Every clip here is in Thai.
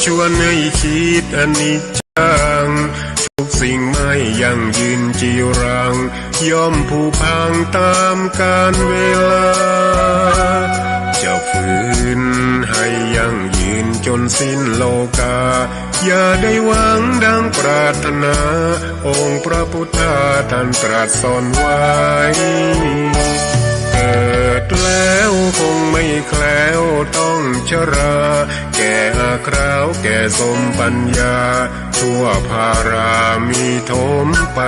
ชวนให้คิดอนิจจังทุกสิ่งไม่ยั่งยืนจีรังย่อมผุพังตามกาลเวลาจะฝืนให้ยั่งยืนจนสิ้นโลกาอย่าได้หวังดังปรารถนาองค์พระพุทธาท่านตรัสสอนไว้เกิดแล้วคงไม่แคล้วต้องชราแก่อาคราวแก่สมปัญญาทั่วภารามีโถมไป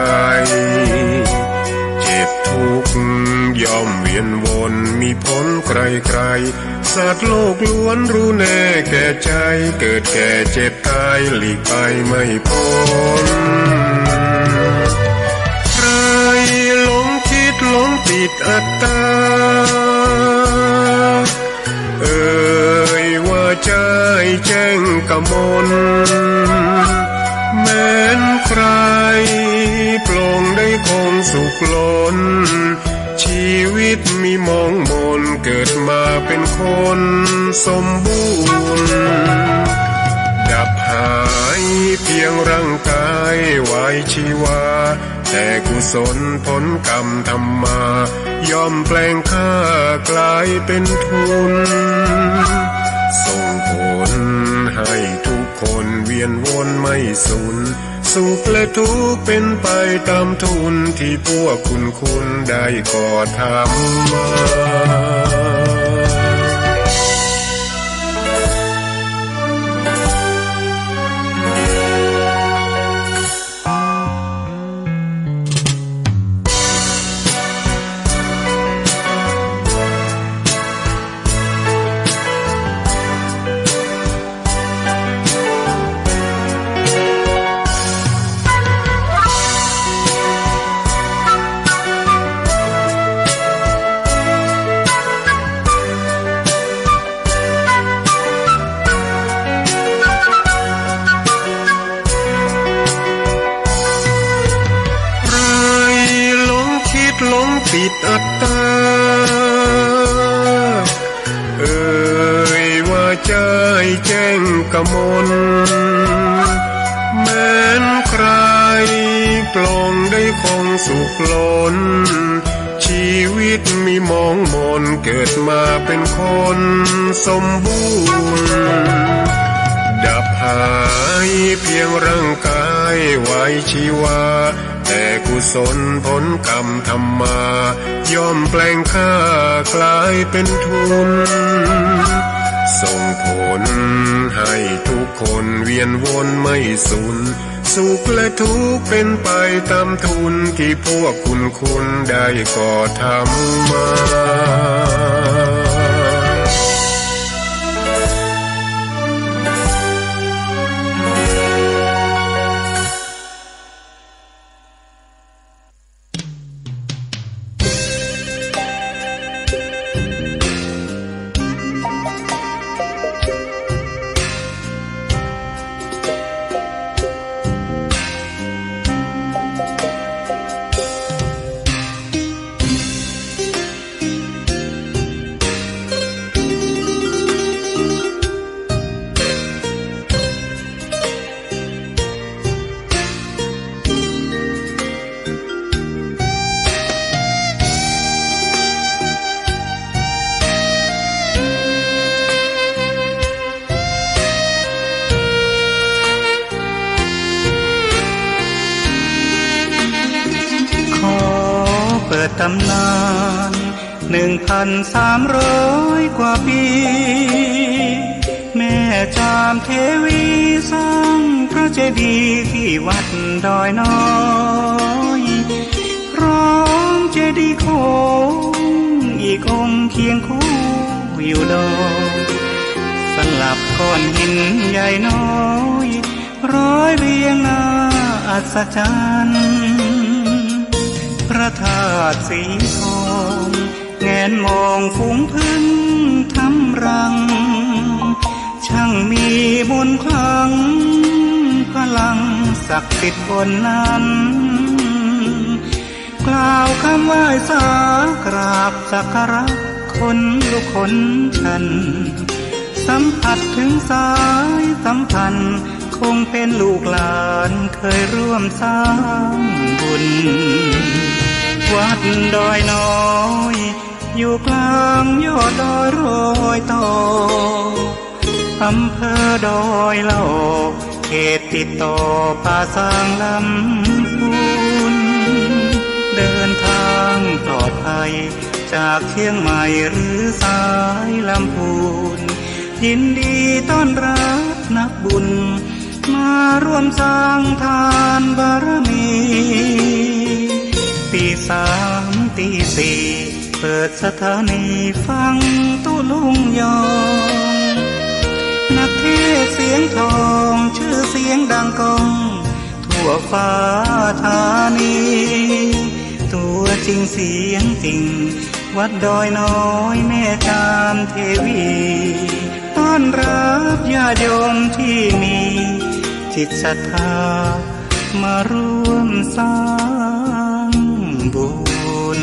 เจ็บทุกข์ย่อมเวียนวนมีพ้นใครๆสัตว์โลกล้วนรู้แน่แก่ใจเกิดแก่เจ็บตายหลีกไปไม่พ้นใครหลงคิดหลงติดอัตตาว่าใจแจ้งกมลแม้นใครปลงได้คงสุขล้นชีวิตมีมองมนเกิดมาเป็นคนสมบูรณ์ดับหายเพียงร่างกายไว้ชีวาแต่กุศลผลกรรมทำมาย่อมแปลงค่ากลายเป็นทุนส่งผลให้ทุกคนเวียนวนไม่สูญสุขและทุกข์เป็นไปตามทุนที่พวกคุณได้ก่อทำมาหลงติดอัตตาว่าใจแจ้งกมลแม้นใครปลงได้คงสุขล้นชีวิตมีมองมนเกิดมาเป็นคนสมบูรณ์ดับหายเพียงร่างกายไว้ชีวาแต่กุศลผลกรรมทำมาย่อมแปลงค่ากลายเป็นทุนส่งผลให้ทุกคนเวียนวนไม่สูญสุขและทุกข์เป็นไปตามทุนที่พวกคุณได้ก่อทำมาตำนาน1,300 กว่าปีแม่จามเทวีสร้างพระเจดีย์ที่วัดดอยน้อยพร้อมเจดีย์โค้งอีกองค์เคียงคู่อยู่ดอยสลับก้อนหินใหญ่น้อยร้อยเรียงน่าอัศจรรย์พระธาตุสีทองแงนมองฝูงพึ่งทำรังช่างมีมนต์ขลังพลังศักดิ์สิทธิ์บนนั้นกล่าวคำไหว้สากราบสักการะคนลุกคนชันส สัมผัสถึงสายสัมพันธ์คงเป็นลูกหลานเคยร่วมสร้างบุญวัดดอยน้อยอยู่กลางยอดดอยโรยต่ออำเภอดอยเหล่าเขตติดต่อป่าสางลำพูนเดินทางปลอดภัยจากเชียงใหม่หรือสายลำพูนยินดีต้อนรับนักบุญมาร่วมสร้างทานบารมีตีสามตีสี่เปิดสถานีฟังตุลุงยองนักเทศเสียงทองชื่อเสียงดังก้องทั่วฟ้าธานีตัวจริงเสียงจริงวัดดอยน้อยแม่จามเทวีต้อนรับญาติโยมที่มีจิตศรัทธามาร่วมสร้างบุญ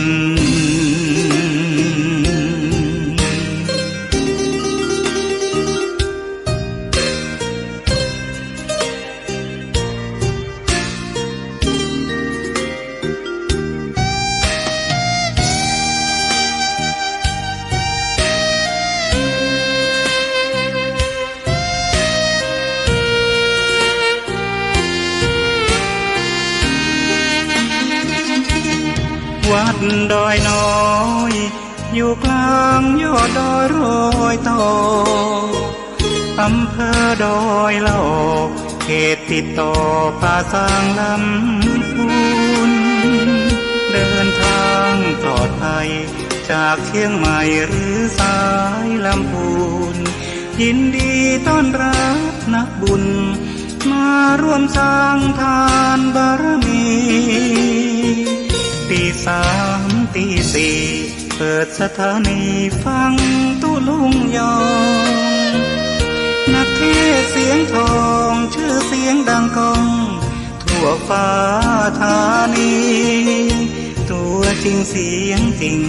วัดดอยน้อยอยู่กลางยอดดอยโรยต่ออำเภอดอยเหล่าเขตติดต่อป่าสางลำพูนเดินทางปลอดภัยจากเชียงใหม่หรือสายลำพูนยินดีต้อนรับนักบุญมาร่วมสร้างทานบารมีตีสามตีสี่เปิดสถานีฟังตุลุงยองนักเทศเสียงทองชื่อเสียงดังก้องทั่วฟ้าธานีตัวจริงเสียงจริง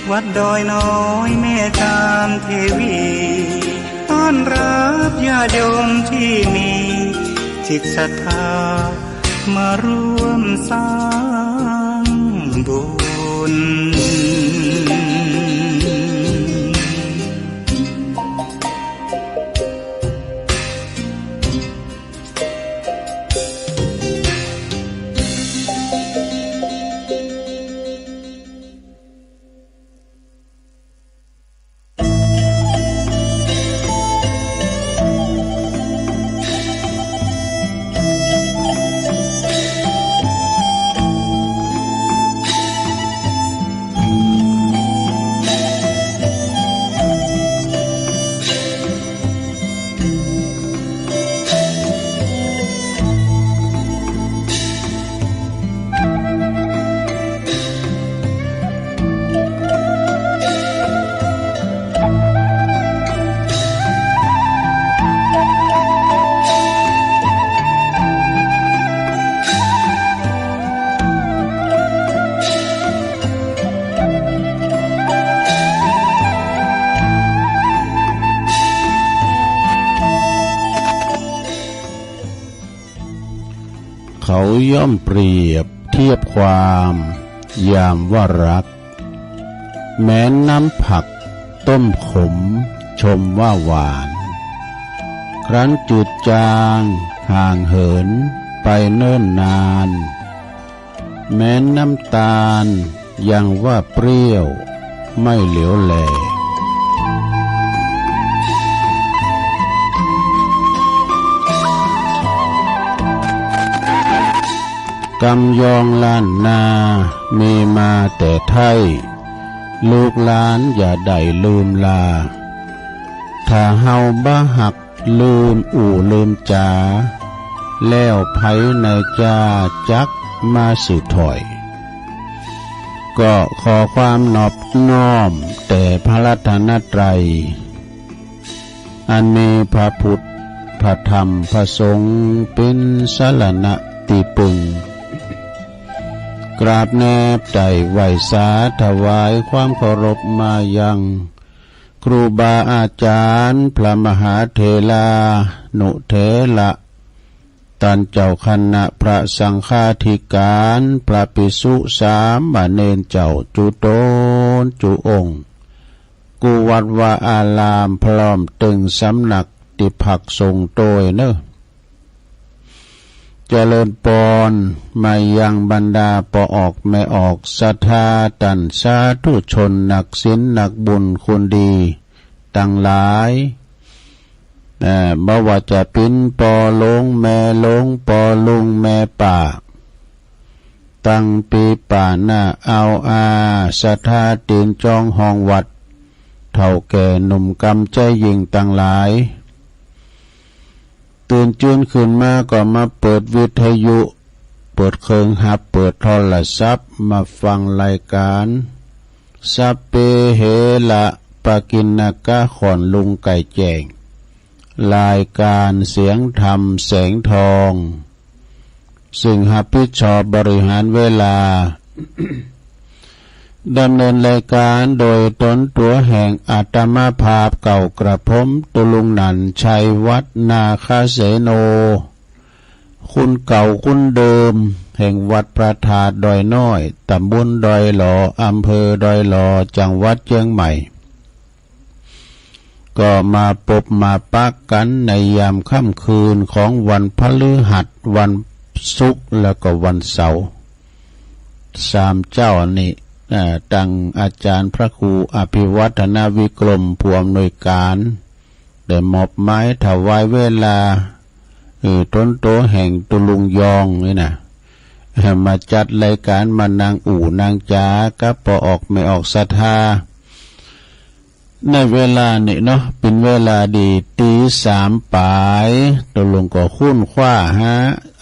วัดดอยน้อยแม่จามเทวีต้อนรับญาติโยมที่มีจิตศรัทธามาร่วมสร้างบุญเขาย่อมเปรียบเทียบความยามว่ารักแม้น้ำผักต้มขมชมว่าหวานครั้นจืดจางห่างเหินไปเนิ่นนานแม้น้ำตาลยังว่าเปรี้ยวไม่เหลวแลกำยองล้านนามีมาแต่ไทยลูกหลานอย่าได้ลืมลาถ้าเฮาบ้าหักลืมลืมจาแล้วไผในจ้าจักมาสืบถอยก็ขอความนอบน้อมแต่พระรัตนตรัยอันมีพระพุทธพระธรรมพระสงฆ์เป็นสรณะที่พึ่งกราบแนบใจไหวสาถวายความเคารพมายัง ครูบาอาจารย์พระมหาเถรานุเถระตันเจ้าคณะพระสังฆาธิการพระภิกษุสามเณรเจ้าจุโตนจุองค์กุวัดวาอารามพร้อมตึงสำนักติภักทรงโตยเนอะเจริญปอนมายังบรรดาปออกแม่ออกศรัทธาตันสาธุชนนักศีลนักบุญคุณดีตั้งหลายบ่ว่าจะเป็นปอลงแม่ลงปอลุงแม่ป่าตั้งปีป่าหน้าเอาศรัทธาตีนจองห้องวัดเท่าแก่หนุ่มกำใจยิงตั้งหลายตื่นจืนขึ้นมาก็มาเปิดวิทยุเปิดเครื่องหับเปิดโทรศัพท์มาฟังรายการสัพเพเหระปะกินนกะขอนลุงไก่แจงรายการเสียงธรรมแสงทองซึ่งรับผิดชอบบริหารเวลา ดำเนินรายการโดยตนตัวแห่งอาตมาภาพเก่ากระผมตุลุงนันชัยวัดนาคาเสโนคุณเก่าคุณเดิมแห่งวัดพระธาตุดอยน้อยตำบลดอยหลออำเภอดอยหลอจังหวัดเชียงใหม่ก็มาพบมาปักกันในยามค่ำคืนของวันพฤหัสวันศุกร์แล้วก็วันเสาร์สามเจ้านี่ตั้งอาจารย์พระครูอภิวัฒนาวิกรมผู้อำนวยการได้มอบไม้ถวายเวลาต้นโตแห่งตุลุงยองนี่นะมาจัดรายการมานางอู่นางจาก็ปออกไม่ออกศรัทธาในเวลานี่เนาะเป็นเวลาดีตีสามปลายตุลุงก็คุ้นคว้า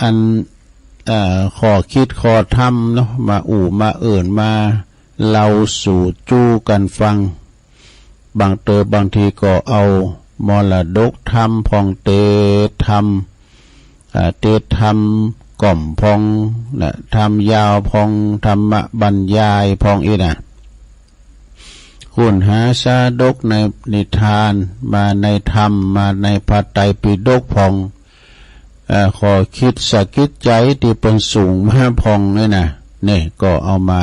อันขอคิดขอทำเนาะมาอู่มาเอิ่นมาเล่าสู่จู้กันฟังบางทีก็เอามรดกธรรมพองเตธรรมธรรมก่อมพองธรรมยาวพองธรรมบรรยายพองอีน่ะคุณหาชาดกในนิทานมาในธรรมมาในพระไตรปิฎกพองขอคิดสะกิดใจที่เป็นสูงมาพองนี่นะนี่ก็เอามา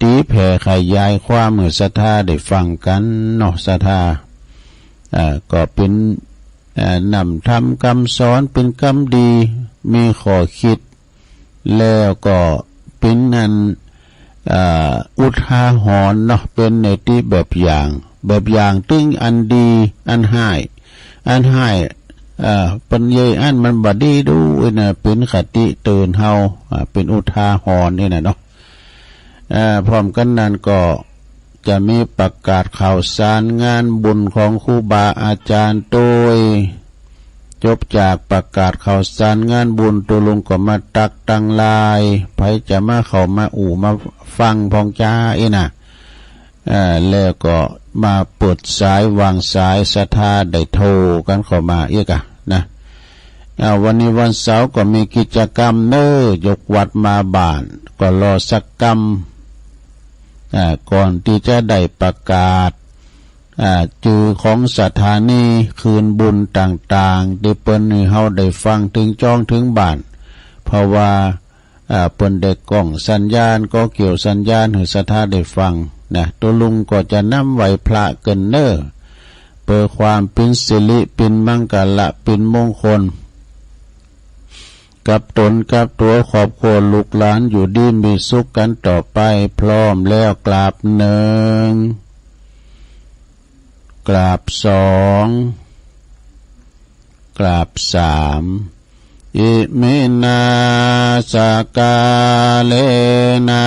ตีแผ่ขยายความเมื่อศรัทธาได้ฟังกันเนาะศรัทธาก็เป็นนำทำคำสอนเป็นคำดีมีขอคิดแล้วก็เป็นนันอุทาหรณ์เนาะเป็นในที่แบบอย่างตึงอันดีอันให้ปัญญาอันมันบดีดูนะเป็นคติเตือนเฮาเป็นอุทาหรณ์นี่นะเนาะพร้อมกันนั้นก็จะมีประกาศข่าวสารงานบุญของครูบาอาจารย์โดยจบจากประกาศข่าวสารงานบุญตัวลุงก็มาตักตังลายไผจะมาเข้ามาอู่มาฟังพองจ้านะแล้วก็มาเปิดสายวางสายศรัทธาได้โทรกันเข้ามาอีกนะวันนี้วันเสาร์ก็มีกิจกรรมยกวัดมาบ้านก็รอสักกรรมก่อนที่จะได้ประกาศจือของสถานีคืนบุญต่างๆที่เปิ้นให้เฮาได้ฟังถึงจ้องถึงบ้านเพราะว่าเปิ้นได้กล้องสัญญาณก็เกี่ยวสัญญาณให้ศรัทธาได้ฟังนะตัวลุงก็จะนำไหวพระเกินเพื่อความเป็นสิริเป็นมังกละเป็นมงคลกับตนกับตัวครอบครัวลูกหลานอยู่ดีมีสุขกันต่อไปพร้อมแล้วกราบหนึ่งกราบสองกราบสามอิมินาสกาเลนะ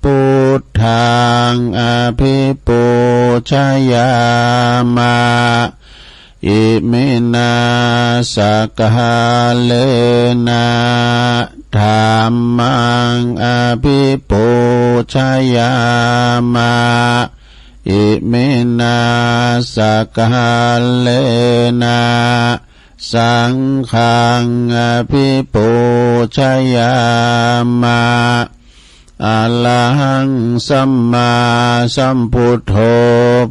พุทธังอภิปูชยามะอิมินาสกาเลนะธัมมังอภิปูชยามะอิมินาสกาเลนะสังฆังอภิปูชยามะ อะระหังสัมมาสัมพุทโธ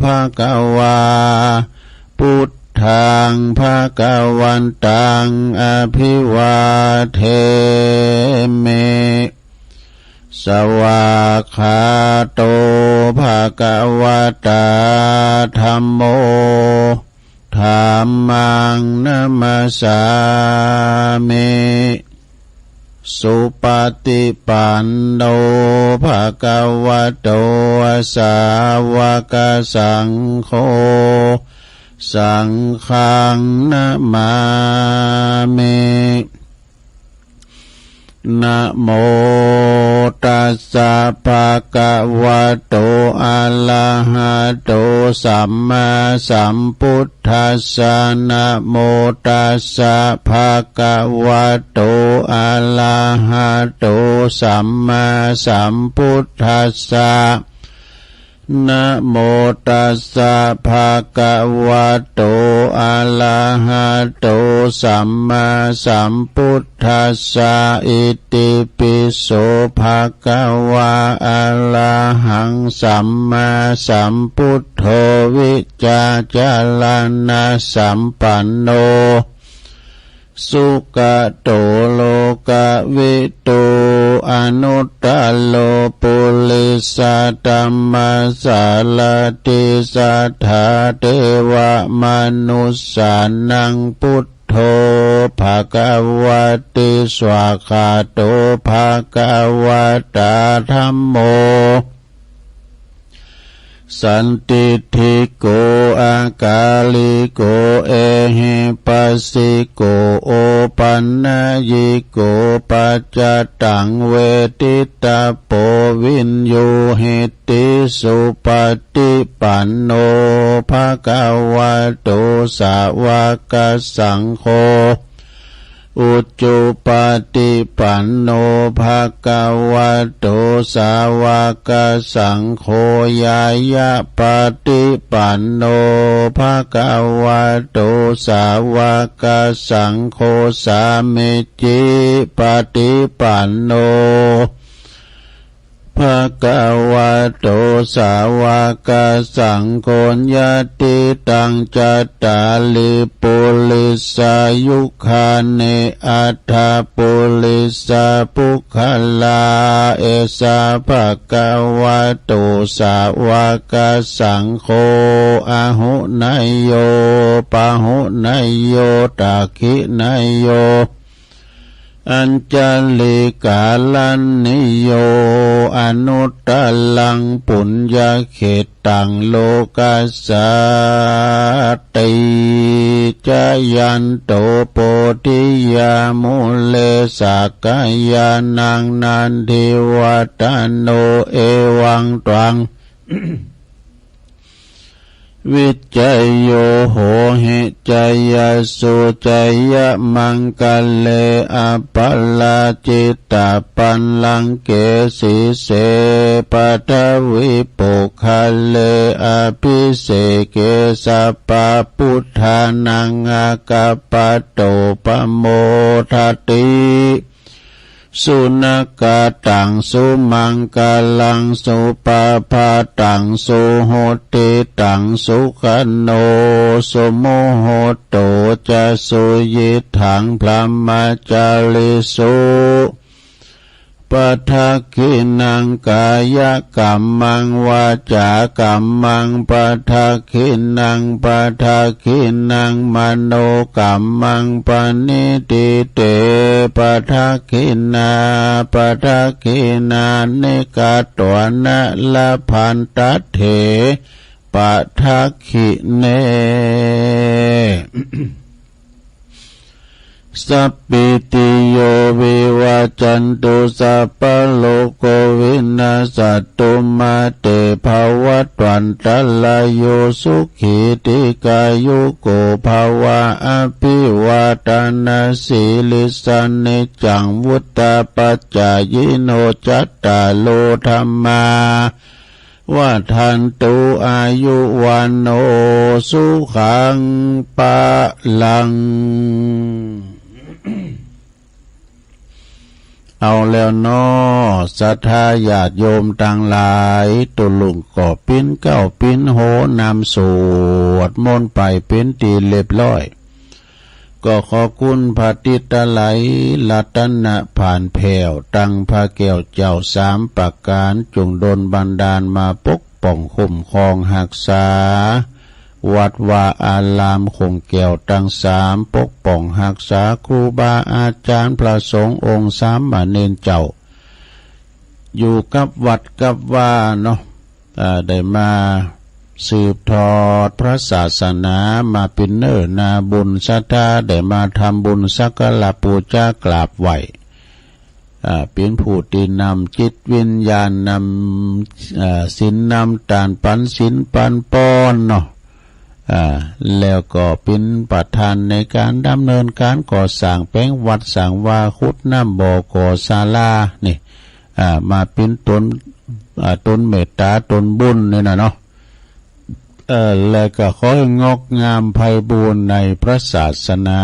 ภะคะวาพุทธังภะคะวันตังอภิวาเทมิสวากขาโตภะคะวะตาธัมโมธัมมังนัมมัสสามิสุปฏิปันโนภะคะวะโตสาวกสังโฆสังฆังนะมามินะโมตัสสะภะคะวะโตอะระหะโตสัมมาสัมพุทธัสสะนะโมตัสสะภะคะวะโตอะระหะโตสัมมาสัมพุทธัสสะนะโมตัสสะภะคะวะโตอะระหะโตสัมมาสัมพุทธัสสะอิติปิโสภะคะวะอะระหังสัมมาสัมพุทโธวิจาจารณะสัมปันโนสุขโตโลกวิทูอนุตตโลปุริสธัมมัสสารติสัทธาเทวมนุสสานังพุทโธภะคะวะติสวากขาโตภะคะวะตาธัมโมสันติทิโกอากาลิโกเอหิปัสสิโกโอปันนายิโกปัจจตังเวทิตาโปวินโยหิติสุปฏิปันโนภะคะวะโตสาวกสังโฆอุจจุปฏิปันโนภะคะวะโตสาวกสังโฆยายะปฏิปันโนภะคะวะโตสาวกสังโฆสามิจิปฏิปันโนภะคะวะโตสาวกสังโฆญาติตังจัตตาลิปุริสายุคาเนอัฏฐปุริสาปุคคลาเอสาภะคะวะโตสาวกสังโฆอะหุนายโยปะหุนายโยตักขินายโยอัญจลิกาลันนิโยอนุตตลังปุญญเขตังโลกัสสติจายันโตโปธิยามุเลสักกายานังนันทิวัตโนเอวังตรัง วิจัยโยโหหิจายสุจายมังคะเลอปัลลาจิตตปันลังเกสิเสปัทวิปุคะเลอภิเสเกสัพพพุทธานังอากัปปะโตปโมทัตติสุนักตังสุมังกลังสุปาปาตังสุโหติตังสุขันโนสุโมโหโตจะสุยิถังพรหมจาริสุปัทคินังกายกัมมังวาจากัมมังปัทคินังปัทคินังมโนกัมมังปณิติเตปัทคินาปัทคินานิกาตวนะละพันตเถปัทคิเน สัพพิติโยวิวัจจันตุสัพพะโลกวินาศตุมาเตภวัตวันตลายโยสุขีติกายุโกภวะอภิวาทนาสีลิสานิจังวุตตาปัจจายโนจัตตาโลธรรมาว่าทันตุอายุวันโนสุขังปะลัง เอาแล้วน้อศรัทธาญาติโยมต่างหลายตุลุงก็ปิ้นเก้าปิ้นโหนำสวดมนต์ไปเป็นตีเรียบร้อยก็ขอคุณพระติตไหลรัตนะผ่านแผ่วตั้งพระแก้วเจ้าสามประการจงดลบันดาลมาปกป้องคุ้มครองหักษาวัดวาอารามคงแก้วตั้งสามปกป้องหักษาครูบาอาจารย์พระสงฆ์องค์สามมาเนนเจ้าอยู่กับวัดกับว่าเนาะได้มาสืบทอดพระศาสนามาเป็นเนิ่นนาบุญศรัทธาได้มาทำบุญสักการะบูชากราบไหว้เป็นผู้ที่นำจิตวิญญาณนำศีลนำทานปันศีลปันป้อนเนาะแล้วก็เป็นประธานในการดำเนินการก่อสร้างแปลงวัดสร้างวาคุดน้ำบ่อก่อศาลานี่มาเป็นตนเมตตาตนบุญนี่นะเนาะแล้วก็ขอให้งอกงามไพบูรณ์ในพระศาสนา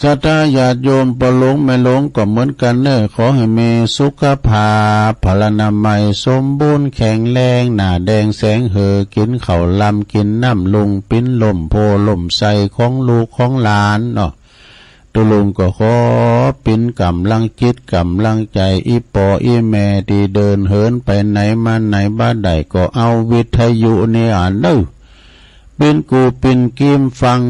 ศรัทธาญาติโยมปหลงไม่หลงก็เหมือนกันเนอะขอให้มีสุขภาพพลานามัยสมบูรณ์แข็งแรงหน้าแดงแสงเหอกินข้าวลำกินน้ำลุงปิ้นลมโพลมใสของลูกของหลานเนาะตุลุงก็ขอปิ้นกำลังจิตกำลังใจอีปออีแม่ที่เดินเหินไปไหนมาไหนบ้านใดก็เอาวิทยุเนี่ยเด้อเป็นกูเป็นกิมฟัง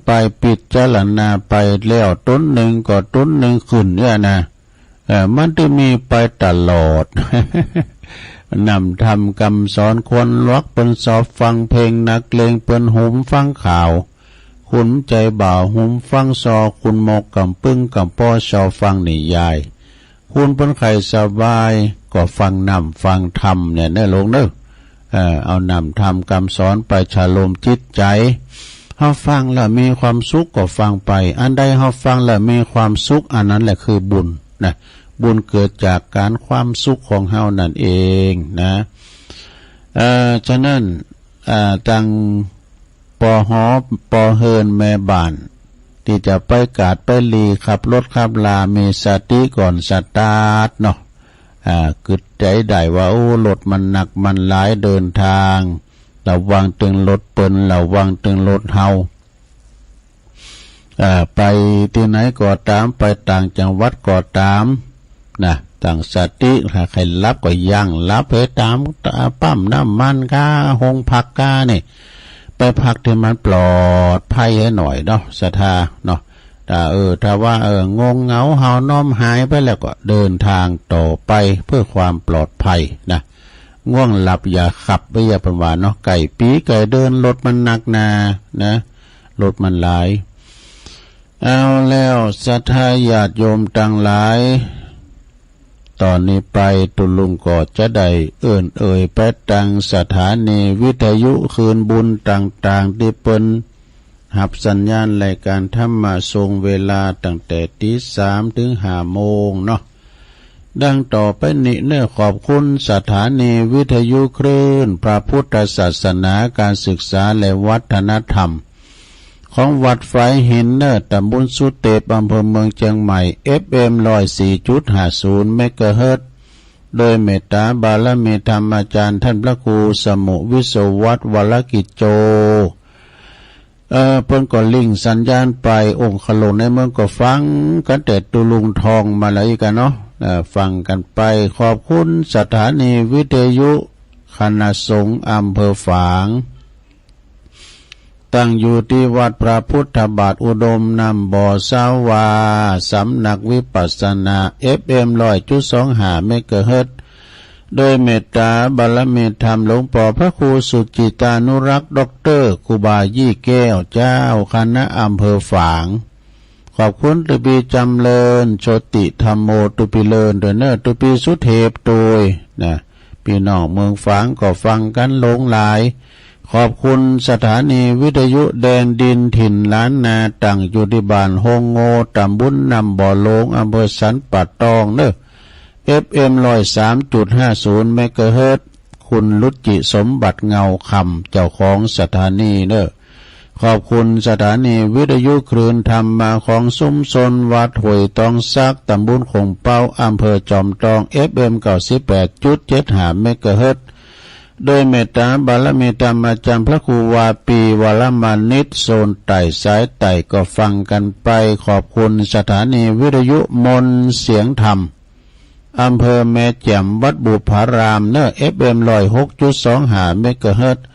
ไปปิดจารณาไปแล้วต้นหนึ่งก็ต้นหนึ่งขึ้นเนี่ยนะมันจะมีไปตลอด นำทำคำสอนคนล็อกเป็นสอบฟังเพลงนักเลงเป็นหุมฟังข่าวคุณใจบ่าวหุมฟังซอคุณหมกกำปึ้งกำป้อชอฟังนิยายคุณเป็นไข่สบายก็ฟังนำฟังธรรมเนี่ยเน้อลงเน้อเอานำทำคำสอนไปฉลมจิตใจเฮาฟังแล้วมีความสุขก็ฟังไปอันใดเฮาฟังแล้วมีความสุขอันนั้นแหละคือบุญนะบุญเกิดจากการความสุขของเฮานั่นเองนะฉะนั้นตั้งปอหอปอเฮินแม่บ้านที่จะไปกาดไปลีขับรถขับลามีสติก่อนสตาร์ทเนาะกึดใจได้ว่าโอ้รถมันหนักมันหลายเดินทางระวังตึงรถเปิ้นระวังตึงรถเฮาไปที่ไหนก็ตามไปต่างจังหวัดก็ตามนะต่างสติถ้าใครรับก็ยั่งรับไปตามปั๊มน้ำมันค่าหงพักค่านี่ไปพักที่มันปลอดภัยให้หน่อยเนาะศรัทธาเนาะถ้าว่างงเหงาเฮาน้อมหายไปแล้วก็เดินทางต่อไปเพื่อความปลอดภัยนะง่วงหลับอย่าขับไม่อย่าประมาทเนาะไก่ปีไก่เดินรถมันหนักนานะรถมันหลายเอาแล้วศรัทธาญาติโยมต่างหลายตอนนี้ไปตุลุงก็จะได้เอ่ยไปตังสถานีวิทยุคืนบุญต่างๆที่เปิ้นหับสัญญาณรายการธรรมะทรงเวลาตั้งแต่ตี 3 ถึง 5 โมงเนาะดังต่อไปนี้เนื้อขอบคุณสถานีวิทยุคลื่นพระพุทธศาสนาการศึกษาและวัฒนธรรมของวัดไฟหินเนอร์ตำบลสุเตปอำเภอเมืองเชียงใหม่ FM 104.50 เมกะเฮิรตซ์โดยเมตตาบารมีธรรมอาจารย์ท่านพระครูสมุวิศวัตวรกิจโจเพิ่นก็ลิงสัญญาณไปองค์ขลงในเมืองก็ฟังกันแต่ตุลุงทองมาแล้วกันเนาะฟังกันไปขอบคุณสถานีวิทยุคณะสงฆ์อำเภอฝางตั้งอยู่ที่วัดพระพุทธบาทอุดมนำบ่อสาวาสำนักวิปัสสนา FM 100.25 เมกะเฮิรตซ์โดยเมตตาบารมีธรรมหลวงพ่อพระครูสุจิตานุรักษ์ด็อกเตอร์ครูบายี่แก้วเจ้าคณะอำเภอฝางขอบคุณตุปีจำเริญโชติธรรมโมตุปีเลินเดเนอร์ตุปีสุเทพโดยนะพี่น้องเมืองฝางก็ฟังกันหลงหลายขอบคุณสถานีวิทยุแดนดินถิ่นล้านนาตั้งอยู่ที่บ้านโฮงโงตำบลนำบ่อโลงอำเภอสันป่าตองเนอFM 103.50 เมกะเฮิรตซ์คุณลุจิสมบัติเงาคำเจ้าของสถานีเนอ ขอบคุณสถานีวิทยุคลื่นธรรมของซุ้มซนวัดห้วยตองซักตำบลคงเป้าอำเภอจอมทอง FM 98.75 เมกะเฮิรตซ์โดยเมตตาบารมีธรรมอาจารย์พระครูวาปีวรมานิชโซนไต่สายไต่ก็ฟังกันไปขอบคุณสถานีวิทยุมนเสียงธรรมอำเภอแม่แจ่มวัดบุพารามเนอ FM 106.25 เมกะเฮิรตซ์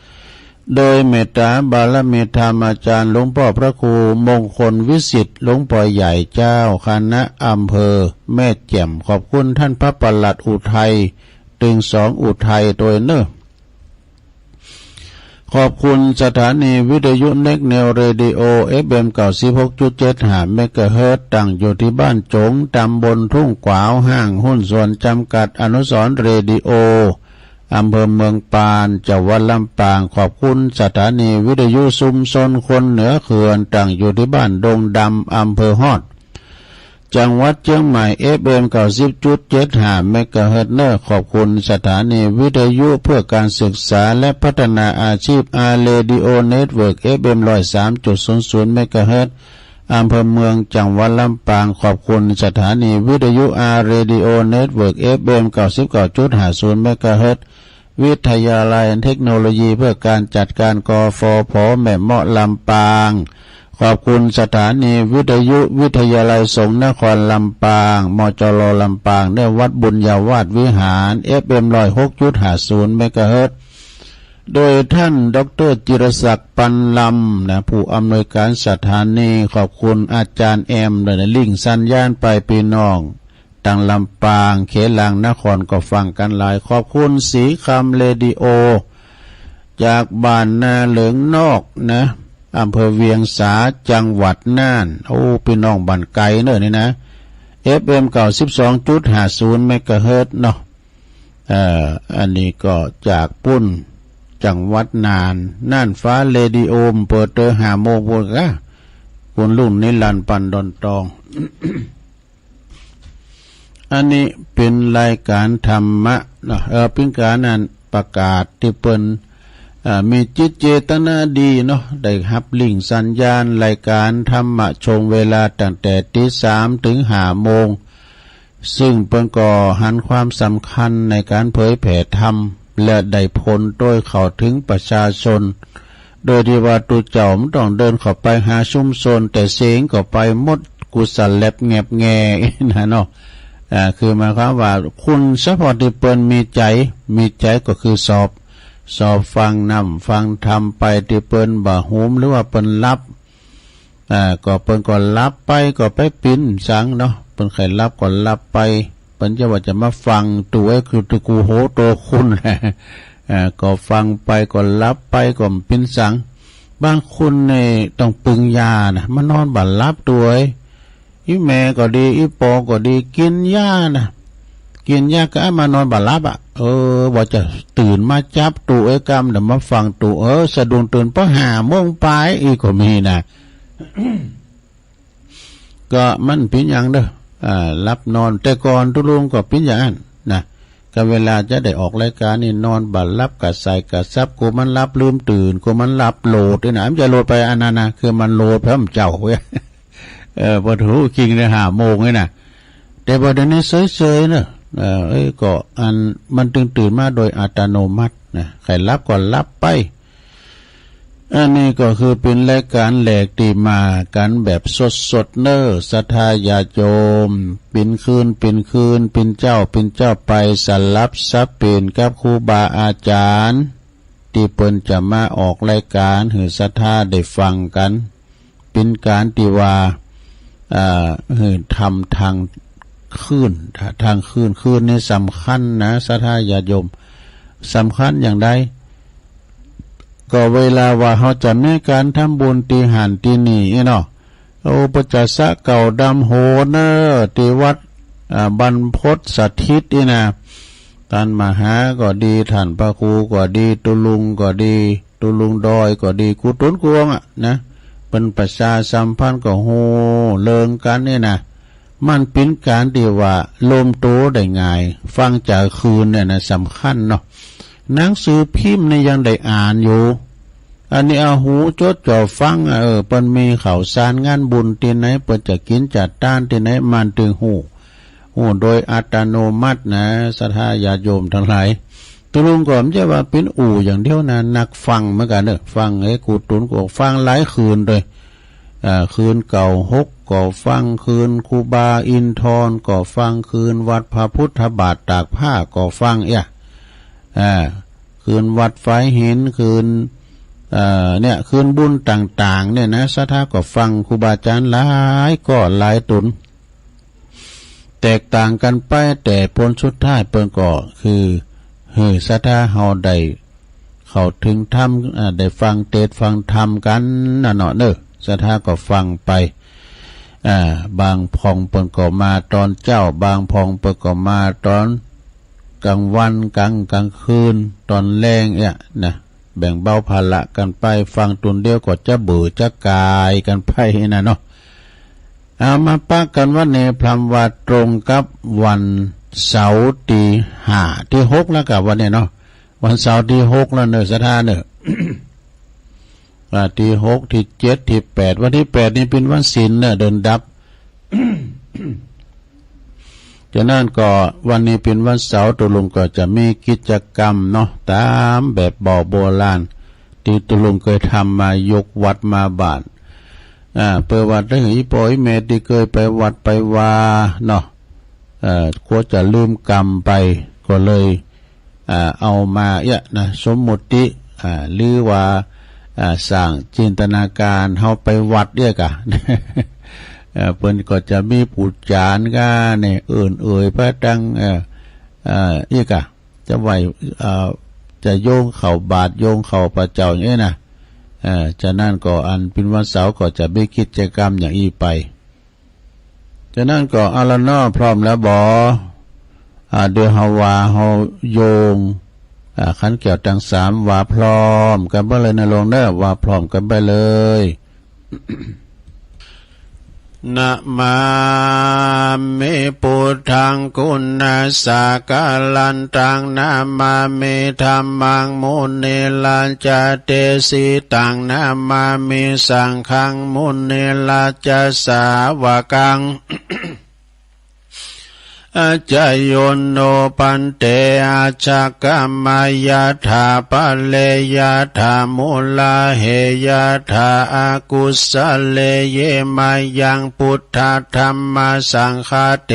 โดยเมตตาบารมีธรรมอาจารย์หลวงพ่อพระครูมงคลวิสิทธิ์หลวงพ่อใหญ่เจ้าคณะอำเภอแม่แจ่มขอบคุณท่านพระปลัดอุทัยตึงสองอุทัยโดยเนอขอบคุณสถานีวิทยุเน็กแนวเรดิโอ FM 96.75 เมกะเฮิรตซ์ตั้งอยู่ที่บ้านจงตำบลทุ่งกวาวห้างหุ้นส่วนจำกัดอนุสรณ์เรดิโออำเภอเมืองปานจังหวัดลำปางขอบคุณสถานีวิทยุชุมชนคนเหนือเขื่อนตั้งอยู่ที่บ้านดงดำอำเภอฮอดจังหวัดเชียงใหม่ FM 90.75 เมกะเฮิรตซ์ขอบคุณสถานีวิทยุเพื่อการศึกษาและพัฒนาอาชีพอาร์เรดิโอเน็ตเวิร์ก FM 103.00 เมกะเฮิรตซ์อำเภอเมืองจังหวัดลำปางขอบคุณสถานีวิทยุอาร์เรดิโอเน็ตเวิร์ก FM 99.50 เมกะเฮิรตซ์วิทยาลัยเทคโนโลยีเพื่อการจัดการกฟผ.แม่เมาะลำปางขอบคุณสถานีวิทยุวิทยาลัยสงฆ์นครลำปางมจรลำปางได้วัดบุญญาวาสวิหาร FM 106.50 เมกะเฮิรตซ์โดยท่านดร.จิรศักดิ์ปันลำผู้อำนวยการสถานีขอบคุณอาจารย์แอมได้ลิงก์สัญญาณไปพี่น้องต่างลำปางเขลางนครก็ฟังกันหลายขอบคุณสีคำเรดิโอจากบ้านนาเหลืองนอกนะอำเภอเวียงสาจังหวัดน่านพี่น้องบ้านไกลเนอะนี่นะ FM 92.50 เมกะเฮิรตซ์เนาะอันนี้ก็จากปุ้นจังหวัดน่านฟ้าเรดิโอเปิดเตอ5 โมงพุ่นกะคุณลุงนิรันดร์ปันดอนตอง อันนี้เป็นรายการธรรมะเนาะเป็นการนั้นประกาศที่เปิ้นมีจิตเจตนาดีเนาะได้รับลิงก์สัญญาณรายการธรรมะชงเวลาตั้งแต่ 3:00 ถึง 5 โมงซึ่งเปิ้นก็หันความสำคัญในการเผยแผ่ธรรมและได้ผลโดยเข้าถึงประชาชนโดยที่ว่าตุเจ้ามันต้องเดินเข้าไปหาชุมชนแต่เสียงก็ไปหมดกุศลแลบแงบแงนะเนาะคือหมายความว่าคุณเฉพาะที่เปิ้นมีใจก็คือสอบฟังนำฟังธรรมไปที่เปิ้นบ่หูมหรือว่าเปิ้นรับก็เปิ้นก็รับไปก็ไปปิ้นสังเนาะเปิ้นใครรับก็รับไปเปิ้นจะว่าจะมาฟังตัวคือตะกูโหตัวคุณก็ฟังไปก็รับไปก็ปิ้นสังบางคนเนี่ยต้องปึงยานะมานอนบ่รับตัวอีแม่ก็ดีอีปอก็ดีกินยานะกินยาก็มานอนบ่หลับว่าจะตื่นมาจับตัวกรรมเดี๋ยวมาฟังตัวสะดุ้งตื่นเพราะ5 โมงปลายอีกก็มีนะ ก็มันเป็นอย่างเด้อรับนอนแต่ก่อนทุลุงก็เป็นอย่างนั้นนะก็เวลาจะได้ออกรายการนี่นอนบ่หลับก็ใส่ก็ซับกูมันรับลืมตื่นกูมันรับโหลดนี่นะมันจะโหลดไปอันนั้นนะคือมันโหลดเพิ่มเจ้าเว้ยพอถูกิงได้5 โมงนี่นะแต่พอเดี๋ยวนี้เฉยๆเนอะก็อันมันตื่นมาโดยอัตโนมัตินะใครรับก็รับไปอันนี้ก็คือเป็นรายการแหลกตีมากันแบบสดเนอศรัทธาญาติโยมเป็นคืนเป็นเจ้าไปสลับซับเป็นกับครูบาอาจารย์ที่เปิ้นจะมาออกรายการให้ศรัทธาได้ฟังกันเป็นการที่ว่าทำทางคืนนี่สำคัญนะศรัทธาญาติโยมสำคัญอย่างใดก็เวลาว่าเขาจะมีการทำบุญตีหันตีนี่เนาะประจัสสะเก่าดำโหเนอตีวัดบรรพตสถิตนี่นะท่านมหาก็ดีท่านพระครูก็ดีตุลุงก็ดีตุลุงดอยก็ดีกุตุนกวงนะเป็นประชาสัมพันธ์ก็โหเลิงกันนี่นะมันเป็นการที่ว่าลมโตได้ง่ายฟังจากคืนเนี่ยนะสำคัญเนาะหนังสือพิมพ์เนี่ยยังได้อ่านอยู่ อันนี้เอาหูจดจ่อฟังเปิ้นมีข่าวสารงานบุญที่ไหนเปิ้นจะกินจัดต้านที่ไหนมันถึงหูโดยอัตโนมัตินะศรัทธาญาติโยมทั้งหลายตุลุงก็ไม่ใช่ว่าเป็นอู่อย่างเดียวนะนักฟังเหมือนกันเนอะฟังกูตุนก็ฟังหลายคืนเลยคืนเก่าฮกก็ฟังคืนครูบาอินทรก็ฟังคืนวัดพระพุทธบาทตากผ้าก็ฟังคืนวัดไฟหินคืนเนี่ยคืนบุญต่างๆเนี่ยนะศรัทธาก็ฟังครูบาอาจารย์หลายก็หลายตุนแตกต่างกันไปแต่ผลสุดท้ายเปิ้นก็คือศรัทธาเฮาได้เข้าถึงธรรมได้ฟังเทศฟังธรรมกันน่ะเนาะเด้อศรัทธาก็ฟังไปบางพองเปิ้นก็มาตอนเจ้าบางพองเปิ้นก็มาตอนกลางวันกลางคืนตอนแลงนะแบ่งเบาภาระกันไปฟังตุนเดียวก็จะเบื่อจะกายกันไปนะเนาะเอามาปักกันว่าเนพรำว่าตรงกับวันเสาร์ที่5ที่6แล้วกับวันนี้เนาะวันเสาร์ที่6แล้วเนอะศรัทธาเนอะ ที่6ที่7ที่8วันที่8นี่เป็นวันศีลเนอะเดินดับ จากนั้นก็วันนี้เป็นวันเสาร์ตุลุงก็จะมีกิจกรรมเนาะตามแบบบ่อโบราณที่ตุลุงเคยทำมายกวัดมาบ้านเปิดวัดได้อีปอยเมตที่เคยไปวัดไปวาเนาะกลัวจะลืมกรรมไปก็เลยเอามานะสมมุติหรือว่าสร้างจินตนาการเฮาไปวัดกะ เพิ่นก็จะมีปูจานก็เนี่ยพระดังอีกจะไหวจะโยงเข่าบาทโยงเข่าพระเจ้าอย่างนี้นะจะนั่นก็อันเป็นวันเสาร์ก็จะมีกิจกรรมอย่างอีไปจะนั่นก็อาลานอพร้อมแล้วบ่เดือฮาวาเฮาโยงขันเกี่ยวทั้ง3ว่าพร้อมกันไปเลยนะลงเด้อว่าพร้อมกันไปเลย นะมามิพุทธังคุณาสากาลันตังนะมามิธัมมังมุนิลัญจเตสิตังนะมามิสังฆังมุนิลัญจสาวกัง อาจายโยนโนปันเตอาชากามายาธาปะเลยาธามุลาเหยาธาอากุสเลเยมายังพุทธธรรมสังฆเต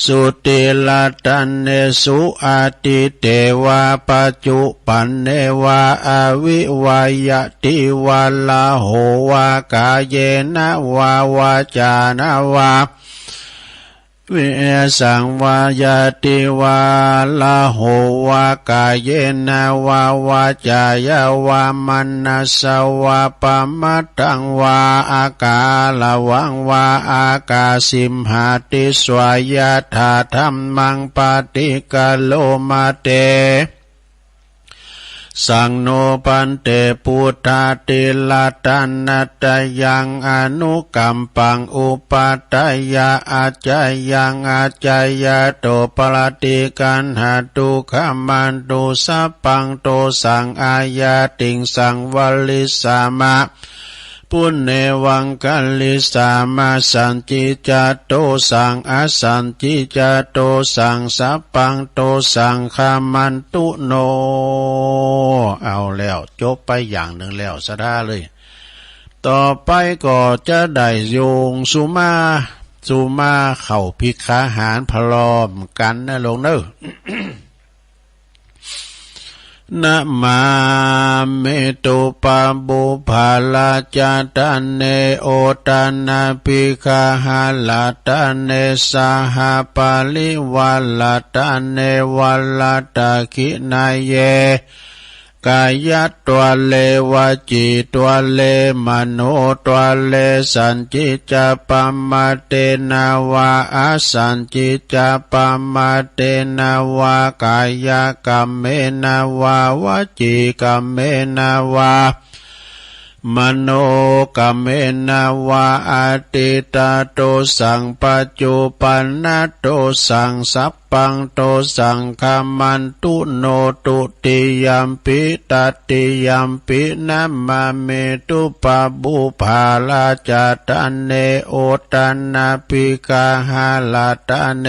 สุติลาตันเนสุอาติเตวาปัจจุปันเนวาอาวิวายติวาลาโหวากาเยนะวาวาจานะวาวิสังวายติวาลาโหวากาเยนะวาวาจายาวามันนัสวาปะมัตตังวาอากาลวังวาอากาสิมหาติสวายาธาธัมมังปฏิกาโลมาเตสังโนปันเตปุตตาติลาตันนัตยังอนุกัมปังอุปัตตยาอาจายังอาจายาโตปรติกันหาตุขมันตุสัพพังโตสังอายาติงสังวลิสามะปุณเนวังกัลลิสามาสันจิจโตสังอสันจิจโตสังสัพพังโตสังขามันตุโนเอาแล้วจบไปอย่างหนึ่งแล้วสะดาเลยต่อไปก็จะได้โยงสุมาเข้าภิกขาหารพร้อมกันนะลงเนอะ นะมาเมตุปะบุภาลาจาตันเนโอตานาภิกขาหาลาตันเนสหปาลิวาลาตันเนวาลาตาคินายเยกายตัวเลวจิตัวเลมโนตัวเลสัญจิจปมาเตนาวาอาสัญจิจปมาเตนาวากายกรรมเมนาวาวจิกรรมเมนาวา มโนกัมเมนาวาอาติตาโตสังปัจจุปันนโตสังสัพปังโตสังฆามันตุโนตุติยัมปิตติยัมปินัมมาเมตุปะบุภาลาจาตันเนโอตันนาปิกาหาลาตันเน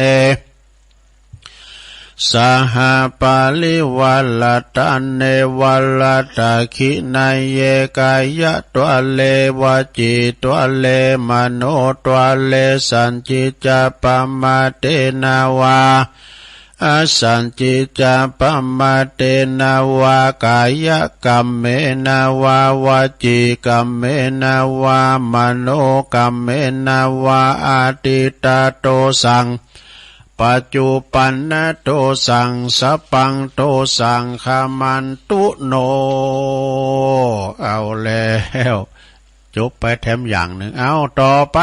สหปาลิวัลตันเนวัลตาคินัยเยกายะตัวเลวจิตัวเลมโนตัวเลสัญจิจาปมาเตนาวาอสัญจิจาปมาเตนาวากายกัมเมนาวาวจิกัมเมนาวามโนกัมเมนาวาอาติตาโตสังปัจจุปันนโตสังสัพพังโตสังฆามันตุโนเอาแล้วจบไปแถมอย่างหนึ่งเอาต่อไป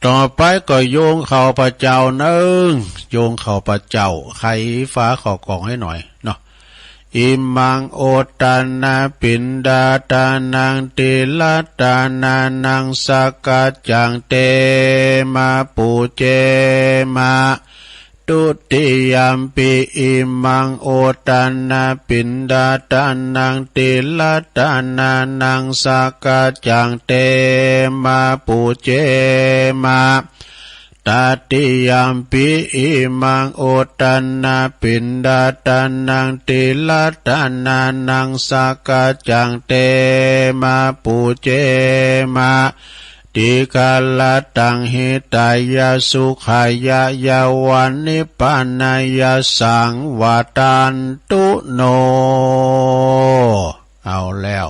ต่อไปก็โยงเข้าพระเจ้านึงโยงเข้าพระเจ้าไขฟ้าขอกองให้หน่อยเนาะอิมังโอตานาปินดาตานังติลาตานานังสกัจจังเตมาปูเจมาตุติยัมปิอิมังโอตานาปินดาตานังติลาตานานังสกัจจังเตมาปูเจมาตติยัมปิอิมังโอตันนาปินดาตันนังติลาตานานังสกัจจังเตมาปูเจมาติกาลตังหิตายาสุขายายาวันนิพพานายาสังวาตันตุโนเอาแล้ว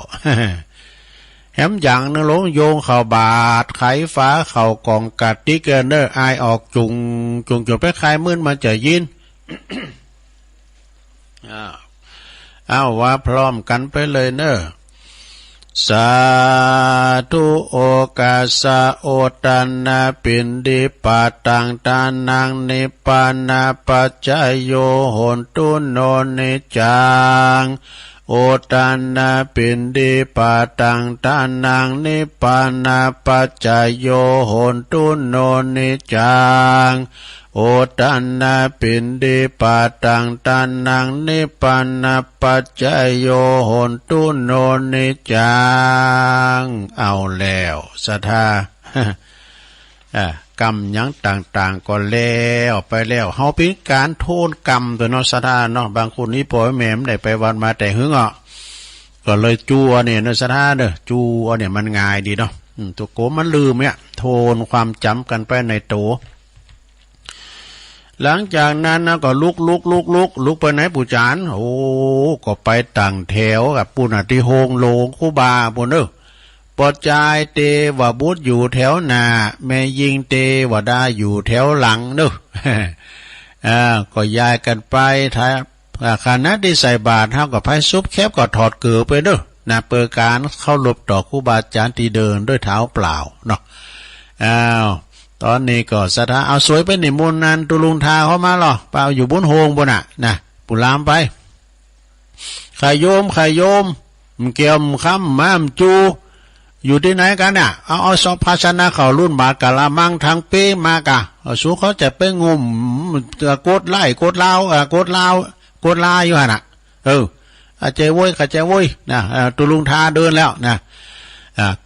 แหมอย่างนึงหลงโยงเข้าบาทไขฟ้าเข้ากองกัดติกเนอร์อายออกจุงจนไปคลายมื่นมันจะยิน เอาว่าพร้อมกันไปเลยเนอสาธุโอกาสะโอตันนาปินดิปาตังตานังนิปปานาปัจจโยโหนตุโนนิจังโอตันนาปินดิปาตังตานังนิปปานาปัจจโยโหนตุโนนิจังโอตันนาปินดิปาตังตานังนิปปานาปัจจโยโหนตุโนนิจังเอาแล้วศรัทธากรรมยังต่างๆก็แล้วไปแล้วเฮาเป็นการโทษกรรมตัวเนาะศรัทธาเนาะบางคนนี่ปล่อยแม่มได้ไปวันมาแต่หึงอ่ะก็เลยจัวเนี่ยเนาะศรัทธาเด้อจัวเนี่ยมันง่ายดีเนาะตัวโกมันลืมเนี่ยโทนความจำกันไปในตัวหลังจากนั้นนะก็ลุกไปไหนปู่จานโอ้ก็ไปต่างแถวกับปุณติโฮงโลงคูบาปุณเด้อปอจายเตว่าบุตรอยู่แถวหน้าแม่ยิงเตว่าได้อยู่แถวหลังเด้อก็ย้ายกันไปท้ายคณะที่ใส่บาตรเท่ากับไพ่ซุปแคบก็ถอดเกลือไปเด้อนะเปิดการเข้าหลบต่อครูบาอาจารย์ที่เดินด้วยเท้าเปล่าเนาะตอนนี้ก็ศรัทธาเอาสวยไปนิมนต์นันตุลุงทาเข้ามาหรอเปล่าอยู่บนโฮงบนน่ะนะปุรามไปขายโยมเกี่ยมคำม้ามจูอยู่ที่ไหนกันเนี่ยเอาสอบภาชนะเขารุ่นบาทกะละมังทางเป้มากะสู้เขาจะไปงมโกดไล่โกดลาวโกดลาอยู่ฮะน่ะเจโว้ยนะตุลุงทาเดินแล้วนะ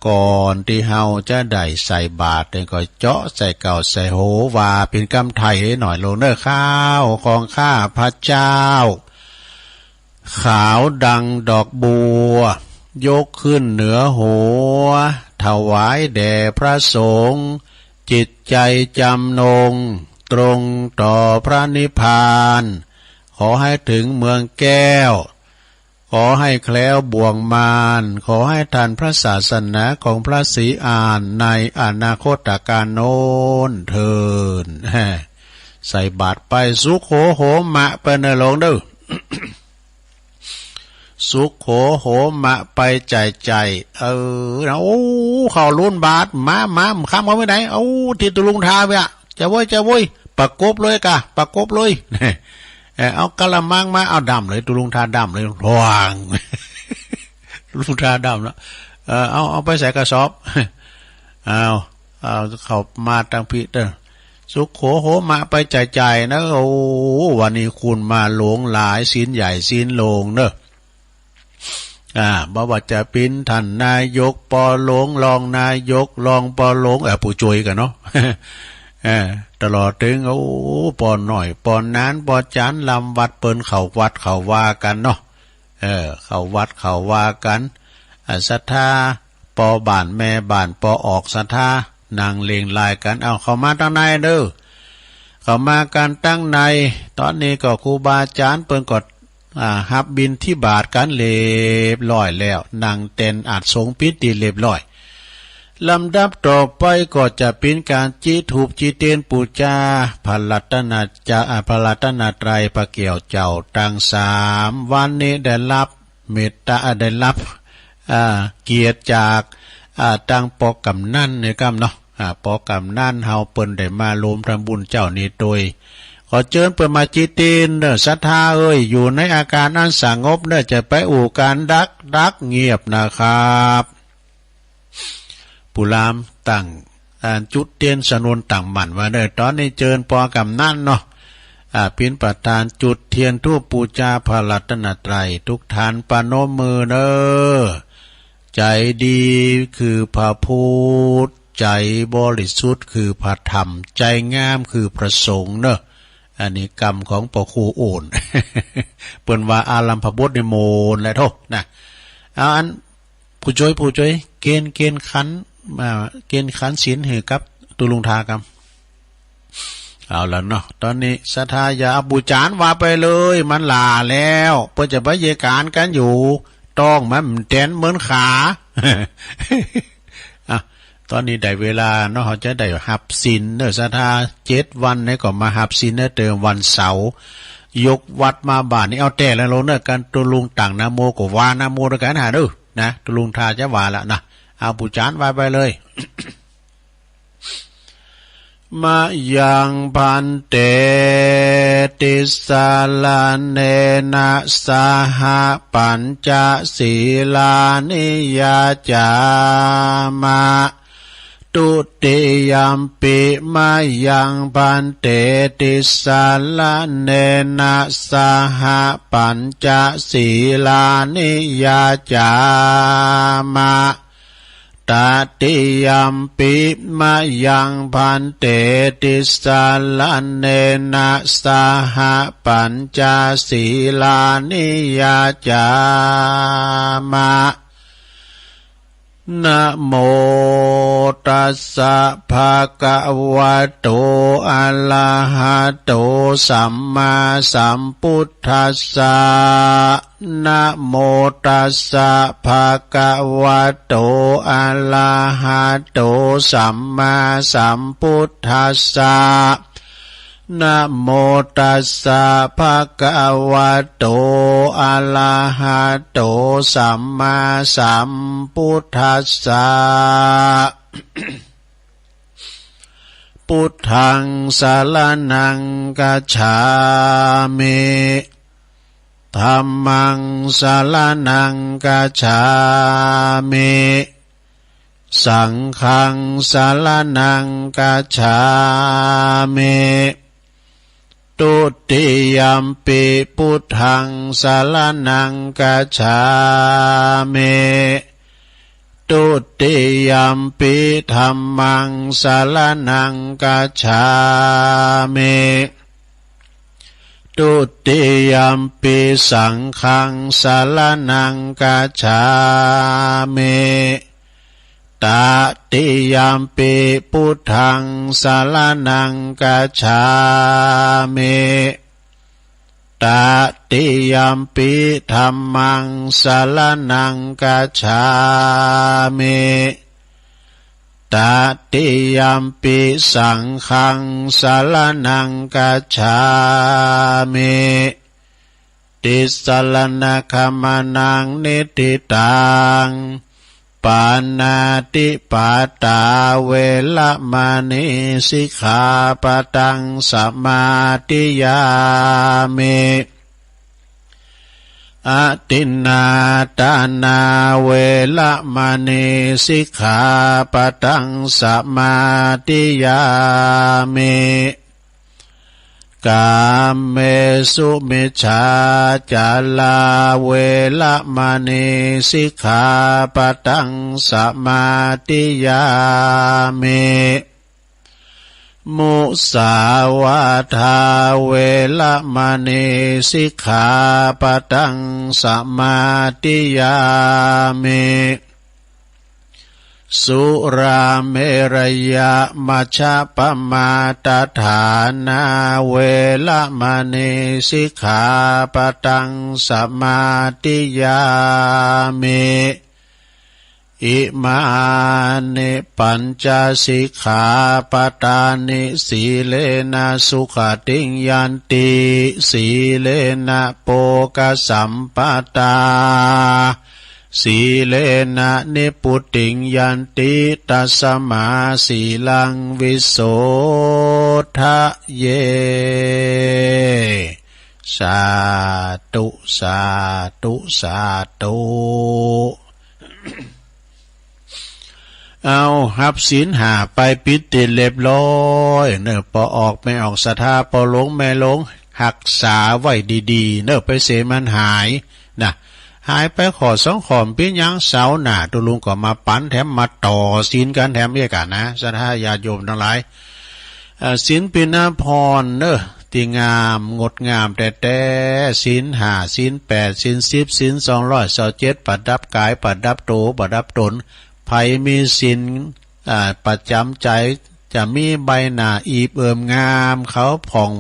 ก่อนที่เฮาจะได้ใส่บาตรก็เจาะใส่เก่าใส่โหว่าเป็นกำไทยหน่อยลงเน้อข้าวของข้าพระเจ้าขาวดังดอกบัวยกขึ้นเหนือหัวถวายแด่พระสงฆ์จิตใจจำนงตรงต่อพระนิพพานขอให้ถึงเมืองแก้วขอให้แคล้วบ่วงมารขอให้ทันพระศาสนาของพระศรีอานในอนาคตการโน้นเถิดใส่บาตรไปสุขโหมะไปในหลวงเด้อ สุขโหมะไปใจโอ้เข้าลุ้นบาทมาข้ามเขาไม่ไหนเอาที่ตุลุงทาไปจะโว้ยประกบเลยเอากะละมังมาเอาดำเลยตุลุงทาดำเลยพวาง ลุงทาดำแล้วเอาไปใส่กระสอบเอาเขามาตั้งพิเตอร์สุขโขโหมาไปจ่ายนะโอ้วันนี้คุณมาหลงหลายศีลใหญ่ศีลโลงเนอะบ่ว่าจะเป็นท่านนายกปอหลงรองนายกรองปอหลงผู้ช่วยกันเนาะตลอดถึงโอ้ปอหน่อยปอนนั้นปอจานลำวัดเปิ้นเขาวัดเขาว่ากันเนาะเขาวัดเขาว่ากันศรัทธาปอบ้านแม่บ้านปอออกศรัทธานางเลงลายกันเอาเข้ามาตั้งในเด้อเข้ามากันตั้งในตอนนี้ก็ครูบาอาจารย์เปิ้นกดฮับบินที่บาทกันเรียบร้อยแล้วนางเต้นอาจสงพิธีเรียบร้อยลำดับต่อไปก็จะเป็นการจีถูกจีเตียนปูจาพระรัตนตรัยพระเกี่ยวเจ้าตั้ง3วันนี้ได้รับเมตตาได้รับเกียรติจากตั้งปอกำนันเนี่ยครับเนาะปอกำนันเฮาเปิ้นได้มาร่วมทำบุญเจ้านี้โดยขอเชิญเปิดมาจิตีนเด้อศรัทธาอยู่ในอาการอันสงบเด้อจะไปอู่การดักเงียบนะครับปุรามตั้งจุดเตียนสนุนตั้งหมั่นว่าเด้อตอนนี้เชิญปอกำนันเนาะเป็นประธานจุดเทียนทูปปูชาพระรัตนตรัยทุกท่านปนมมือเด้อใจดีคือพระพุทธใจบริสุทธิ์คือพระธรรมใจงามคือพระสงฆ์เนอะอันนี้กรรมของปครูโอนเปิ้นว่าอารัมภบทในโมนและโทษนะอันผู้ช่วยเกณฑ์ขันศีลให้กับตุลุงทากรรมเอาแล้วเนาะตอนนี้ศรัทธาอย่าบูจานว่าไปเลยมันลาแล้วเพื่อจะไปเยการกันอยู่ต้องมันแตนเหมือนขาตอนนี้ได้เวลาเนาะเขาจะได้หับศีลเนอะศรัทธา7 วันนี้ก็มาหับศีลเนอะเติมวันเสาร์ยกวัดมาบ้านนี่เอาแต่แล้วเนอะกันตุลุงต่างนะโมก็ว่านะโมด้วยกันหาดูนะตุลุงทาจะว่าละนะเอาบูจานว่าไปเลย มายังพันเตติสาลาเนนะสหปัญจศีลานิยาจามะตุติยัมปิมายังพันเตติสาลาเนนะสหปัญจศีลานิยาจามะตติยัมปิมายังพันเตติสาลาเนนะสหปัญจศีลานิยาจามะนะโมตัสสะภะคะวะโตอะระหะโตสัมมาสัมพุทธัสสะนะโมตัสสะภะคะวะโตอะระหะโตสัมมาสัมพุทธัสสะนะโมตัสสะภะคะวะโตอะระหะโตสัมมาสัมพุทธัสสะ พุทธังสรณังคัจฉามิธัมมังสรณังคัจฉามิสังฆังสรณังคัจฉามิตุติยัมปิพุทธังสรณังคัจฉามิตุติยัมปิธัมมังสรณังคัจฉามิตุติยัมปิสังฆังสรณังคัจฉามิตติยัมปิพุทธังสรณังคัจฉามิตติยัมปิธัมมังสรณังคัจฉามิตติยัมปิสังฆังสรณังคัจฉามิติสรณคัมมานังนิติตังปานาติปาตาเวละมณีสิกขาปะทังสมาธิยามิ อตินนาตานาเวละมณีสิกขาปะทังสมาธิยามิกามเมสุมิจฉาจาลาเวละมณีสิกขาปะทังสมาธิยามิมุสาวาทาเวละมณีสิกขาปะทังสมาธิยามิสุราเมรยะมัชฌะปมาตฐานาเวละมณีสิกขาปะทังสมาธิยามิอิมานิปัญจสิกขาปทานิสีเลนะสุขติงยันติสีเลนะโภคสัมปทาสีเลนะนิพุติงยันติตัสมาสีลังวิโสทะเยสาธุสาธุสาธุเอาหับศีลหาไปปิดติดเรียบร้อยเนอะพอออกไม่ออกศรัทธาพอหลงไม่หลงหักษาไว้ดีๆเนอะไปเสียมันหายนะหายไปขอสองขอมพี่ยังเสาหน้าตุลุงก็มาปั้นแถมมาต่อศีลกันแถมเรียกกันนะศรัทธาญาติโยมทั้งหลายศีลปิณพรเนอะที่งามงดงามแต่ศีลห้าศีลแปดศีล10ศีล227ประดับกายประดับโตประดับตนไผมีศีลประจำใจจะมีใบหน้าอีบเอิมงามเขาผ่อง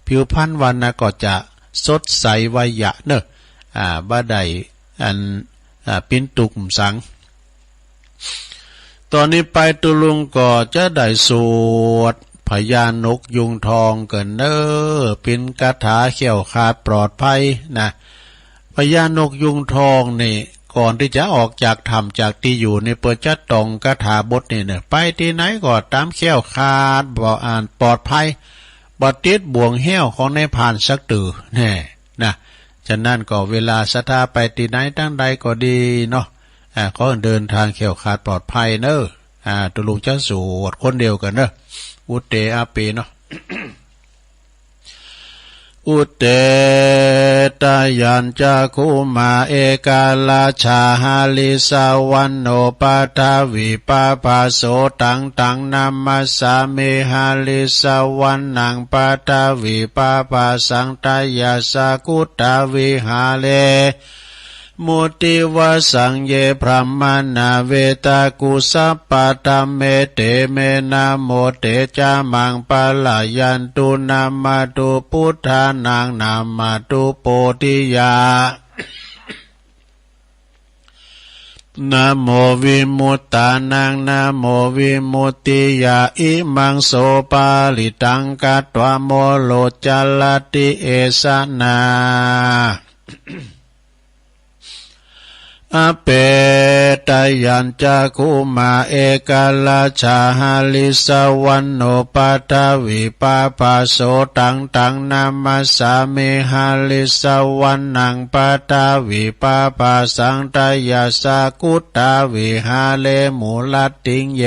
ผิวพรรณวันนะก็จะสดใสวัยะเนอะบ่ได้ปิ้นตุกสังตอนนี้ไปตุลุงก็จะได้สวดพญานกยุงทองเกินเนอเป็นคาถาเขี่ยวขาดปลอดภัยนะพญานกยุงทองนี่ก่อนที่จะออกจากถ้ำจากที่อยู่ในเปิดจัดตองคาถาบทนี่เนี่ยไปที่ไหนก็ตามเขี่ยวขาดบ่อ่านปลอดภัยบ่ติดบ่วงแห้วของในผ่านสักตือแน่นะฉะนั้นก็เวลาศรัทธาไปที่ไหนตั้งใดก็ดีเนาะเขาเดินทางเขี่ยวขาดปลอดภัยเนอะตุลุงจะสวดคนเดียวกันเนอะอุเตอาเปเนาะ อุเตตยัญจะคุมาเอกาลาชาหาลิสาวันโนปาทาวิปาภาโสตังตังนามัสสามิหาลิสาวันนังปาทาวิปาภาสังตายาสากุตาวิหาเลมุติวสังเยพรหมนาเวตากุสัปปะตะเมเตเมนะโมเตจามังปะลายันตุนามาตุพุทธานังนามาตุโพธิยานะโมวิมุตตานังนะโมวิมุตติยาอิมังโสปาลิตังกัตวะโมโลจัลลติเอสนาอเปตยัญจะคุมาเอกาลาชาหาลิสาวันโนปาทาวิปาภาโสตังตังนามัสสามิหาลิสาวันนังปาทาวิปาภาสังตายาสากุตาวิหาเลมูลัตติงเย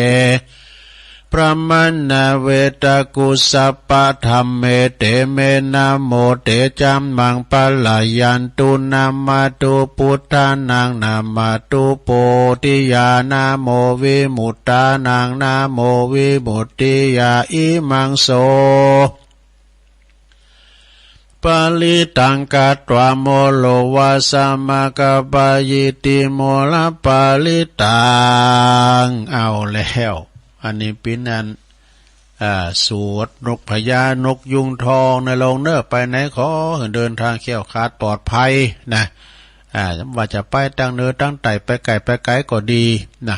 พระมนาเวตากุสัปปะธรรมเมเตเมนะโมเตจัมมังปะลายันตุนามาตุพุทธานังนามาตุโพธิญาณโมวิมุตตานังนาโมวิมุตติยาอิมังโสปาลิตังกัตวะโมโลวาสมะกะปะยิติโมละปาลิตังเอาแล้วอันนี้เป็นอันสวดนกพญานกยุงทองในลงเนอไปไหนขอเดินทางเขี่ยวขาดปลอดภัยนะว่าจะไปตั้งเนื้อตั้งไตไปไกลก็ดีนะ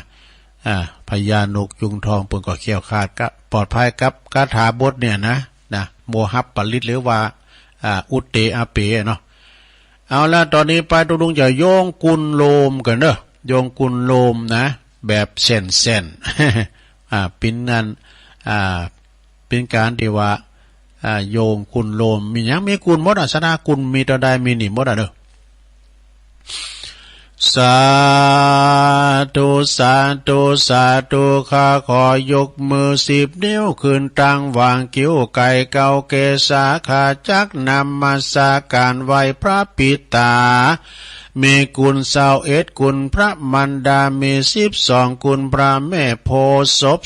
พญานกยุงทองเปิ่นก็เขี่ยวขาดก็ปลอดภัยกับคาถาบทเนี่ยนะโมหับปลิตหรือว่าอุตเตอาเปเนาะเอาละตอนนี้ไปตุลุงจะโยงกุลโลมกันเนอะโยงกุลโลมนะแบบเส้นเป็นนั้นเป็นการที่ว่าโยงกุลโลมมีหยังมีกุลหมดศาสนากุลมีตอใดมีหนิหมดเด้อ สาธุสาธุสาธุข้าขอยกมือ10 นิ้วขึ้นตั้งวางคิ้วไก่เก่าเกษาขาจักนำมาสาการไหวพระปิตามีกุล21กุลพระมันดามี12กุลพระแม่โพศพ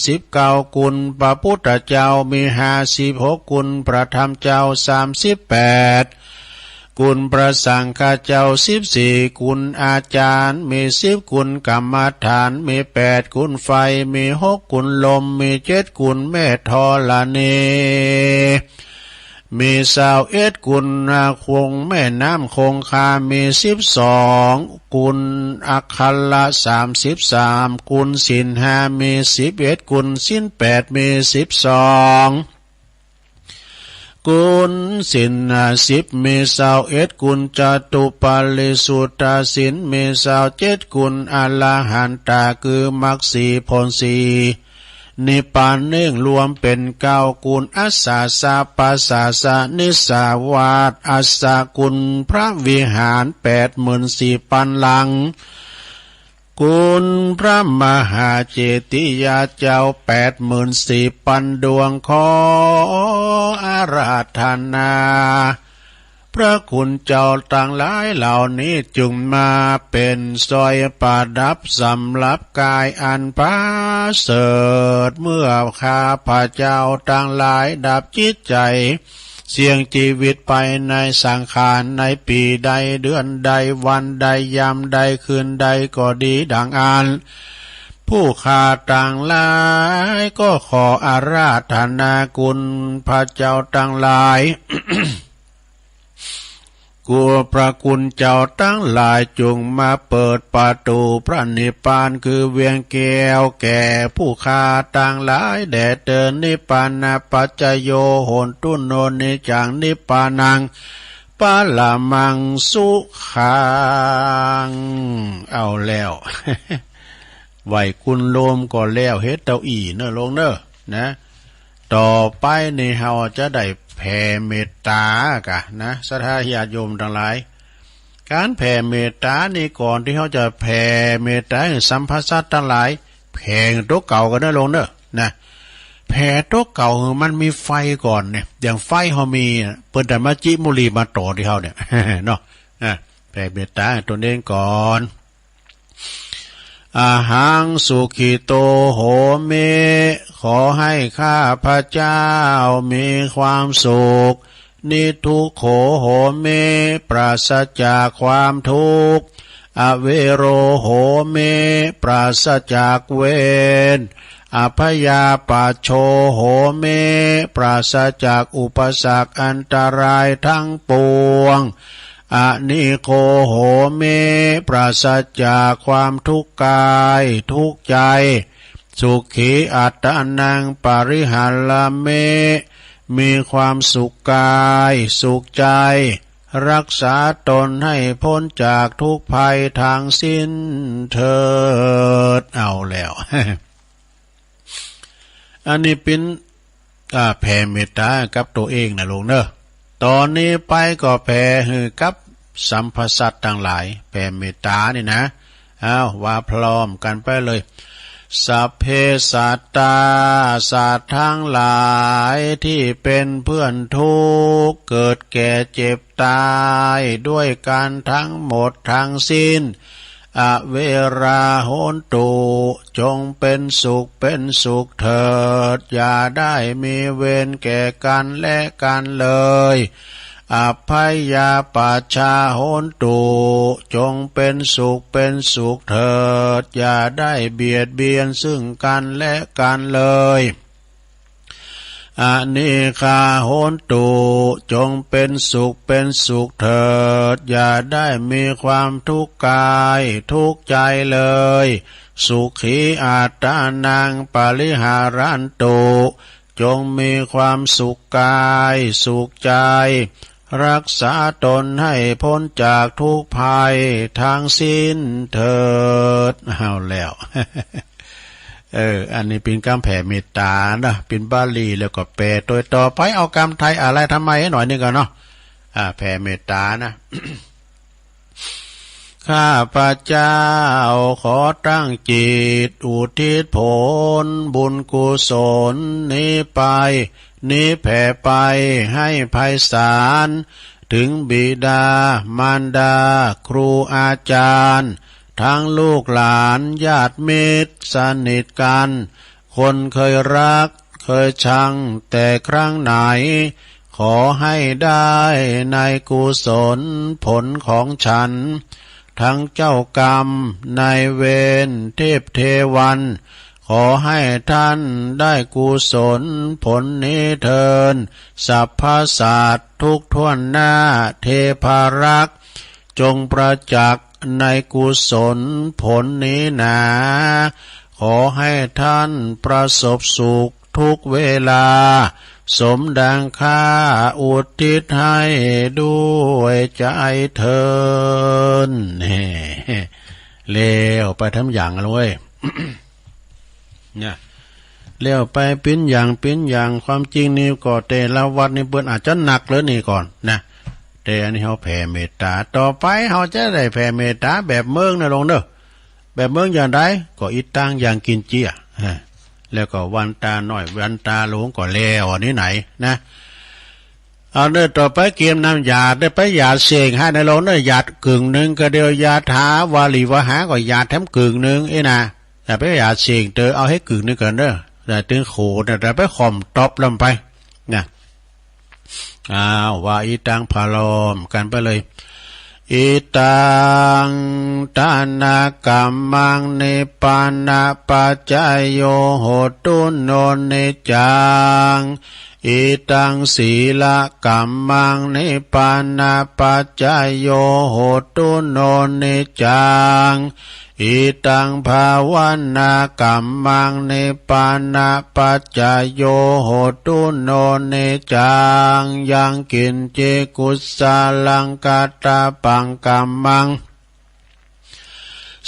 39กุลพระพุทธเจ้ามี56กุลพระธรรมเจ้า38กุลพระสังฆเจ้า14กุลอาจารย์มี10กุลกรรมฐานมี8กุลไฟมี6กุลลมมี7กุลแม่ธรณีมี21กุลคงแม่น้ำคงคามี12กุลอัคคัลละ33กุลศีล5มี11กุลศีล8มี12กุลศีล10มี21กุลจตุปัลลิสุตตศีลมี27กุลอรหันตาคือมรรค4ผล4นิพพานหนึ่งรวมเป็น9กุลอัสสาสะปัสสาสะนิสาวาสอัสสากุลพระวิหาร84,000 ปันลังกุลพระมหาเจติยาเจ้า84,000 ปันดวงขออาราธนาพระคุณเจ้าต่างหลายเหล่านี้จึงมาเป็นสร้อยประดับสำหรับกายอันประเสริฐเมื่อข้าพระเจ้าต่างหลายดับจิตใจเสี่ยงชีวิตไปในสังขารในปีใดเดือนใดวันใดยามใดคืนใดก็ดีดังอ่านผู้ข้าต่างหลายก็ขออาราธนาคุณพระเจ้าต่างหลาย กูพระคุณเจ้าทั้งหลายจงมาเปิดประตูพระนิพพานคือเวียงแก้วแก่ผู้ข้าต่างหลายแด่เดินนิพพานาปัจจโยโหนตุโนนิจังนิพพานังปะละมังสุขังเอาแล้ว ไหวคุณโลมก็แล้วเฮ็ดเต้าอี้เนอะลงเนอะนะต่อไปในเฮาจะได้แผ่เมตตากะนะศรัทธาญาติโยมทั้งหลายการแผ่เมตตานี่ก่อนที่เขาจะแผ่เมตตาให้สัมภสัตทั้งหลายแผ่ตัวเก่ากันนะลงเนอะนะแผ่ตัวเก่ามันมีไฟก่อนเนี่ยอย่างไฟเขามีเปิดแต่มาจิมุลีมาต่อที่เขาเนี่ย เนาะแผ่เมตตาตัวเองก่อนอาหังสุขิโตโหเมขอให้ข้าพระเจ้ามีความสุขนิทุกโขโหเมปราศจากความทุกข์อเวโรโหเมปราศจากเวรอภยาปัชโชโหเมปราศจากอุปสรรคอันตรายทั้งปวงอนิโคโหเมปราศจากความทุกข์กายทุกข์ใจสุขีอัตตนังปริหารเมมีความสุขกายสุขใจรักษาตนให้พ้นจากทุกภัยทางสิ้นเถิดเอาแล้ว อันนี้เป็นแผ่เมตตากับตัวเองนะลุงเนอะตอนนี้ไปก็แผ่ให้กับสัมภสัตทั้งหลายแผ่เมตตานี่นะว่าพร้อมกันไปเลยสัพเพสัตตาสัตว์ทั้งหลายที่เป็นเพื่อนทุกข์เกิดแก่เจ็บตายด้วยกันทั้งหมดทั้งสิ้นอเวราโหนตุจงเป็นสุขเป็นสุขเถิดอย่าได้มีเวรแก่กันและกันเลยอภัยยาปัชชาโหนตุจงเป็นสุขเป็นสุขเถิดอย่าได้เบียดเบียนซึ่งกันและกันเลยอนิฆาโหนตุจงเป็นสุขเป็นสุขเถิดอย่าได้มีความทุกข์กายทุกข์ใจเลยสุขีอัตตานังปริหารันตุจงมีความสุขกายสุขใจรักษาตนให้พ้นจากทุกภัยทางสิ้นเถิดเอาแล้ว อันนี้เป็นคำแผ่เมตตานะเป็นบาลีแล้วก็แปลโดยต่อไปเอาคำไทยอะไรทำไมให้หน่อยนึงกันเนาะแผ่เมตตานะ ข้าพระเจ้าขอตั้งจิตอุทิศผลบุญกุศลนี้ไปนี้แผ่ไปให้ไพศาลถึงบิดามารดาครูอาจารย์ทั้งลูกหลานญาติมิตรสนิทกันคนเคยรักเคยชังแต่ครั้งไหนขอให้ได้ในกุศลผลของฉันทั้งเจ้ากรรมนายเวรเทพเทวันขอให้ท่านได้กุศลผลนี้เถิดสัพพสัตว์ทุกท่วนหน้าเทพารักษ์จงประจักษ์ในกุศลผลนี้หนาขอให้ท่านประสบสุขทุกเวลาสมดังข้าอุทิศให้ด้วยใจเถิดเลี้ยวไปทำอย่างเลย เนี่ยเลี้ยวไปปิ้นอย่างความจริงนี่ก็แต่ละวัดนี่เปิ้นอาจจะหนักเลยนี่ก่อนนะแต่อันนี้เฮาแผ่เมตตาต่อไปเฮาจะได้แผ่เมตตาแบบเมืองนะลงเด้อแบบเมืองอย่างไรก็อีตังอย่างกินเจี้ยแล้วก็วันตาหน่อยวันตาหลวงก็แล้วอันนี้ไหนนะเอาเด้อต่อไปเกมน้ำยาได้ไปยาเสกให้ในโลงเด้อยากึ่งนึงก็เดียวยาถาวาลีวหาก็ยาแถมกึ่งนึงนะแต่ไปยาเสกเตอเอาให้กึ่งนึงก่อนเด้อแต่ถึงโขแต่ไปข่อมตบลำไปนะว่าอีตังพาลมกันไปเลยอิตังทานากรรมังนิปปานาปัจจายโยโหตุโนนิจังอิตังศีลกรรมังนิปปานาปัจจายโยโหตุโนนิจังอิตังภาวนากัมมังนิปปานาปัจจายโยโหตุโนนิจังยังกินเจกุสาลังกาตาปังกัมมัง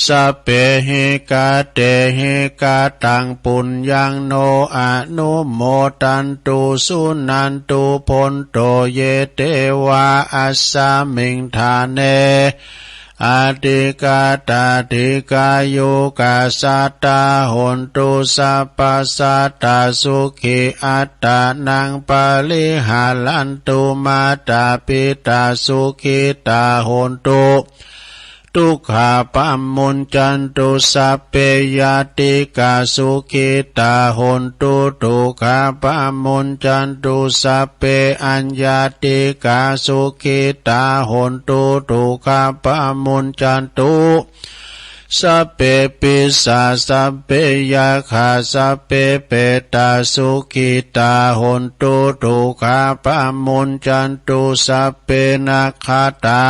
สัพเพหิกาเตหิกาตังปุญญังโนอนุโมตันตุสุนันตุพนโตเยเตวะอัสสามิงทาเนอติกาตาติกายุกาสัตตาหนตุสัพพสัตตาสุขิอัตตานังปะลิหาลันตุมาตาปิตาสุขิตาหนตุทุกขาปัมมุญจันตุสัพเพยติกาสุขิตาหนตุทุกขาปัมมุญจันตุสัพเพอัญญาติกาสุขิตาหนตุทุกขาปัมมุญจันตุสัพเพปิสาสัพเพยาคาสัพเพเปตาสุขิตาหนตุทุกขาปัมมุญจันตุสัพเพนาคาตา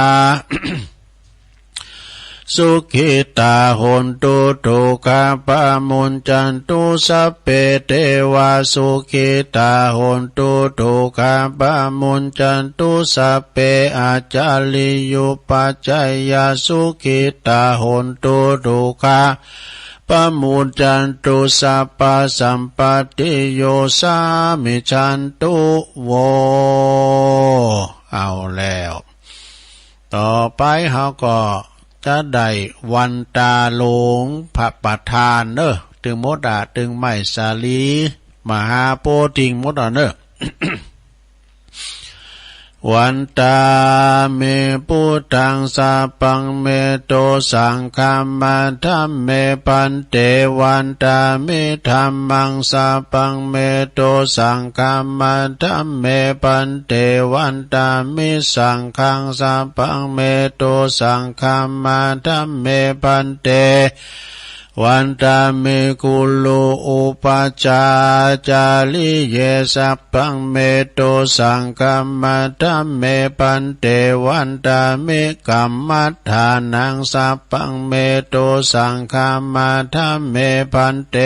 สุขิตาหนตุทุกขาปัมมุญจันตุสัพเพเทวาสุขิตาหนตุทุกขาปัมมุญจันตุสัพเพอาจาริยุปัจจยสุขิตาหนตุทุกขาปัมมุญจันตุสัพพสัมปติโยสามิจันตุโวเอาแล้วต่อไปเขาก็จะได้วันตาหลวงพระประธานเนอะถึงมดถึงไม่สาลีมหาโพธิงมดเนอะ วันตาเมปุตังสาปังเมโตสังฆามาธัมเมปันเตวันตาเมธัมมังสาปังเมโตสังฆามาธัมเมปันเตวันตาเมสังฆังสาปังเมโตสังฆามาธัมเมปันเตวันตาเมกุลูอุปจาจาริเยสัพพังเมโตสังฆัมมัตถัมเมปันเตวันตาเมกัมมัฏฐานังสัพพังเมโตสังฆัมมัตถัมเมปันเต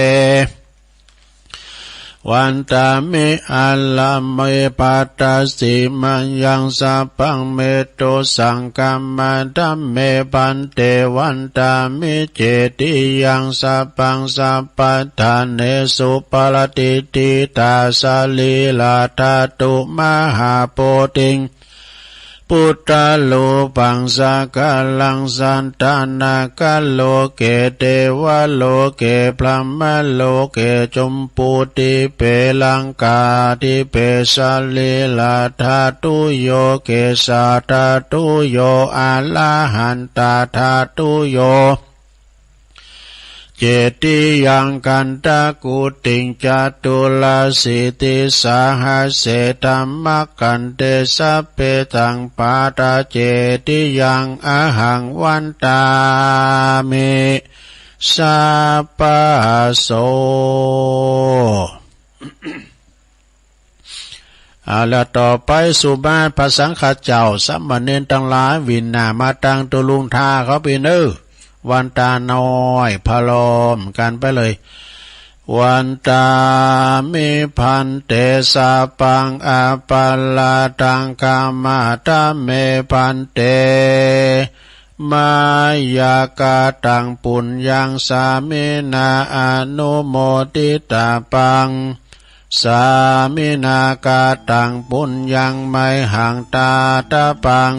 วันตาเมอัลลเมปัตตสิมัญญังสัพพังเมโตสังฆัมมัตถัมเมปันเตวันตาเมเจติยังสัพพังสัพพทานเนสุปลติติตาสลีลาธาตุมหาโพธิง ปุตตะโลปังสากาลังสันตานากาโลเกเทวโลเกพรหมโลเกจมปูติเปลังกาติเปสาลีลาธาตุโยเกสาธาตุโยอาลาหันตาธาตุโยเจติยังกันตะกุติงจตุลาสิติสาหัสเสธัมมกันเตสัพเพตังปาตาเจติยังอะหังวันตามิสัพพโสเอาละต่อไปสุมาพระสังฆเจ้าสัมมาเนรทั้งหลายวินนามาตังตุลุงทาเขาไปเนอวันตาน้อยพะลมกันไปเลยวันตามิพันเตสาปังอาปัลลาตังกามาตาเมพันเตมายากาตังปุญญังสามินาอนุโมทิตาปังสามินากาตังปุญญังไมหังตาตาปัง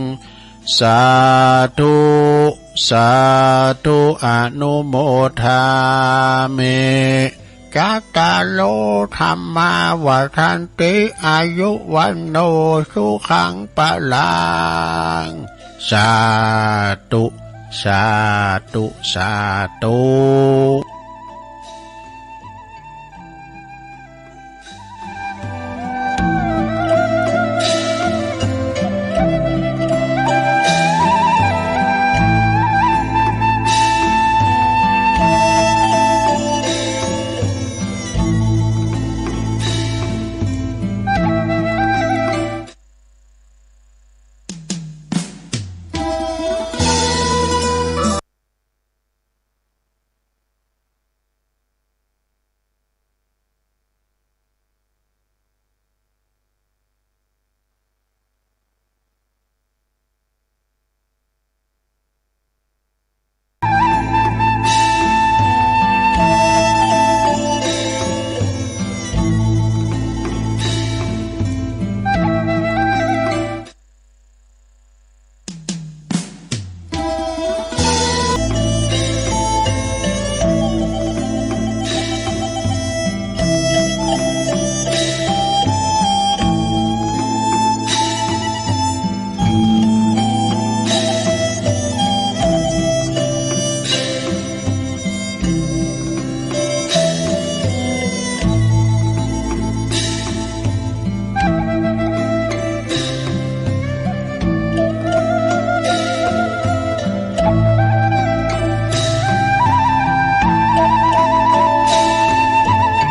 สาธุสาธุอนุโมทามิกัตตาโลธรรมาวัฏันติอายุวันโนสุขังปะลังสาธุสาธุสาธุ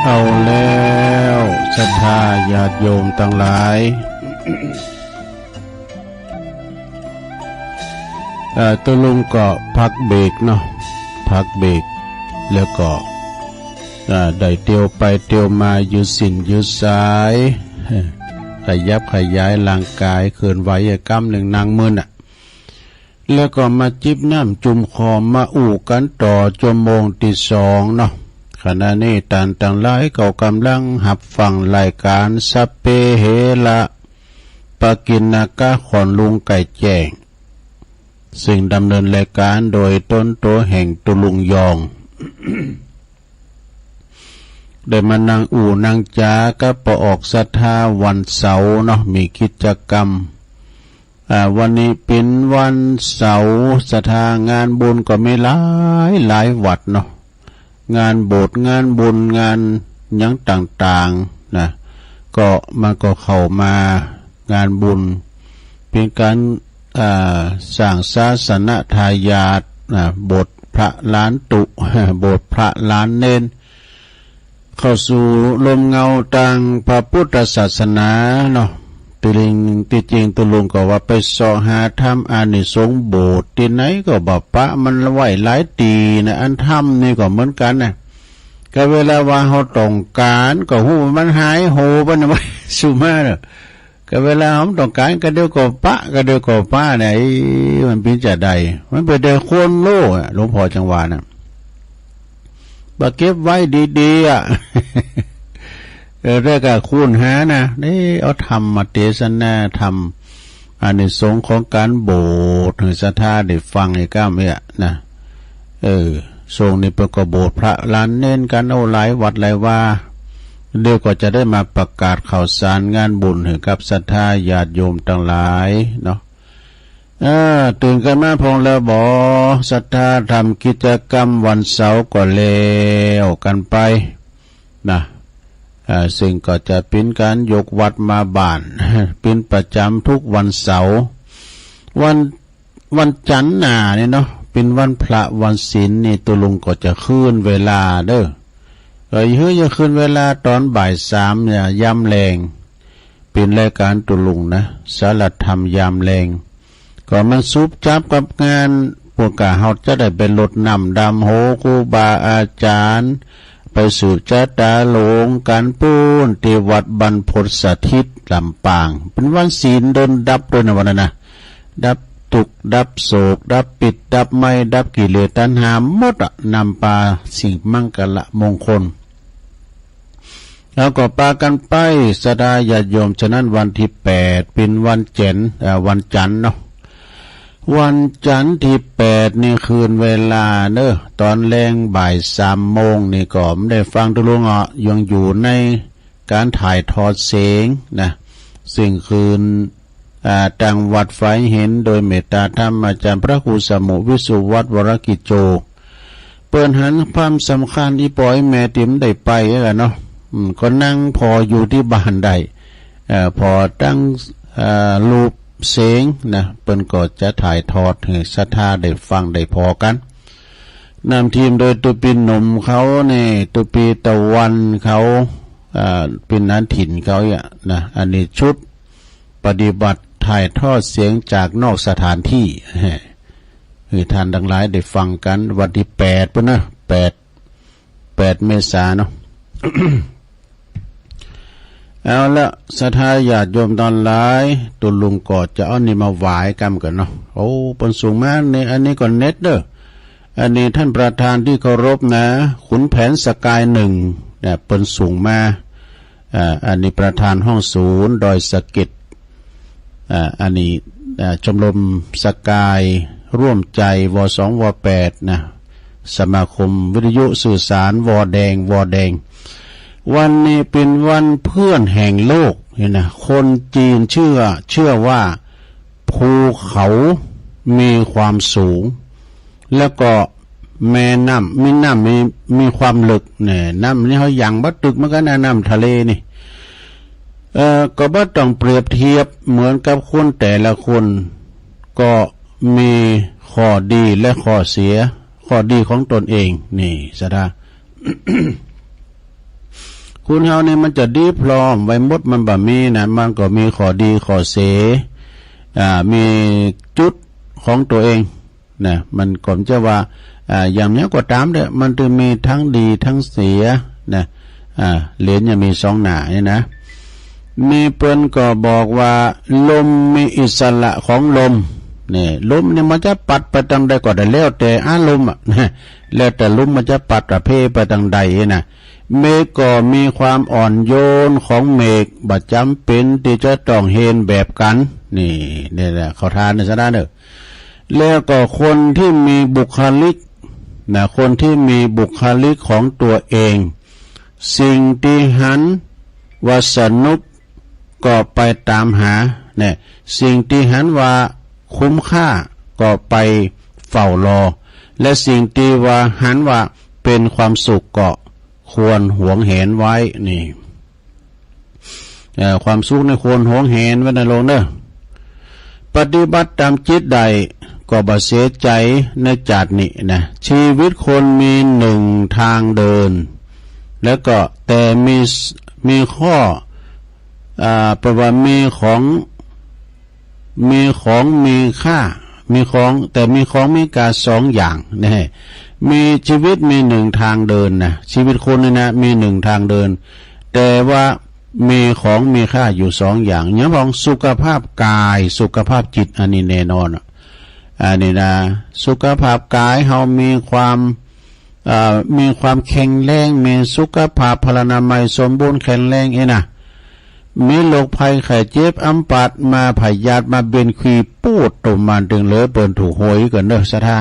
เอาแล้วศรัทธาญาติโยมทั้งหลายตัวลุงก็พักเบรกเนาะพักเบรกแล้วก็ได้เตียวไปเตียวมายืดสินยืดสายขยับขยายร่างกายเคลื่อนไหวกล้ามหนึ่งนางมืนแล้วก็มาจิบน้ำจุ่มคอมาอู่กันต่อจมงที่สองเนาะขณะนี้ท่านทั้งหลายก็กำลังหับฟังรายการสัพเพเหระปกิณกะขอนลุงไก่แจ้งซึ่งดำเนินรายการโดยต้นโตแห่งตุลุงยอง ได้มานั่งอู่นั่งจาก็ปออกศรัทธาวันเสาร์เนาะมีกิจกรรมวันนี้เป็นวันเสาร์ศรัทธางานบุญก็ไม่หลายวัดเนาะงานโบสถ์งานบุญงานหยังต่างๆนะก็มันก็เข้ามางานบุญเป็นการสร้างศาสนทายาทโบสถ์พระล้านตุโบสถ์พระล้านเนนเข้าสู่ลมเงาต่างพระพุทธศาสนาเนาะที่จริงตุลุงก็ว่าไปสอหาธรรมอานิสงส์โบสถ์ที่ไหนก็บอกปะมันไหวหลายตีนะอันธรรมนี่ก็เหมือนกันนะก็เวลาว่าเขาต้องการก็หูมันหายโหปะนะไม่สุมาเนาะก็เวลาเขาต้องการก็เดียวก็ปะก็เดียวก็ป้าเนี่ยมันเป็นจะใดมันเป็นเดือโคนโล่หลวงพ่อจังหวะน่ะบักเก็บไว้ดีๆอ่ะเรื่องกับคุณหานะนี่เอาทำมาเทศนาท อานิสงส์ของการโบสถ์ถึงศรัทธาได้ฟังไอ้ก้ามเนี่ยนะทรงนี่เป็นก็โบสถ์พระลานเน้นกันเอาหลายวัดหลายว่าเดี๋ยวก็จะได้มาประกาศข่าวสารงานบุญให้กับศรัทธาญาติโยมทั้งหลายเนาะตื่นกันมาพงแล้วบ่ศรัทธาทำกิจกรรมวันเสาร์ก็แล้วกันไปนะซึ่งก็จะเป็นการยกวัดมาบ้านเป็นประจำทุกวันเสาร์วันจันทร์หน้านี่เนาะเป็นวันพระวันศีลนี่ตุลุงก็จะคืนเวลาเด้อจะคืนเวลาตอนบ่าย3เนี่ยยามแรงเป็นรายการตุลุงนะสารธรรมยามแรงก็มันซุบจับกับงานพวกกะเฮาจะได้เป็นรถนำดำโหครูบาอาจารย์ไปสืบชะตาหลงการปูนที่วัดบรรพตสถิตลำปางเป็นวันศีลโดนดับด้วยนะวันนั้นนะดับทุกข์ดับโศกดับปิดดับไม่ดับกิเลสตัณหาหมดนำปาสิ่งมังกละมงคลแล้วก็ปากันไปสดาญาติโยมฉะนั้นวันที่8เป็นวันวันจันทร์เนาะวันจันทร์ที่8นี่คืนเวลาเด้อตอนแรงบ่าย3 โมงนี่ก็ไม่ได้ฟังตุลุงยังอยู่ในการถ่ายทอดเสียงนะซึ่งคืนจังหวัดไฟเห็นโดยเมตตาธรรมอาจารย์พระครูสมุวิสุวัฒน์วรกิจโจเปิดหันความสำคัญที่ปล่อยแม่ติ๋มได้ไปเนาะก็นั่งพออยู่ที่บ้านได้พอตั้งรูปเสียงนะเปิ้นก็จะถ่ายทอดให้ศรัทธาได้ฟังได้พอกันนำทีมโดยตุปีหนุ่มเขาเนี่ยตุปีตะวันเขาเป็นนันถิ่นเขานะอันนี้ชุดปฏิบัติถ่ายทอดเสียงจากนอกสถานที่ให้ท่านทั้งหลายได้ฟังกันวันที่8ปุ่นนะ8 เมษายนเนาะ เอาละศรัทธาญาติโยมตอนหลายตุลุงก็จะเอานี่มาไหว้กันเนาะโอ้ปนสูงมากเนี่ยอันนี้ก็เน็ตเด้ออันนี้ท่านประธานที่เคารพนะขุนแผนสกาย1เนี่ยปนสูงมาอันนี้ประธานห้องศูนย์ดอยสะเก็ดอันนี้ชมรมสกายร่วมใจว2 ว8นะสมาคมวิทยุสื่อสารวแดงวันนี้เป็นวันเพื่อนแห่งโลกเห็นนะคนจีนเชื่อว่าภูเขามีความสูงแล้วก็แม่น้ำมีความลึกเนี่ยน้ำนี่เขาอย่างบัดตึกมันก็น้ำทะเลนี่ก็บ่ต้องเปรียบเทียบเหมือนกับคนแต่ละคนก็มีข้อดีและข้อเสียข้อดีของตนเองนี่สดา คุณเฮาเนี่ยมันจะดีพร้อมไว้หมดมันบ่มีนะมันก็มีข้อดีข้อเสียมีจุดของตัวเองนะมันก็จะว่าอย่างนี้ก็ตามเด้อมันจะมีทั้งดีทั้งเสียนะเหรียญจะมี2 หน้าเนี่ยนะมีเปิ้นก็บอกว่าลมมีอิสระของลมนี่ลมเนี่ยมันจะปัดไปทางใดก็ได้แล้วแต่อารมณ์นะแล้วแต่ลมมันจะปัดประเพไปทางใดนะเมฆก็มีความอ่อนโยนของเมฆบ่จำเป็นที่จะต้องเห็นแบบกันนี่แหละเขาทานในซะได้เด้อแล้วก็คนที่มีบุคลิกนะคนที่มีบุคลิกของตัวเองสิ่งที่หันว่าสนุกก็ไปตามหาเนี่ยสิ่งที่หันว่าคุ้มค่าก็ไปเฝ้ารอและสิ่งที่ว่าหันว่าเป็นความสุขก็ควรหวงแหนไว้นี่ความสุขในควรหวงแหนไว้ในโลกเด้อปฏิบัติตามจิตใดก็บ่เสียใจในจัดนี้นะชีวิตคนมี1 ทางเดินแล้วก็แต่มีข้อแปลว่ามีของมีค่ามีของแต่มีของมีค่า2 อย่างนะมีชีวิตมี1 ทางเดินนะชีวิตคนนี่นะมี1 ทางเดินแต่ว่ามีของมีค่าอยู่2 อย่างอย่างของสุขภาพกายสุขภาพจิตอันนี้แน่นอนอันนี้นะสุขภาพกายเฮามีความแข็งแรงมีสุขภาพพลานามัยสมบูรณ์แข็งแรงนะ มีโรคภัยไข้เจ็บอัมพาตมาพยาธิมาเบนคีปูดตุ่มมันถึงเหลือเปิ้นถูกโหยกันเด้อศรัทธา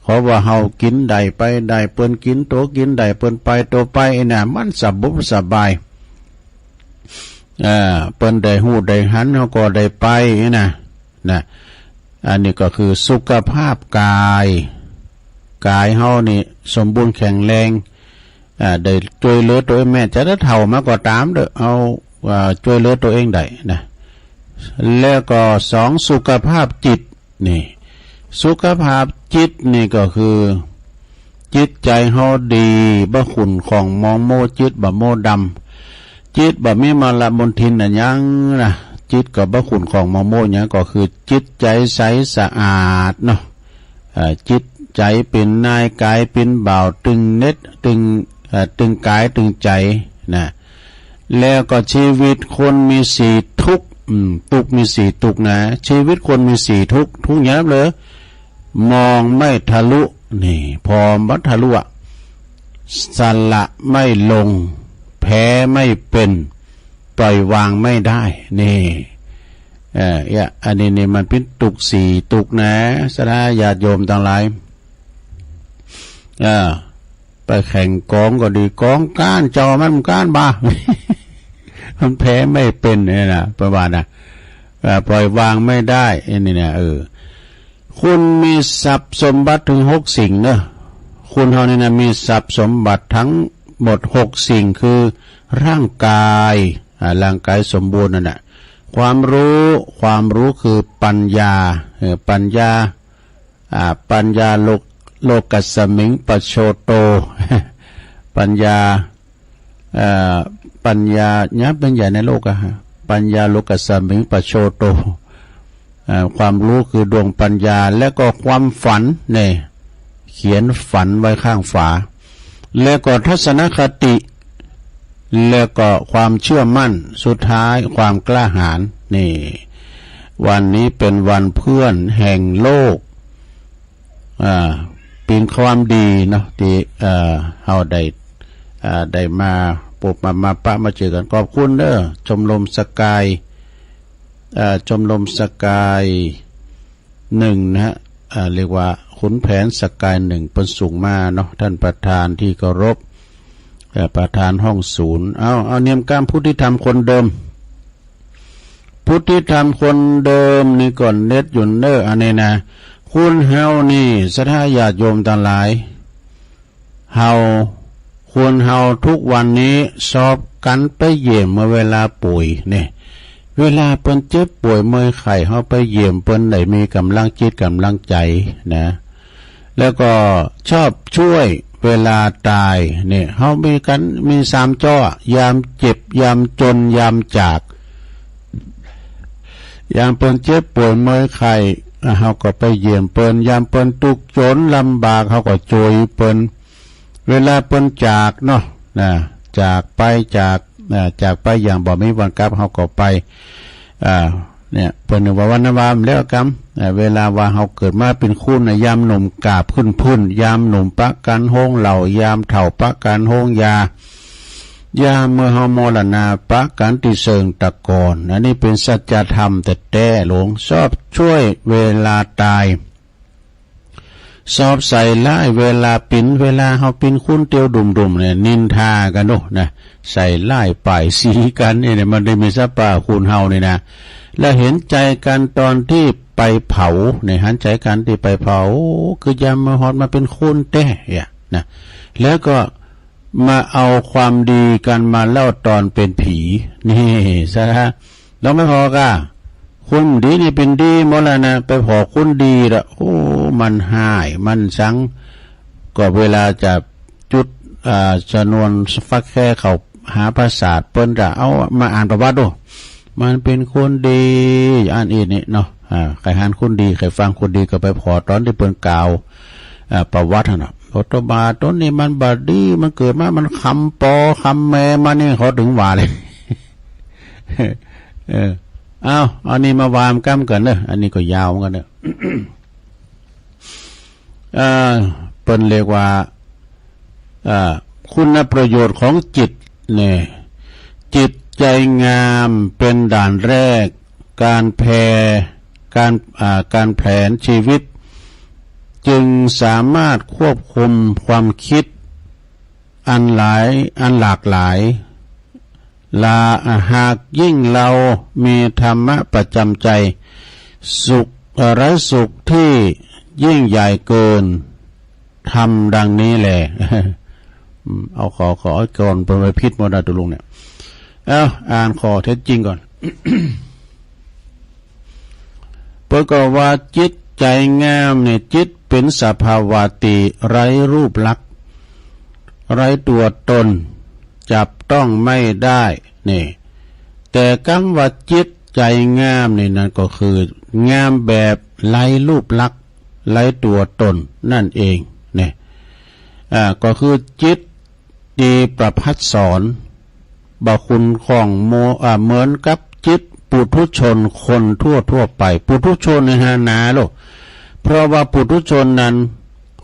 ขอว่าเฮากินได้ไปได้เปิ้นกินโตกินได้เปิ้นไปโตไปน่ะมันสบสบายเปิ้นได้ฮู้ได้หันเฮาก็ได้ไปนะอันนี้ก็คือสุขภาพกายเฮานี่สมบูรณ์แข็งแรงได้ช่วยเหลือตัวเองแม้จะได้เฒ่ามาก็ตามเด้อเอาช่วยเหลือตัวเองได้นะแล้วก็2สุขภาพจิตนี่สุขภาพจิตนี่ก็คือจิตใจเฮาดีบ่ขุ่นของมองโมจิตบ่โมดำจิตบ่มีมลมลทินน่ะยังนะจิตก็บ่ขุ่นของมองโมหยังก็คือจิตใจใสสะอาดเนาะจิตใจเป็นนายกายเป็นบ่าวตึงเน็ตตึงกายตึงใจนะแล้วก็ชีวิตคนมี4ทุกข์ทุกข์มี4ทุกข์นะชีวิตคนมี4ทุกข์ทุกข์อย่างเลยมองไม่ทะลุนี่พอมัทะลุสละไม่ลงแพ้ไม่เป็นปล่อยวางไม่ได้นี่อันนี้มันเป็นตุก4ตุกนะสาธุญาติโยมทั้งหลายไปแข่งกองก็ดีกองก้านจอมันก้านบ้า มันแพ้ไม่เป็นเนี่ยนะประมาณนะปล่อยวางไม่ได้นี่นะคุณมีทรัพย์สมบัติถึง6สิ่งเนอะคุณเฮานี่นะมีทรัพย์สมบัติทั้งหมด6สิ่งคือร่างกายสมบูรณ์นั่นน่ะความรู้คือปัญญาปัญญาโลกัสสมิงปโชโต ปัญญาเนี่ยปัญญาในโลกปัญญาโลกัสสมิงปโชโตความรู้คือดวงปัญญาและก็ความฝันเนี่ยเขียนฝันไว้ข้างฝาแล้วก็ทัศนคติแล้วก็ความเชื่อมั่นสุดท้ายความกล้าหาญนี่วันนี้เป็นวันเพื่อนแห่งโลกเป็นความดีเนาะที่เฮาได้มาปบมาปะมาเจอกันขอบคุณเด้อชมรมสกาย1นะฮะเรียกว่าขุนแผนสกาย1เป็นสูงมาเนาะท่านประธานที่เคารพประธานห้องศูนย์เอาเนียมการพุทธิธรรมคนเดิมพุทธิธรรมคนเดิมนี่ก่อนเน็ตอยู่เนออันนี้นะคุณเฮานี่ศรัทธาญาติโยมทั้งหลายคุณเฮาทุกวันนี้สอบกันไปเยี่ยมเมื่อเวลาป่วยเนี่ยเวลาเปิ้นเจ็บป่วยเมื่อยไข้เฮาไปเยี่ยมเปิ้นได้มีกำลังจิตกำลังใจนะแล้วก็ชอบช่วยเวลาตายเนี่ยเฮามี3จ้อยามเจ็บยามจนยามจากยามเปิ้นเจ็บป่วยเมื่อยไข้เฮาก็ไปเยี่ยมเปิ้นยามเปิ้นทุกข์จนลำบากเฮาก็ช่วยเปิ้นเวลาเปิ้นจากเนาะจากไปอย่างบ่มีวันกลับเฮาก็ไปเนี่ยเปิ้นว่าวันวามแล้วกรรมเวลาว่าเฮาเกิดมาเป็นคุณยามหนุ่มกาบพื้นยามหนุ่มปะกันโฮงเหล่ายามเฒ่าปะกันโฮงยามเมื่อเฮามรณะปะกันที่เชิงตะกอนอันนี้เป็นสัจธรรมแต่หลวงชอบช่วยเวลาตายสอบใส่ร้ายเวลาเฮาปินคุณเตียวดุมๆเนี่ยนินทากันโน่นะใส่ร้ายป้ายสีกันเนี่ยมันได้มีสัพพะคุณเฮานี่นะแล้วเห็นใจกันตอนที่ไปเผาในหันใจกันที่ไปเผาคือยามมาฮอดมาเป็นคุณแท้นะแล้วก็มาเอาความดีกันมาเล่าตอนเป็นผีนี่ซะฮะเราไม่พอกะคุณดีนี่เป็นดีหมดแล้วนะไปพอคุณดีละโอ้มันหายมันสังก็เวลาจะจุดจำนวนฟักแค่เขาหาภาษาเปิ้นจะเอามาอ่านประวัติดูมันเป็นคนดีอ่านอีกนี่เนาะใครอ่านคนดีใครฟังคนดีก็ไปพอตอนที่เปิ้นกล่าวประวัติน่ะโอตบาต้นนี้มันบาดีมันเกิดมามันคำปอคำแม่มานี่เขาถึงว่าเลย อันนี้มาวามกั้มกันเนอะอันนี้ก็ยาวเหมือนกันเนอะ เปิ้นเรียกว่าคุณประโยชน์ของจิตเนี่ยจิต ใจงามเป็นด่านแรกการแผนชีวิตจึงสามารถควบคุมความคิดอันหลากหลายหากยิ่งเรามีธรรมะประจำใจสุขที่ยิ่งใหญ่เกินทำดังนี้แหละ เอาขอก่อนเป็นไปพิษมดาตุลุงเนี่ยอ่านขอเท็จจริงก่อน เพื่อก็ว่าจิตใจงามเนี่ยจิตเป็นสภาวะติไร้รูปลักษณ์ไร้ตัวตนจับต้องไม่ได้นี่แต่คำว่าจิตใจงามนี่นั่นก็คืองามแบบไร้รูปลักษณ์ไร้ตัวตนนั่นเองเนี่ยก็คือจิตดีประภัสสรบ่คุณของเหมือนกับจิตปุถุชนคนทั่วไปปุถุชนในหานาโลกเพราะว่าปุถุชนนั้น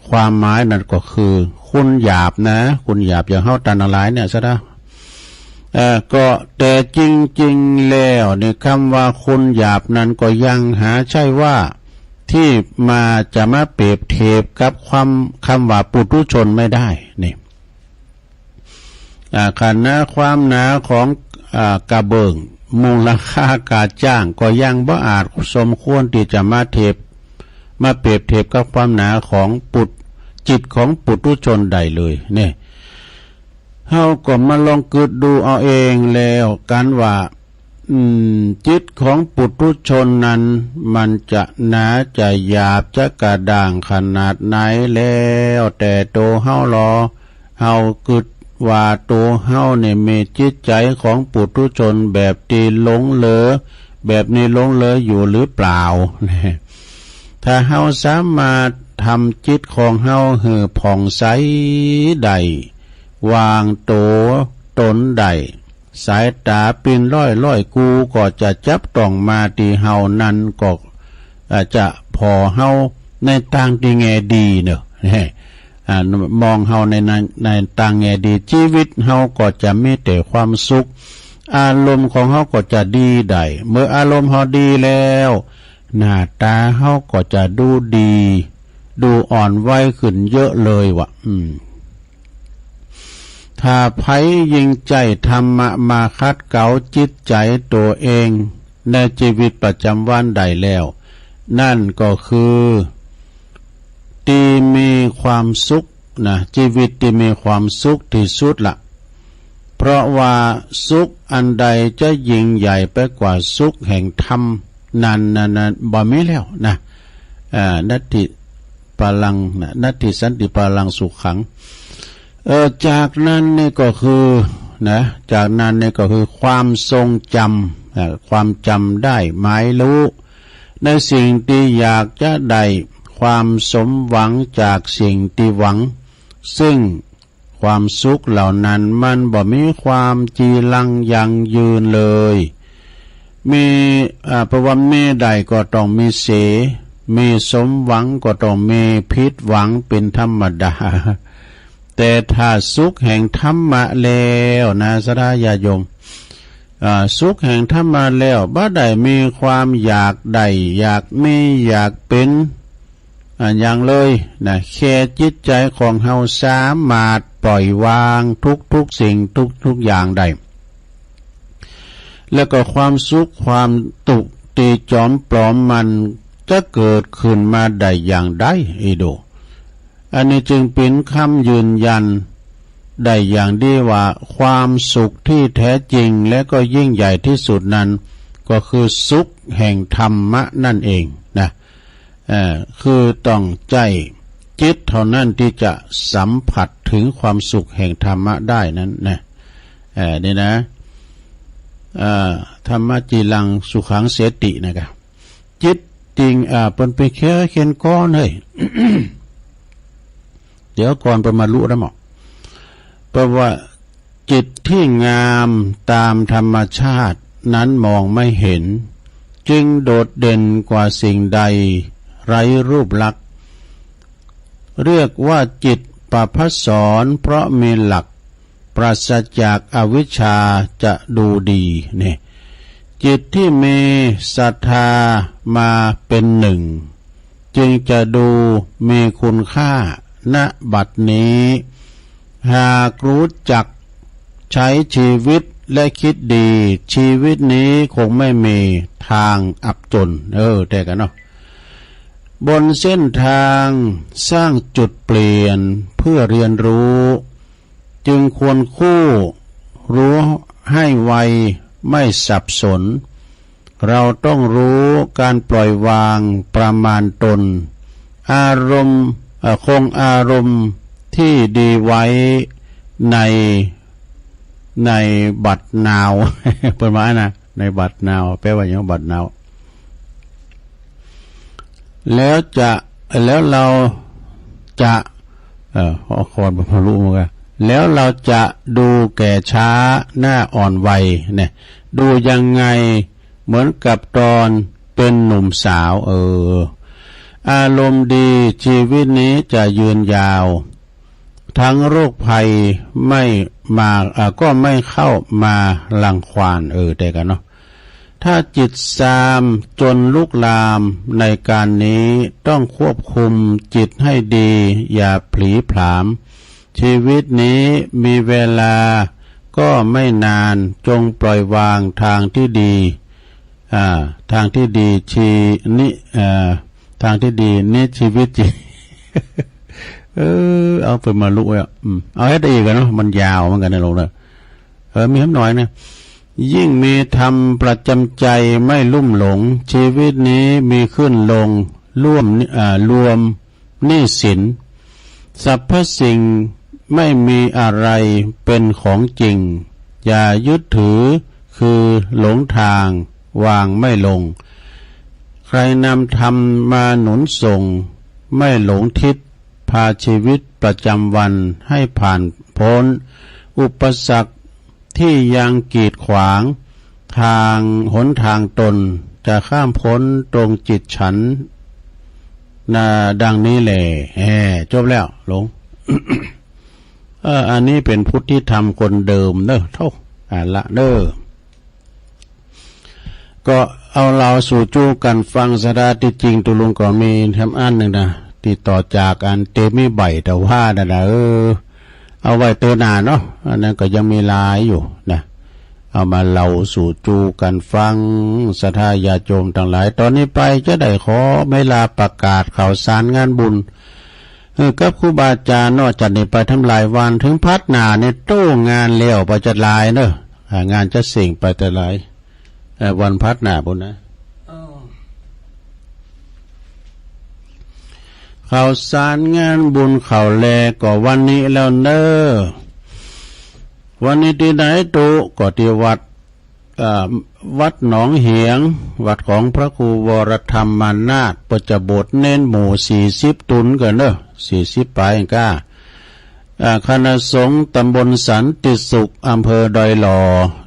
ความหมายนั่นก็คือคุณหยาบนะคุณหยาบอย่างเฮาตันหลายเนี่ยซะนะก็แต่จริงๆแล้วในคำว่าคุณหยาบนั้นก็ยังหาใช่ว่าที่จะมาเปรียบเทียบกับคำว่าปุถุชนไม่ได้นี่ขันนะความหนาของกระเบิงมูลค่าการจ้างก็ยังบ่อาจสมควรที่จะมาเปรียบเทียบกับความหนาของจิตของปุถุชนใดเลยเนี่ยเฮาก็มาลองคิดดูเอาเองแล้วกันว่าจิตของปุถุชนนั้นมันจะหนาจะหยาบจะกระด้างขนาดไหนแล้วแต่ตัวเฮาคิดว่าตัวเฮาเนี่ยมีจิตใจของปุถุชนแบบที่หลงเหลือแบบนี้หลงเหลืออยู่หรือเปล่าถ้าเฮาสามารถทำจิตของเฮาให้ผ่องใสได้วางตนได้สายตาปีนร้อยกูก็จะจับต้องมาที่เฮานั้นก็จะพอเฮาในทางที่แง่ดีเนอะมองเฮาในทางแง่ดีชีวิตเฮาก็จะมีแต่ความสุขอารมณ์ของเฮาก็จะดีได้เมื่ออารมณ์เฮาดีแล้วหน้าตาเฮาก็จะดูดีดูอ่อนไหวขึ้นเยอะเลยว่ะถ้าไผยิงใจธรรมะมาคัดเกลาจิตใจตัวเองในชีวิตประจำวันใดแล้วนั่นก็คือที่มีความสุขนะชีวิตที่มีความสุขที่สุดละเพราะว่าสุขอันใดจะยิ่งใหญ่ไปกว่าสุขแห่งธรรมนั้นบ่มีแล้วนะนัตติปาลังนะนัตติสันติปาลังสุขขังจากนั้นนี่ก็คือจากนั้นนี่ก็คือความทรงจำความจำได้หมายรู้ในสิ่งที่อยากจะได้ความสมหวังจากสิ่งที่หวังซึ่งความสุขเหล่านั้นมันบ่มีความจีรังยั่งยืนเลยมีประวัติมีใดก็ต้องมีเสมีสมหวังก็ต้องมีผิดหวังเป็นธรรมดาแต่ถ้าสุขแห่งธรรมะแล้วนะสดาญาโยมสุขแห่งธรรมะแล้วบ่ได้มีความอยากได้อยากมีอยากเป็นอย่างเลยนะแค่จิตใจของเฮาสามารถปล่อยวางทุกสิ่งทุกอย่างได้แล้วก็ความสุขความตุตีจอมปลอมมันจะเกิดขึ้นมาได้อย่างใดดูอันนี้จึงเป็นคำยืนยันได้อย่างดีว่าความสุขที่แท้จริงและก็ยิ่งใหญ่ที่สุดนั้นก็คือสุขแห่งธรรมะนั่นเองนะคือต้องใจจิตเท่านั้นที่จะสัมผัสถึงความสุขแห่งธรรมะได้นั้นนะนี่นะธรรมะจีรังสุขังเสตินะครับจิตจริงเป็นไปแค่เขียนก้อนเลย เดี๋ยวก่อนประมาณรู้แล้วหมอเพราะว่าจิตที่งามตามธรรมชาตินั้นมองไม่เห็นจึงโดดเด่นกว่าสิ่งใดไร้รูปลักษณ์เรียกว่าจิตประภัสสรเพราะมีหลัก ปราศจากอวิชชาจะดูดีเนี่ยจิตที่มีศรัทธามาเป็นหนึ่งจึงจะดูมีคุณค่าณบัดนี้หากรู้จักใช้ชีวิตและคิดดีชีวิตนี้คงไม่มีทางอับจนแต่กันเนาะบนเส้นทางสร้างจุดเปลี่ยนเพื่อเรียนรู้จึงควรคู่รู้ให้ไวไม่สับสนเราต้องรู้การปล่อยวางประมาณตนอารมณ์คงอารมณ์ที่ดีไว้ในบัดนาว เปิดมานะในบัดนาวแปลว่าอย่างบัดนาวแล้วเราจะขอพอรู้มั้งแล้วเราจะดูแก่ช้าหน้าอ่อนวัยเนี่ยดูยังไงเหมือนกับตอนเป็นหนุ่มสาวอารมณ์ดีชีวิตนี้จะยืนยาวทั้งโรคภัยไม่มาก็ไม่เข้ามารังควานแต่กันเนาะถ้าจิตซามจนลุกลามในการนี้ต้องควบคุมจิตให้ดีอย่าผลีผลามชีวิตนี้มีเวลาก็ไม่นานจงปล่อยวางทางที่ดีทางที่ดีทางที่ดีนี่ชีวิตจริง เอาไปมาลุกเอาให้ได้อีกกันเนาะมันยาวเหมือนกันนะลงเลยมีคำหน่อยนะยิ่งมีธรรมประจำใจไม่ลุ่มหลงชีวิตนี้มีขึ้นลงรวมหนี้สินสรรพสิ่งไม่มีอะไรเป็นของจริงอย่ายึดถือคือหลงทางวางไม่ลงใครนำธรรมมาหนุนส่งไม่หลงทิศพาชีวิตประจำวันให้ผ่านพ้นอุปสรรคที่ยังกีดขวางทางหนทางตนจะข้ามพ้นตรงจิตฉันดังนี้แหละจบแล้วหลง อันนี้เป็นพุทธิธรรมคนเดิมเด้อเท่าละเด้อก็เอาเราสู่จูกันฟังสาระที่จริงตุลุงก็มีทำอันหนึ่งนะติดต่อจากอันเตมิใบแต่ว่านะเอาไว้เตือนหน้าเนาะอันนั้นก็ยังมีลายอยู่นะเอามาเล่าสู่จูกันฟังศรัทธาญาติโยมทั้งหลายตอนนี้ไปจะได้ขอเวลาประกาศข่าวสารงานบุญกับครูบาอาจารย์นอกจากนี้ไปทำลายวันถึงพัดหนาในโต้งานเลี้ยวไปจะลายเนอะงานจะสิ่งไปแต่ลายวันพัดหนาบุญนะข่าวสารงานบุญข่าวแลก็วันนี้แล้วเนอะวันนี้ที่ไหนตุก็ที่วัดหนองเหียงวัดของพระครูวรธรรมนาถปัจจบทเน้นหมู่40ตุนกันเนอะ40ปลายก้าคณะสงฆ์ตำบลสันติสุขอำเภอดอยหล่อ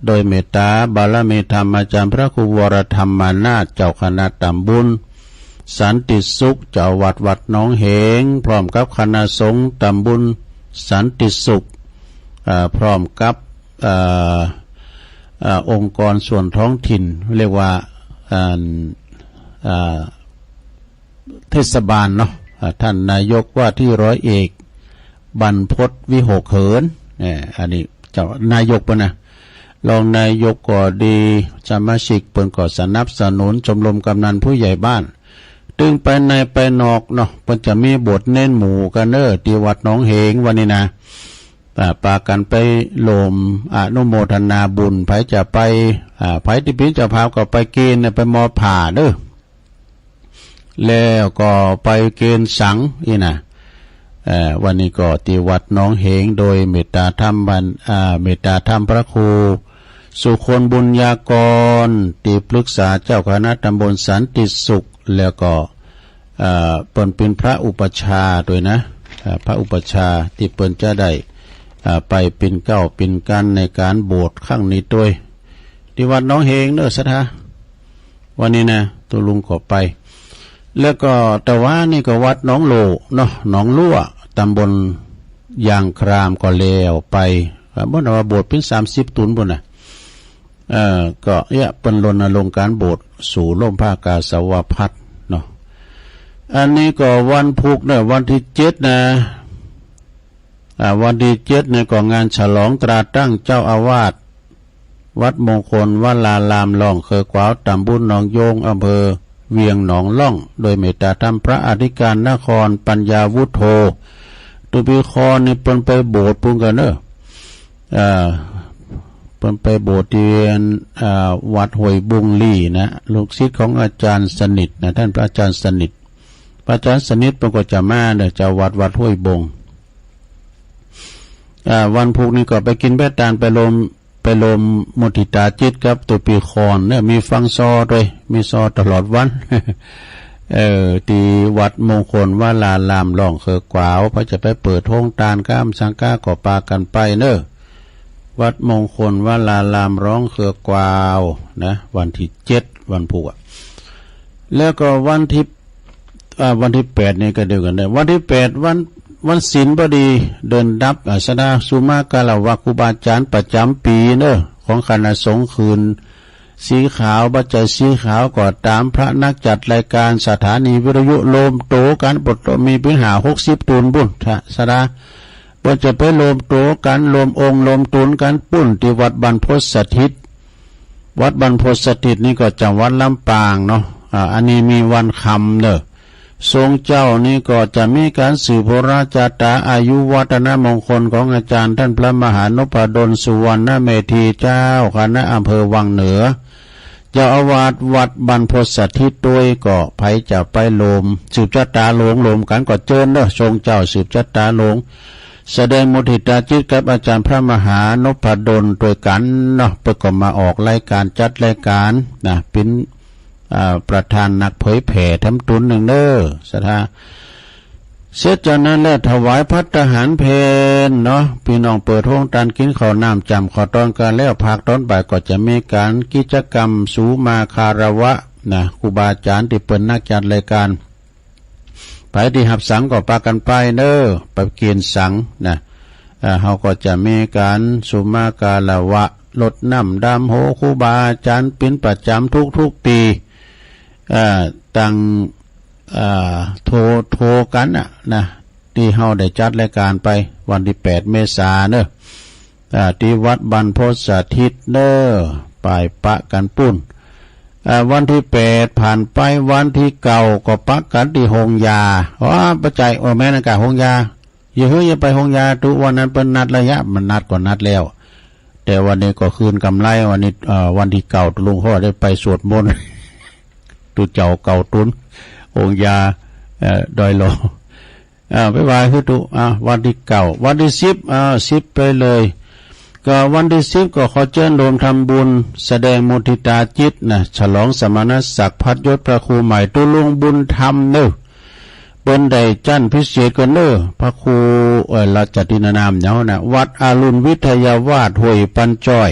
โดยเมตตาบารมีธรรมอาจารย์พระครูวรธรรมนาถเจ้าคณะตำบลสันติสุขเจ้าวัดหนองเหงพร้อมกับคณะสงฆ์ตำบลสันติสุขพร้อมกับองค์กรส่วนท้องถิ่นเรียกว่าเทศบาลเนาะท่านนายกว่าที่ร้อยเอกบรรพตวิหกเหินอันนี้เจ้านายกปะนะรองนายกก็ดีสมาชิกเปิ่นก็สนับสนุนชมรมกำนันผู้ใหญ่บ้านตึงไปในไปนอกเนาะเปิ่นจะมีบทเน้นหมู่กันที่วัดหนองเหงวันนี้นะปากันไปโลมอนุโมทนาบุญไผจะไปไผที่พิจารณาก็ไปเกณฑ์ไปมอผ่าแล้วก็ไปเกณฑ์สังนะวันนี้ก็ที่วัดหนองเหงโดยเมตตาธรรมเมตตาธรรมพระครูสุคนบุญญากรที่ปรึกษาเจ้าคณะตำบลสันติสุขแล้วก็เปิ้นเป็นพระอุปชาด้วยนะพระอุปชาที่เปิ้นจะได้ไปเป็นเก้าเป็นกันในการโบสถ์ครั้งนี้ด้วยที่วัดหนองเหงเนอะสัทธาวันนี้นะตัวลุงก็ไปแล้วก็แต่ว่านี่ก็วัดหนองโลเนาะหนองลั่วตำบลยางครามก็เลวไป บ่นว่าโบสถ์เป็น30ตุนพุ่นน่ะก็เป็นรณรงค์การโบสถ์สู่ร่มผ้ากาสาวพัสเนาะอันนี้ก็วันพุธเนี่ยวันที่7นะวันที่7เนี่ยก็งานฉลองตราตั้งเจ้าอาวาสวัดมงคลวลารามล่องเคยกวาวตำบลหนองโยงอำเภอเวียงหนองล่องโดยเมตตาธรรมพระอธิการนครปัญญาวุฒโธตุปีคอนี่เปิ้นไปโบสถ์ปุ่นกันเด้อเปิ้นไปโบสถ์ที่วัดห้วยบุงลี่นะลูกศิษย์ของอาจารย์สนิทนะท่านพระอาจารย์สนิทพระอาจารย์สนิทเปิ้นก็จะมาเด้อจะวัดห้วยบงวันพุธนี้ก็ไปกินแบตานไปลมมุทิตาจิตครับตัวปีคอนเนี่ยมีฟังซอด้วยมีซอตลอดวันที่วัดมงคลวลารามล่องเคอกวาวเพราะจะไปเปิดห้องตาลก้ามสังก้าก่อปากันไปเนอะวัดมงคลวลารามร้องเคอกวาวนะวันที่7วันพุธแล้วก็วันที่8นี่ก็เดียวกันเลยวันที่8วันศีลพอดีเดินดับสดาสุมากาลวะครูบาอาจารย์ประจำปีเนอะของคณะสงฆ์คืนสีขาวบัจจัยสีขาวก็ตามพระนักจัดรายการสถานีวิทยุโลมโตกันปดมีปัญหา60ตุนบุญสดาบ่จะไปโลมโตกันโลมองค์โลมตุนกันปุ้นที่วัดบรรพตสถิตวัดบรรพตสถิตนี่ก็จังหวัดลำปางเนาะอันนี้มีวันคำเนอะทรงเจ้านี่ก็จะมีการสืบพระราชจาอายุวัฒนมงคลของอาจารย์ท่านพระมหานพดลสุวรรณเมธีเจ้าคณะอำเภอวังเหนือเจ้าอาวาสวัดบรรพตสถิตด้วยก็ไผจะไปโลมสืบชะตาหลงกันก็เจิญเด้อทรงเจ้าสืบชะตาหลงแสดงมุทิตาจิตกับอาจารย์พระมหานพดลด้วยกันเนาะเพื่อก็มาออกรายการจัดรายการนะเป็นประธานนักเผยแผ่ทำตุนหนึ่งเด้อสถาเสร็จจากนั้นแล้วถวายภัตตาหารเพลเนาะพี่น้องเปิดห้องการกินข้าวน้ำจำข้าวตอนกันแล้วภาคตอนบ่ายก็จะมีการกิจกรรมสูมาคารวะนะครูบาอาจารย์ที่เป็นนักจัดรายการไปที่หับสังก็ปากันไปเด้อไปเกียนสังนะเขาก็จะมีการสูมาคารวะลดน้ำดำโหครูบาอาจารย์เป็นประจำทุกปีตั้งโทรกันนะที่เฮาได้จัดรายการไปวันที่8เมษายนเนอะที่วัดบรรพตสถิตเนอะไปปะกันปุ้นวันที่8ผ่านไปวันที่9ก็ปะกันที่หงยาปัจจัยแม่นกะหงยาอย่าไปหงยาทุกวันนั้นเป็นนัดระยะมันนัดก่อนนัดแล้วแต่วันนี้ก็คืนกำไรวันนี้วันที่9ตุลุงพ่อได้ไปสวดมนต์ตุเจ้าเก่าตุนองยาดอยโลไปวายคือตุวันที่9วันที่10ไปเลยก็วันที่10ก็ขอเชิญรวมทำบุญแสดงมุทิตาจิตนะฉลองสมณศักดิ์พัดยศพระครูใหม่ตุลุงบุญธรรมเนอะเปิ้นได้จั่นพิเศษกันเนอะพระครูราชตินานามเนาะนะวัดอรุณวิทยาวาสห้วยปันจ้อย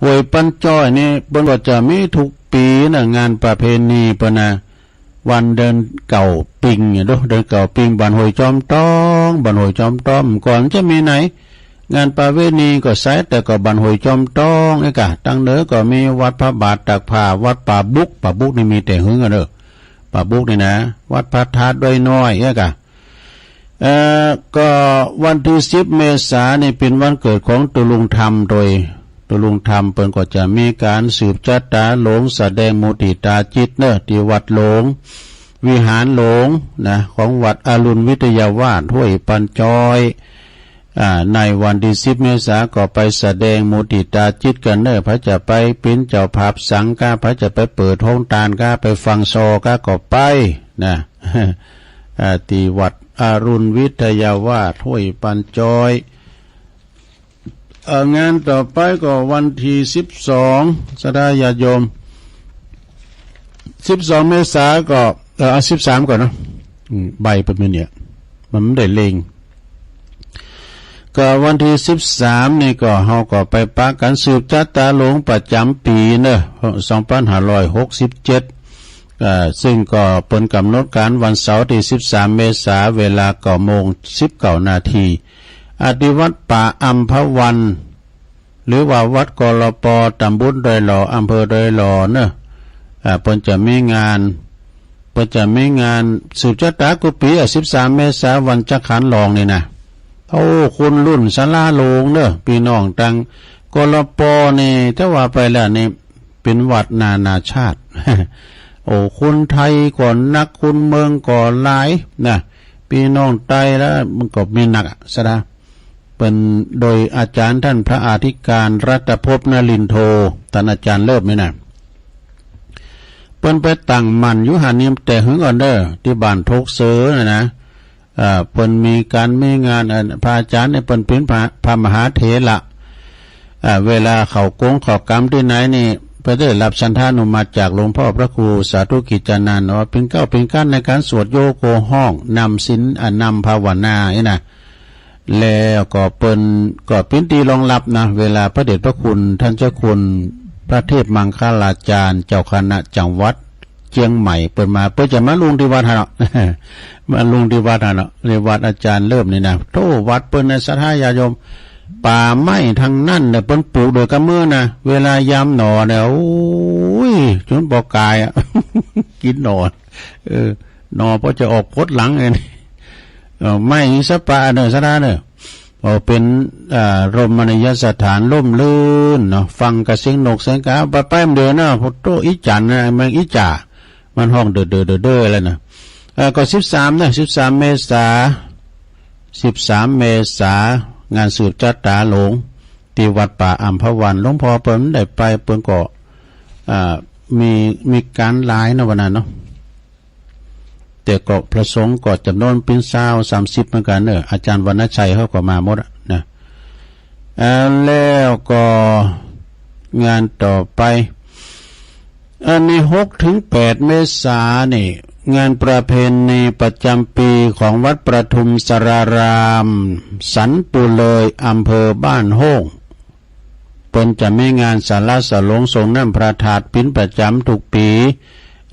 ห้วยปันจ้อยนี่เปิ้นว่าจะมีทุกปีนะงานประเพณีปะนะวันเดินเก่าปิงเด้อเดินเก่าปิงบ้านห้วยจอมต้องบ้านห้วยจอมต้อมก่อนจะมีไหนงานประเพณีก็ใช้แต่ก็บ้านห้วยจอมต้องไอ้กะตั้งเหนือก็มีวัดพระบาทตากผ้าวัดป่าบุกนี่มีแต่หึงกันเด้อป่าบุกนี่นะวัดพระธาตุด้วยน้อยไอ้กะก็วันที่10เมษายนนี่เป็นวันเกิดของตุลุงธรรมโดยตุลุงธรรมเปิ้นก็จะมีการสืบชะตาหลงแสดงมุทิตาจิตเนอะที่วัดหลงวิหารหลงนะของวัดอรุณวิทยาวาสห้วยปันจ้อยในวันที่10เมษายนก็ไปแสดงมุทิตาจิตกันเนอะพระจะไปเป็นเจ้าภาพสังฆาพระจะไปเปิดห้องตาลก็ไปฟังโซก็ไปนะที่วัดอรุณวิทยาวาสห้วยปันจ้อยงานต่อไปก็วันที่12สดาญาติโยม12เมษายนก็13ก่อนเนาะใบเป็นเนี่ยมันไม่ได้เลงก็วันที่13นี่ก็เฮาก็ไปปะกันสืบชะตาหลงประจำปีเนอะ2567ซึ่งก็เป็นกำหนดการวันเสาร์ที่13เมษายนเวลา9:19 นาที ที่วัดป่าอัมพวันหรือว่าวัดกลปตำบลดอยหล่ออำเภอดอยหล่อเนอะเพิ่นจะมีงานสืบชะตากุปี13 เมษายนวันจักขันหลองนี่นะโอ้คุณรุ่นศาลาโลงเนอะพี่น้องตังกลปนี่ถ้าว่าไปแล้วนี่เป็นวัดนานาชาติ โอ้คุณไทยก่อนนักคุณเมืองก่อนหลายนะพี่น้องไทยแล้วมันก็มีนักซะนะเป็นโดยอาจารย์ท่านพระอธิการรัตภพนลินโทท่านอาจารย์เลิศไหมนะเปิ้นไปตั้งมันอยู่หานิมแต่หึงอ่อนเด้อที่บ้านทกเสือนะเปิ้นมีงานพระอาจารย์เนี่ยเปิ้นเป็นพระมหาเถระเวลาเข้ากงเข้ากรรมที่ไหนนี่ไปได้รับสันทานุมาจากหลวงพ่อพระครูสาธุกิจจานันท์ว่าเป็นการในการสวดโยโกห้องนำศีลนำภาวนานี่นะแล้วก็เป็นตีรองรับนะเวลาพระเดชพระคุณท่านเจ้าคุณพระเทพมังคลาจารย์เจ้าคณะจังหวัดเชียงใหม่เปิดมาจะมาลุงที่วัดฮะเนาะ มาลุงที่วัดฮะเนาะในวัดอาจารย์เริ่มนี่นะโตวัดเปิ้นในศรัทธาญาโยมป่าไม้ทางนั้นเนี่ยเปิ้นปลูกโดยกำมือนะเวลายามหนอเนี่ยโอ้ยจนบ่กายอ่ะ กินหนอหนอพอจะออกพดหลังเลยไม่สปาเนอะสะดาเนอะเป็นรมณียสถานล่มลื่นเนาะฟังกระเสียงนกเสียงกาไปแป๊มเดือนนะพอโตอีจันนะมันอีจ่ามันห้องเด้ออะไรนะก็13นะ13 เมษางานสืบจัตตาหลงที่วัดป่าอัมพวันหลวงพ่อเปิ้นได้ไปเปิ้นก็มีการหลายนะวันนั้นเนาะแต่ก็พระสงฆ์ก็จำนวนเป็น30เหมือนกันเนอะอาจารย์วรรณชัยเขาก็มาหมดนะแล้วก็งานต่อไปอันนี้6 ถึง 8 เมษายนนี่งานประเพณีประจำปีของวัดประทุมสรารามสันปุเลยอำเภอบ้านโฮงเป็นจะมีงานสาระสลงทรงน้ำพระธาตุเป็นประจำทุกปี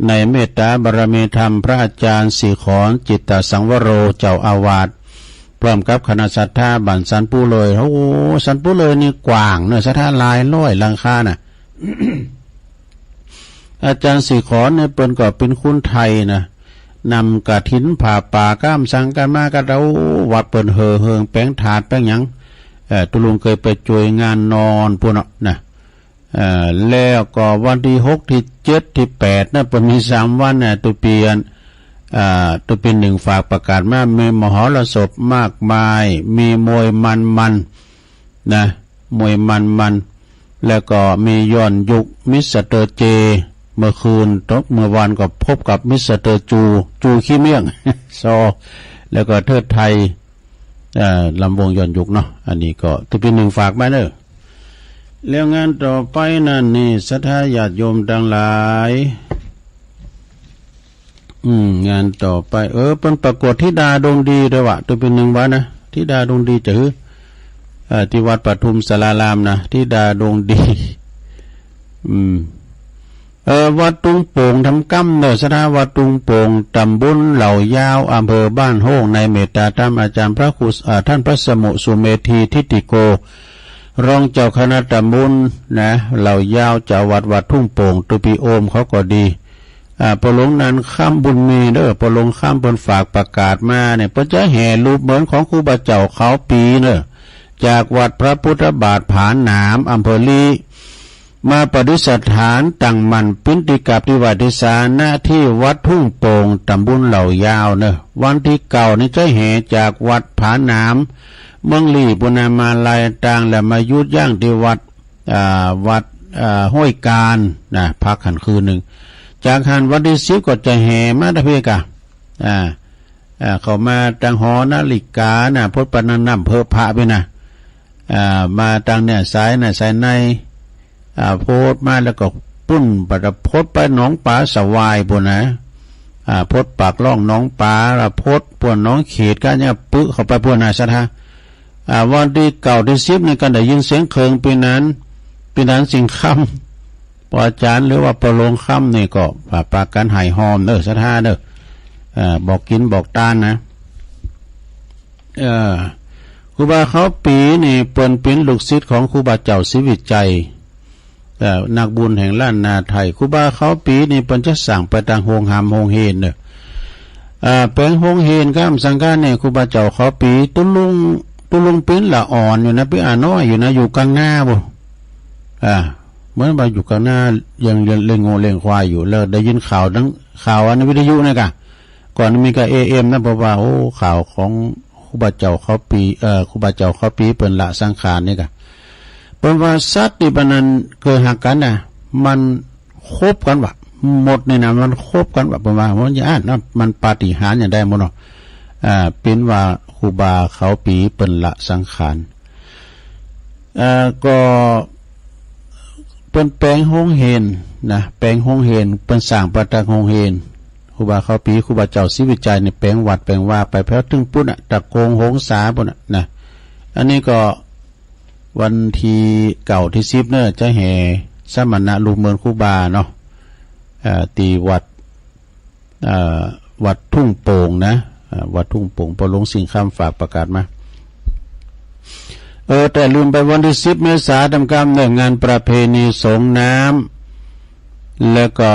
ในเมตตาบารมีธรรมพระอาจารย์สิขรจิตตสังวโรเจ้าอาวาสพร้อมกับคณะศรัทธาบ้านสันปุเลยโอ้สันปุเลยนี่กว้างเนื้อศรัทธาหลายร้อยหลังคาน่ะ อาจารย์สิขรเนี่ยเปิ้นก็เป็นคนไทยนะนำกฐินผ่าป่าก้ามสังกันมากระเราวัดเปิ้นเฮิงแป้งถาดแป้งหยังตุลุงเคยไปช่วยงานนอนพวกเนาะนะแล้วก็วันที่6 ที่ 7 ที่ 8นะเปิ้นมี3 วันน่ะตุเปียน1ฝากประกาศมามีมหรสพมากมายมีมวยมันนะมวยมันแล้วก็มีย้อนยุคมิสเตอร์เจเมื่อคืนเมื่อวานก็พบกับมิสเตอร์จูขี้เมี่ยง ซอแล้วก็เทิดไทยลำวงย้อนยุคเนาะอันนี้ก็ตุเป็น1ฝากมาเด้อแล้วงานต่อไปนั่นนี่ศรัทธาญาติโยมทั้งหลายงานต่อไปเป็นประกวดธิดาดวงดีด้วยวะตัวเป็น1วันนะธิดาดวงดีจือที่วัดปทุมสารามนะธิดาดวงดีวัดตุงโป่งทำกำเนอสถาวัดตุงโป่งตำบลเหล่ายาวอำเภอบ้านโฮงในเมตตาธรรมอาจารย์พระครูท่านพระสมุสุเมธีทิติโกรองเจ้าคณะตำบลนะเหล่ายาวเจ้าวัดทุ่งโป่งตุปีโอมเขาก็ดีปลงนั้นข้ามบุญมีเด้อปลงข้ามบนฝากประกาศมาเนี่ยเพิ่นจะแห่รูปเหมือนของครูบาเจ้าเขาปีเนอะจากวัดพระพุทธบาทผาหนามอำเภอลีมาประดิษฐานตั้งมั่นปิณฑิกับที่วัดทิสาหน้าที่วัดทุ่งโป่งตำบลเหล่ายาวเนอะวันที่เก่านี่จะแห่จากวัดผาหนามเมืองลีปุณามาลายต่างและมายุดย่างที่วัดห้วยการนะพักหันคืนหนึ่งจากหันวันที่10ก็จะแห่มาตะเพกะเข้ามาตังหอนาฬิกานะพดปนันน้ำเพอพระไปนะมาตังเนี่ยสายในโพดมาแล้วก็ปุ้นปะพดไปหนองป่าสวายปุ่นนะพดปากล่องหนองป่าละพดป่วนหนองเขตกันเนี่ยปึ๊เข้าไปปุ่นนะสัทธาวันที่เก่าที่10นี่ก็ได้ยินเสียงเคิงปีนั้นสิ่งค่ำอาจารย์หรือว่าประโลงค่ำนี่ก็ปากกันหายหอมเด้อสัทธาเด้อบอกกินบอกตานนะ ครูบาเขาปีนี่เปิ้นเป็นลูกศิษย์ของครูบาเจ้าศิวิจัยนักบุญแห่งล้านนาไทยครูบาเขาปีนี่เปิ้นจะสั่งไปทางโฮงหามโฮงเฮนเด้อแปลงโฮงเฮนข้ามสังฆาเนี่ยครูบาเจ้าเขาปีตุลุงเป็นละอ่อนอยู่นะพี่น้อยอยู่นะอยู่กลางหน้าบ่เหมือนว่าอยู่กลางหน้ายังเล่นโง่เล่นควายอยู่แล้วได้ยินข่าวอันวิทยุนะกะก่อนมีก็ AM นะเพราะว่าโอ้ข่าวของครูบาเจ้าเขาปีครูบาเจ้าเขาปีเปิ้นละสังขารนี่กะเปิ้นว่าสัตว์ที่ปานนั้นเคยหักกันน่ะมันคบกันว่ะหมดนี่นะมันคบกันว่ะเปิ้นว่ามันญาตินะมันปาฏิหาริย์อย่างได้หมดเนาะเป็นว่าครูบาเขาปีเปิ้นละสังขารก็เปิ้นแปลงโฮงเฮนนะแปลงโฮงเฮนเปิ้นสร้างประตักโฮงเฮนครูบาเขาปีครูบาเจ้าศิวิจัยนี่แปลงวัดแปลงว่าไปแพ้ถึงปุ้นตะโกงโหงสาปุ้นนะอันนี้ก็วันที่เก่าที่10เนี่ยจะแห่สมณะลูกเมืองครูบาเนาะตีวัดทุ่งโป่งนะวัดทุ่งโป่งพอลงสิ่งคำฝากประกาศมาแต่ลืมไปวันที่10เมษายนทำการงานประเพณีสงน้ำแล้วก็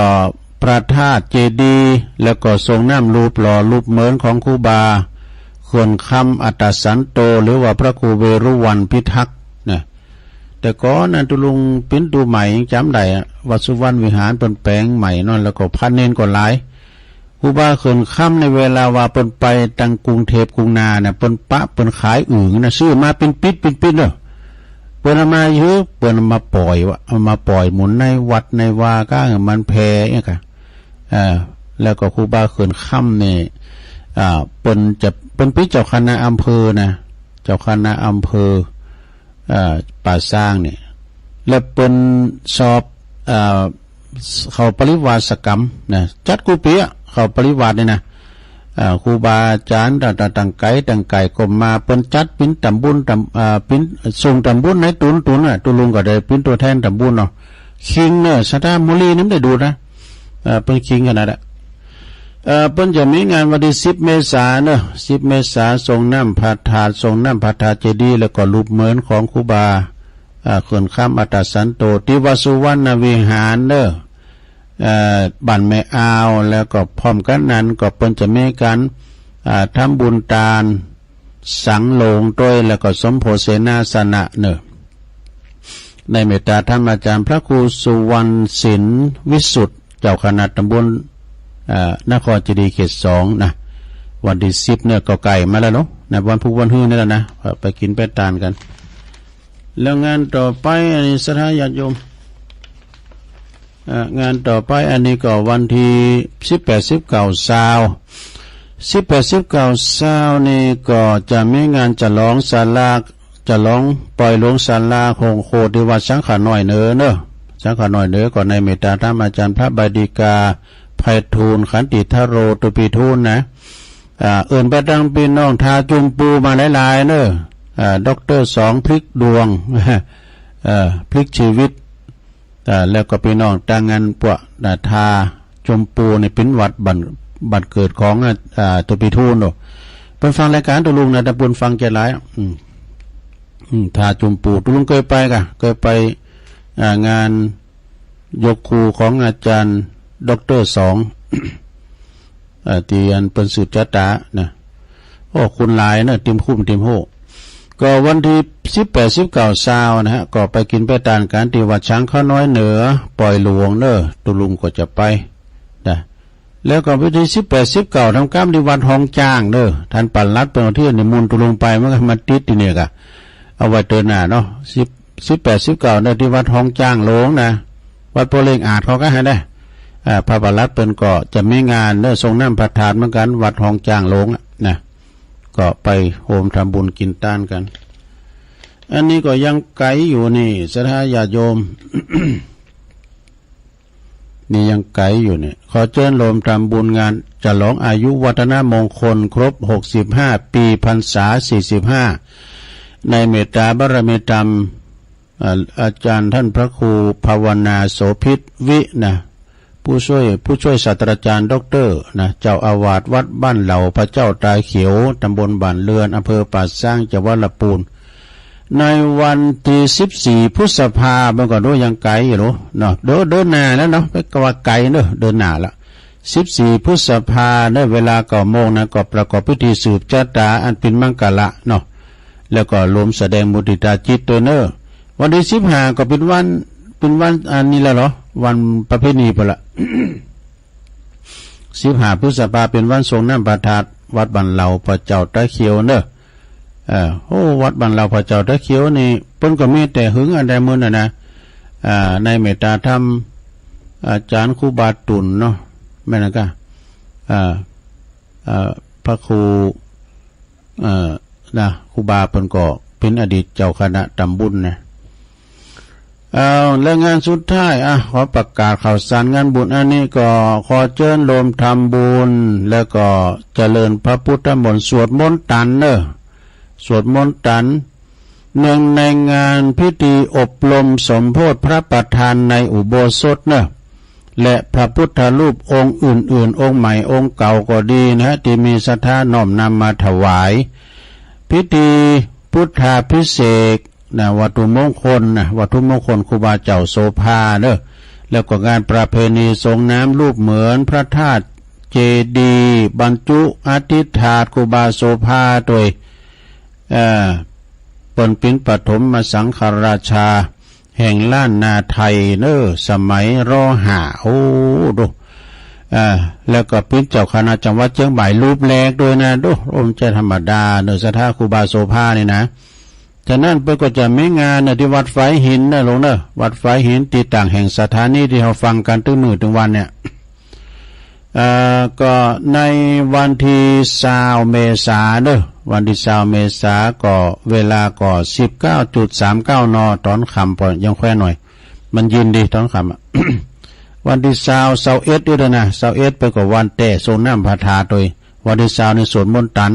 พระธาตุเจดีย์แล้วก็ทรงน้ำรูปหล่อรูปเหมือนของครูบาควรคำอัตสันโตหรือว่าพระครูเวรุวันพิทักษ์นะแต่ก่อนนั้นตุลุงปิ้นตูใหม่จำได้วัดสุวรรณวิหารเป็นแปลงใหม่นั่นแล้วก็พันเนนก็หลายครูบาเขินค่ำในเวลาว่าเปิ้นไปตังกรุงเทพกรุงนาเนี่ยเปิ้นปะเปิ้นขายอึ่งนะซื้อมาเป็นปิดเด้อเปิ้นมาเยอะเปิ้นมาปล่อยว่าเอามาปล่อยหมุนในวัดในวาก้ามันแพเนี่ยค่ะแล้วก็ครูบาเขินค่ำเนี่ยเปิ้นเป็นเจ้าคณะอำเภอนะเจ้าคณะอำเภอป่าสร้างเนี่ยแล้วเปิ้นสอบเขาปริวาสกรรมนะจัดกูเปียเขาปริวาสเนี่ยนะครูบาอาจารย์ต่างไก่ก็มาเปิ้นจัดปิ้นตำบุญปิ้นส่งตำบุญในตุนตุลุงก็ได้ปิ้นตัวแทนตำบุญเนาะคิงเนี่ยสตามุลีน้ำได้ดูนะเป็นคิงขนาดนั้นเปิ้นจะมีงานวันที่10เมษายนเนาะ10เมษายนส่งน้ำพระธาตุเจดีย์แล้วก็รูปเหมือนของครูบาเขื่อนข้ามอัตสันโตที่วัดสุวรรณวิหารเด้อบ้านแม่อาวแล้วก็พร้อมกันนั้นก็เปิ้นจะมีการทำบุญทานสังโลงด้วยแล้วก็สมโภชนาสนะเด้อในเมตตาธรรมอาจารย์พระครูสุวรรณศิลป์วิสุทธิ์เจ้าคณะตำบลนครเจดีย์เขต2นะวันที่10เนี่ยก็ไก่มาแล้วเนาะในวันพุธวันฮื้อนี่แหละนะไปกินไปทานกันแล้วงานต่อไปอันนี้สถาญาติโยมงานต่อไปอันนี้ก็วันที่18 19 20นี่ก็จะมีงานฉลองศาลาฉลองปล่อยหลวงศาลาโคงโคที่วัดสังขารน้อยเนอะสังขารน้อยเนอก่อนในเมตตาธรรมอาจารย์พระบดีกาไพฑูรย์ขันติทโรตุปีทูลนะเอิ่นไปดังพี่น้องทาจุมปูมาหลายๆเนอะด็อกเตอร์2พลิกดวงพลิกชีวิตแล้วก็พี่น้องต่างงานพวกทาจุมปูในเป็นวัดบัตรเกิดของตุปีทูลเนาะเป็นฟังรายการตุลุงนะตะปุนฟังใจร้ายทาจุมปูตุลุงเคยไปงานยกครูของอาจารย์ด็อกเตอร์2ที่อันเป็นสุดจัตตานะโอ้คุณหลายนะติมคุ้มติมโหก็วันที่18 19 20นะฮะก็ไปกินไปทานกันที่วัดช้างข้าน้อยเหนือปล่อยหลวงเนอะตุลุงก็จะไปนะแล้วก็วันที่18 19ทำกรรมที่วัดหองจ้างเนอะท่านปันรัดเป็นที่นิมนต์ตุลุงไปมันก็มาติดที่เนี่ยกะเอาไว้เตือนหน้าเนาะ18 19เนี่ยที่วัดหองจ้างหลวงนะวัดโพเล็งอาจเขาก็ให้ได้พระปันรัดเป็นก็จะมีงานเนอะทรงน้ำพระธาตุเหมือนกันวัดหองจ้างหลวงนะก็ไปโฮมทำบุญกินต้านกันอันนี้ก็ยังไกลอยู่นี่สถาญาติโยม นี่ยังไกลอยู่เนี่ยขอเชิญโฮมทำบุญงานฉลองอายุวัฒนมงคลครบ65ปีพรรษา45ในเมตตาบารมีธรรมอาจารย์ท่านพระครูภาวนาโสภิตวินะผู้ ผู้ช่วยศาสตราจารย์ด็อกเตอร์นะเจ้าอาวาสวัดบ้านเหล่าพระเจ้าตาเขียวตำบลบ้านเรือนอำเภอป่าสร้างจังหวัดลำพูนในวันที่14พฤษภาคมมันก็ดูยังไกลอยู่เนาะเดินหน้าแล้วเนาะไปกว่าไกลเนาะเดินหน้าละ14พฤษภาคมได้เวลา9 โมงนะก็ประกอบพิธีสืบชะตาอันเป็นมังกรเนาะแล้วก็รวมแสดงมุทิตาจิตตัวเนอวันที่15ก็เป็นวันอันนี้แล้วเหรอวันประเพณีไปละ 15พฤษภาคมเป็นวันทรงน้ำประทาดวัดบ้านเหล่าพระเจ้าตาเขียวเนอะวัดบ้านเหล่าพระเจ้าตาเขียวนี่เพิ่นก็มีแต่หึงอันใดมื้อน่ะนะในเมตตาธรรมอาจารย์ครูบาตุลเนาะแม่นก็พระครูนะครูบาเพิ่นก็เป็นอดีตเจ้าคณะตำบลนะและงานสุดท้ายขอประกาศข่าวสารงานบุญอันนี้ก็ขอเชิญรวมทำบุญแล้วก็เจริญพระพุทธมนต์สวดมนต์ตันสวดมนต์ตันเนื่องในงานพิธีอบรมสมโภชพระประธานในอุโบสถและพระพุทธรูปองค์อื่นๆองค์ใหม่องค์เก่าก็ดีนะที่มีศรัทธาน้อมนำมาถวายพิธีพุทธาภิเษกวัตถุมงคลวัตถุมงคลครูบาเจ้าโสภาแล้วก็งานประเพณีทรงน้ำรูปเหมือนพระธาตุเจดีย์บรรจุอธิษฐานครูบาโสภาโดยปนปินปฐมสังฆราชาแห่งล้านนาไทยสมัยร.5ดูแล้วก็เป็นเจ้าคณะจังหวัดเชียงใหม่รูปแรกด้วยนะดูจะธรรมดาศรัทธาครูบาโสภานี่นะฉะนั้นเพื่อก็จะไม่งานที่วัดไฟหินลงวัดไฟหินตีต่างแห่งสถานีที่เราฟังกันถึงมื้อถึงวันเนี่ยก็ในวันที่20 เมษายนวันที่20 เมษายนก็เวลาก็ 19.39 น.ตอนค่ำพอยังแค่หน่อยมันยินดีตอนค่ำ วันที่21ด้วยนะ21ไปก็วันแต่ทรงน้ำพระธาตุโดยวันที่20ในสวดมนต์ตัน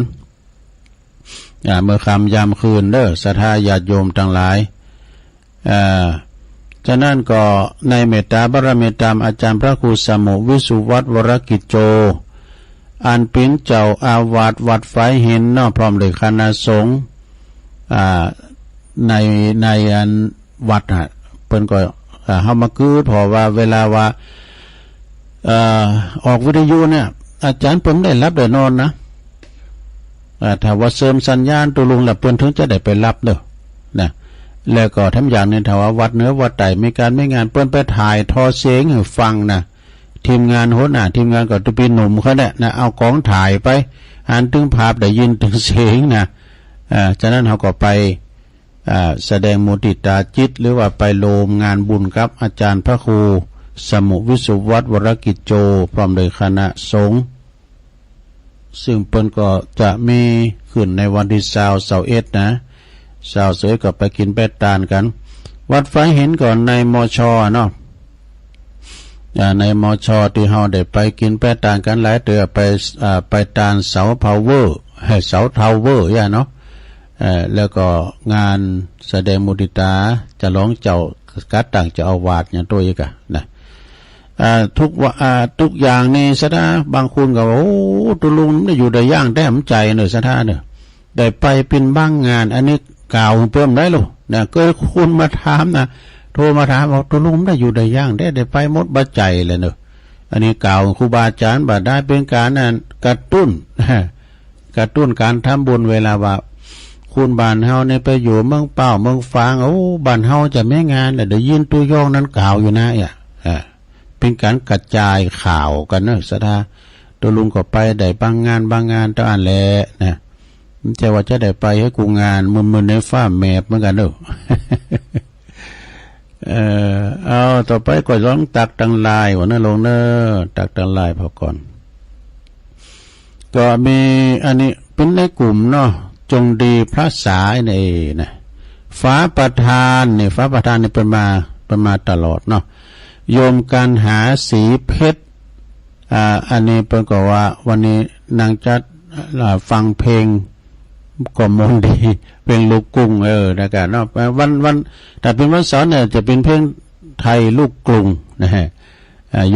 เมื่อค่ำยามคืนศรัทธาญาติโยมทั้งหลายฉะนั้นก็ในเมตตาบารมีตามอาจารย์พระครูสมุวิสุวัตวรกิจโจอันเป็นเจ้าอาวาสวัดไฟหินพร้อมด้วยคณะสงฆ์ในอันวัดเพิ่นก็เฮามาคือเพราะว่าเวลาว่าออกวิทยุเนี่ยอาจารย์เพิ่นได้รับได้นอนนะถ้าว่าเสริมสัญญาณตัวลุงแล้วเพิ่นถึงจะได้ไปรับนะแล้วก็ทำอย่างนึงถ้าว่าวัดเหนือวัดใต้มีการไม่งานเปิ้นไปถ่ายทอเสียงให้ฟังนะทีมงานโหน้าทีมงานก็ตุปีหนุ่มเขาเนี่ยนะเอากล้องถ่ายไปหันถึงภาพได้ยินถึงเสียงนะฉะนั้นเขาก็ไปแสดงมุทิตาจิตหรือว่าไปโลมงานบุญครับอาจารย์พระครูสมุวิสุวัตวรกิจโจพร้อมโดยคณะสงฆ์ซึ่งเปิ้นก็จะมีขึ้นในวันที่21นะชาวเสือก็ไปกินแปดตาลกันวัดไฟเห็นก่อนในมช.ในมช.ที่เฮาได้ไปกินแปดตาลกันหลายเตือไปตาลเสาพาวเวอร์เสาทาวเวอร์เนาะแล้วก็งานแสดงมุทิตาจะร้องเจ้ากัดต่างจะเอาวาดอย่างตัวอีกนะทุกอย่างในศรัทธาบางคนก็โอ้ตุลุงได้อยู่ได้ย่างแต้มใจศรัทธาได้ไปเป็นบ้างงานอันนี้กล่าวเพิ่มได้หรอเนี่ยก็คุณมาถามนะโทรมาถามบอกตุลุงได้อยู่ได้ย่างได้ไปหมดบัดใจเลยอันนี้กล่าวครูบาอาจารย์บาได้เป็นการกระตุ้นการทำบุญเวลาว่าคุณบ้านเฮาเนี่ยไปอยู่เมืองเป้าเมืองฟางบ้านเฮาจะไม่งานแต่ได้ยินตัวยองนั้นกล่าวอยู่นะเป็นการกระจายข่าวกันศรัทธาตัวลุงก็ไปได้บางงานตอนแหละนะไม่ใช่ว่าจะได้ไปให้กูงานมึนในฟ้าแมบเหมือนกันเอาต่อไปก็ร้องตักตังลายวันนั้นลงตักตังลายพอก่อนก็มีอันนี้เป็นในกลุ่มจงดีพระสายในนะฟ้าประธานนี่เป็นมาตลอดโยมการหาสีเพชรอันนี้เป็นก็ว่าวันนี้นางจัดฟังเพลงก็มนดีเพลงลูกกรุงนะครับวันแต่เป็นวันเสาร์เนี่ยจะเป็นเพลงไทยลูกกรุงนะฮะ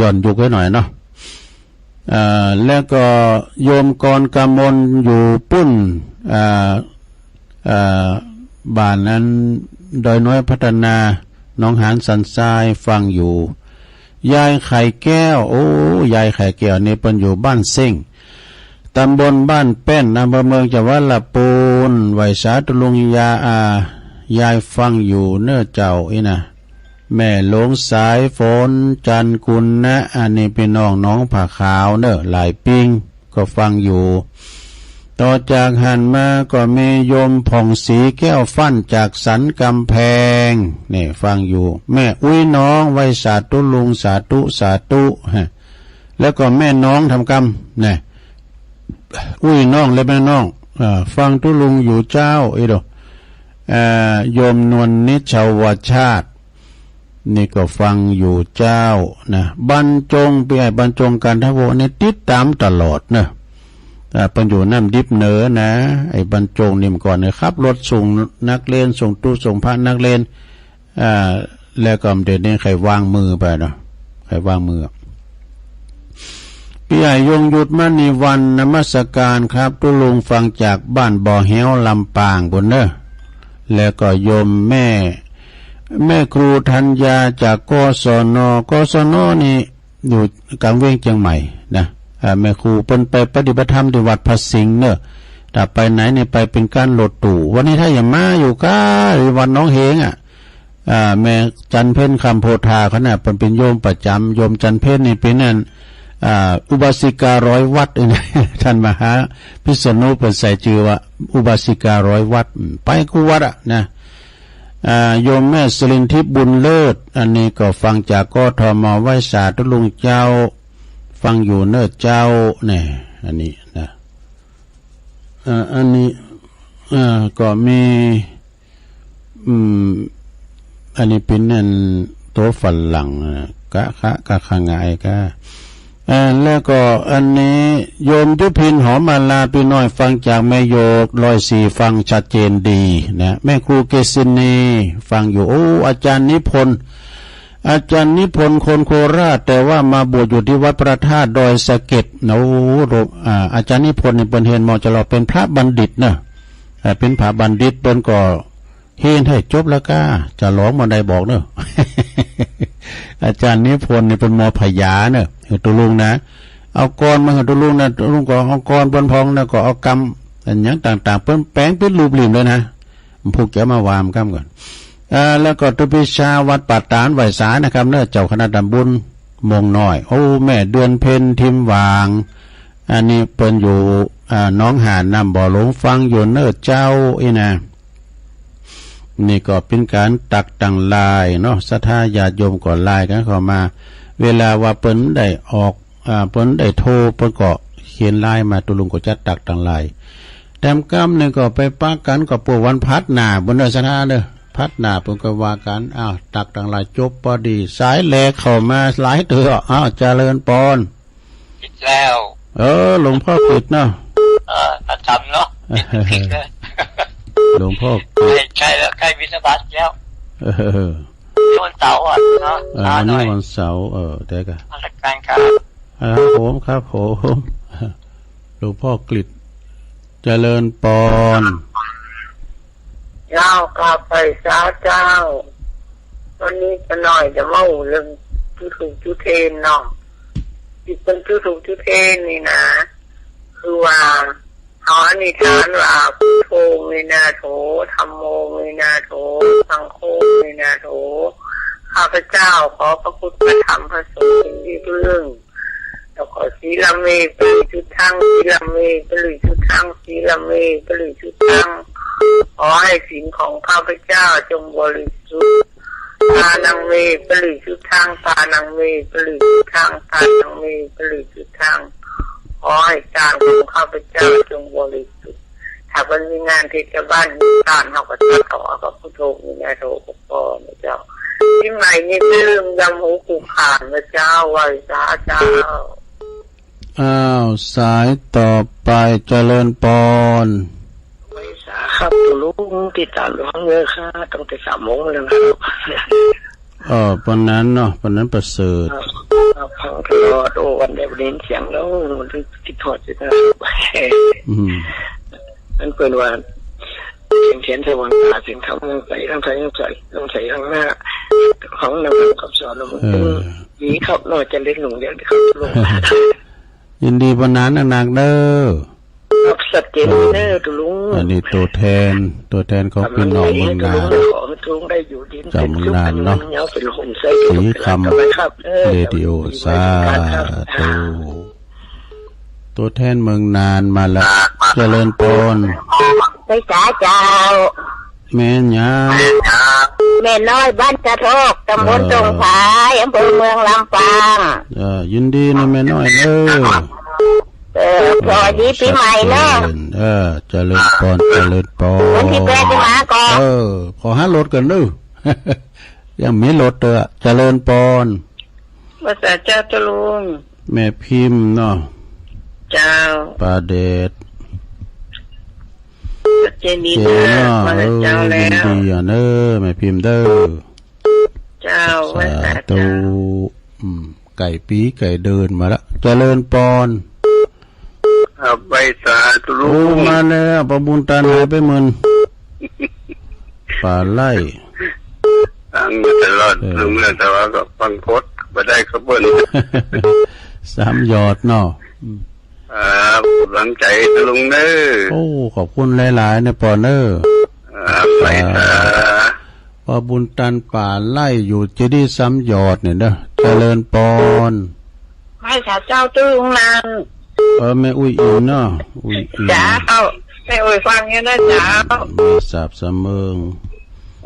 ย้อนยุคไว้หน่อยเนาะแล้วก็โยมกรกำมลอยู่ปุ้นบ้านนั้นดอยน้อยพัฒนาน้องหานสันทรายฟังอยู่ยายไข่แก้วโอ้ยายไข่แก้วนี่เป็นอยู่บ้านเส้งตำบลบ้านแป้นอำเภอเมืองจังหวัดลำพูนไหวสาตุลุงยายฟังอยู่เนื้อเจ้าอีนะแม่หลงสายฝนจันกุลนะอันนี้เป็นน้องผ่าขาวเนอะหลายปิ้งก็ฟังอยู่ต่อจากหันมาก็มีโยมผ่องสีแก้วฟั่นจากสันกำแพงนี่ฟังอยู่แม่อุ้ยน้องไว้สาธุลุงสาธุฮะแล้วก็แม่น้องทำกรรมเนี่ยอุ้ยน้องและแม่น้องฟังตุลุงอยู่เจ้าอีโดโยมนวลนิชาวชาตินี่ก็ฟังอยู่เจ้านะบรรจงไปไอ้บรรจงการทโวนี่ติดตามตลอดนะเป็นอยู่น้ำดิบเหนือนะไอ้บรรจงนี่ก่อนเนี่ยครับรถส่งนักเรียนส่งตู้ส่งพระนักเรียนแล้วก็เดี๋ยวนี้ใครวางมือไปเนาะใครวางมือพี่ใหญ่ยงหยุดมณีวันนมัสการครับตุลุงฟังจากบ้านบ่อเหี้ยวลำปางบนเนอะแล้วก็โยมแม่ครูธัญญาจากกศนนี่อยู่กลางเวียงเชียงใหม่นะแม่ครูเปิ้นไปปฏิบัติธรรมที่วัดพระสิงห์เนอะแต่ไปไหนเนี่ยไปเป็นการโหลดตู่วันนี้ถ้าอย่ามาอยู่ก้าหรือวันน้องเฮงแม่จันเพ็ญคำโพธาเขาเนี่ยเป็นโยมประจำโยมจันเพ็ญนี่เป็นนั่นอุบาสิการ้อยวัดนะท่านมหาพิษณุเป็นใส่ชื่อว่าอุบาสิการ้อยวัดไปกูวัดนะโยมแม่สลินทิพย์บุญเลิศอันนี้ก็ฟังจากกทมไหว้สาธุลุงเจ้าฟังอยู่เน้อเจ้าเนี่ยอันนี้นะอันนี้ก็มีอันนี้เป็นนั่นโต๊ะฝรั่งกะขางายกะแล้วก็อันนี้โยมยุพินหอมมาลาพี่น้อยฟังจากแม่โยก104ฟังชัดเจนดีนะแม่ครูเกษินีฟังอยู่โอ้อาจารย์นิพนธ์คนโคราชแต่ว่ามาบวชอยู่ที่วัดพระธาตุดอยสะเก็ดโอ้อาจารย์นิพนธ์นี่เปิ้นเห็นมอจะเราเป็นพระบัณฑิตนะเป็นพระบัณฑิตเปิ้นก็เฮ็ดให้จบแล้วก็จะร้องมาได้บอกเนอะ อาจารย์นิพนธ์นี่เป็นมอพยาเนอะตุลุงนะเอากรมาตุลุงนะตุลุงก็เอากรบนพองนะก็เอากำอันอย่างต่างๆเปิ้นแปลงเป็นรูปเหลี่ยมเลยนะพวกแกมาวามกำก่อนแล้วก็ตุปิชาวัดป่าตานไหวสานะครับเนอะเจ้าคณะดำบุญมงน้อยโอ้แม่เดือนเพ็ญทิมวางอันนี้เปิ้นอยู่น้องหานนำบ่อหลงฟังอยู่เนอะเจ้าอีนะนี่ก็เป็นการตักตังลายเนาะศรัทธาญาติโยมก่อนลายกันเข้ามาเวลาว่าเปิ้นได้ออกเปิ้นได้โทรเปิ้นก็เขียนลายมาตุลุงก็จะตักตังลายแต้มกำนี่ก็ไปปักกันก็ปววันพัดหน้าบนเด้อศรัทธาเด้อพัดหน้าเปิ้นก็ว่ากันตักตังลายจบพอดีสายแลกเข้ามาหลายเถื่อเจริญปอนผิดแล้วหลวงพ่อผิดเนาะถ้าทำเนาะผิดเลยหลวงพ่อใช่แล้วใกล้วินบัตแล้ววันเสาร์เนาะนี่วันเสาร์แต่ก็มาสักการครับครับผมหลวงพ่อกฤษเจริญปอนเจ้ากาไปสาเจ้าวันนี้จะหน่อยจะเมาเรื่องจุถูกจุเทนเนาะที่เป็นจุถูกจุเทนนี่นะคือว่าเขาอนิทานว่าพุทโธเวนาโถธัมโมเวนาโถสังโฆเวนาโถข้าพเจ้าขอพระพุทธพระธรรมพระสงฆ์เป็นที่พึ่งแล้วขอศีลเมปริชุทังศีลเมปริชุทังศีลเมปริชุทังขอให้ศีลของข้าพเจ้าจงบริสุทธิ์ทานังเมปริชุทังทานังเมปริชุทังทานังเมปริชุทังขอให้การของข้าพเจ้าจงบริสุทธิ์ถ้าวันมีงานที่จะบ้านมีการเขาก็จะขอพระพุทโธมีนาโถปกรณ์นะเจ้าที่ใหม่นี่เป็นเรื่องยำหูขู่ขานนะเจ้าไหวสาเจ้าสายต่อไปเจริญปอนไหวสาครับตุลุงติดตามฟังเลยค่ะตั้งแต่3 โมงเลยนะครับปนนั้นเนาะปนนั้นประเสริฐ ฟังตลอดโอ้วันเดียวเรียนเสียงแล้วมันถึงติดถอดจิตนะนั่นเป็นว่าเสียงสว่างตาเสียงธรรมใส่ทั้งใส่ทั้งใส่ต้องใส่ทั้งหน้าของนำคำสอนเรามีเขาหน่อยจะเล่นหลงเดียวเขาลงยินดีปนานหนักเด้อครับสัตว์เจนเด้อตุลุงอันนี้ตัวแทนของพี่น้องเมืองนาจำเมืองนานเนาะสีคำเรดิโอซาตัวแทนเมืองนานมาแล้วเจริญพรไปสาเจ้าแม่นยาแม่น้อยบ้านกระโทกตำบลตรงผายอำเภอเมืองลำปางยินดีนะแม่น้อยเด้อพอดีปีใหม่เนาะเจริญพรวันที่8จะมาก่อนขอหารถกันเด้อยังมีรถเด้อเจริญพรภาษาเจ้าตะลุงแม่พิมพ์เนาะเจ้าปาเดชเจนีเด้อมาเจ้าแล้วยินดีเด้อแม่พิมพ์เด้อเจ้าว่าแต่ตูไก่ปีไก่เดินมาละเจริญพรใบสาตุลุงมาแล้วประบุญตาหายไปมึนป่าไล่ตั้งมาตลอดลุงเนี่ยแต่ว่าก็ฟังโคตรมาได้ขบวน3 ยอดเนาะกำลังใจตุลุงเด้อโอ้ขอบคุณหลายๆเนี่ยปอเนอร์ใบสาประบุญตันป่าไล่อยู่จะได้3 ยอดเนี่ยเด้อเจริญพรไม่ค่ะเจ้าตุลุงนานแม่อุ้ยอินเนาะอุ้ยอินจ้าแม่อุ้ยฟังเนี่ยนะจ้ามีสาบเสมิง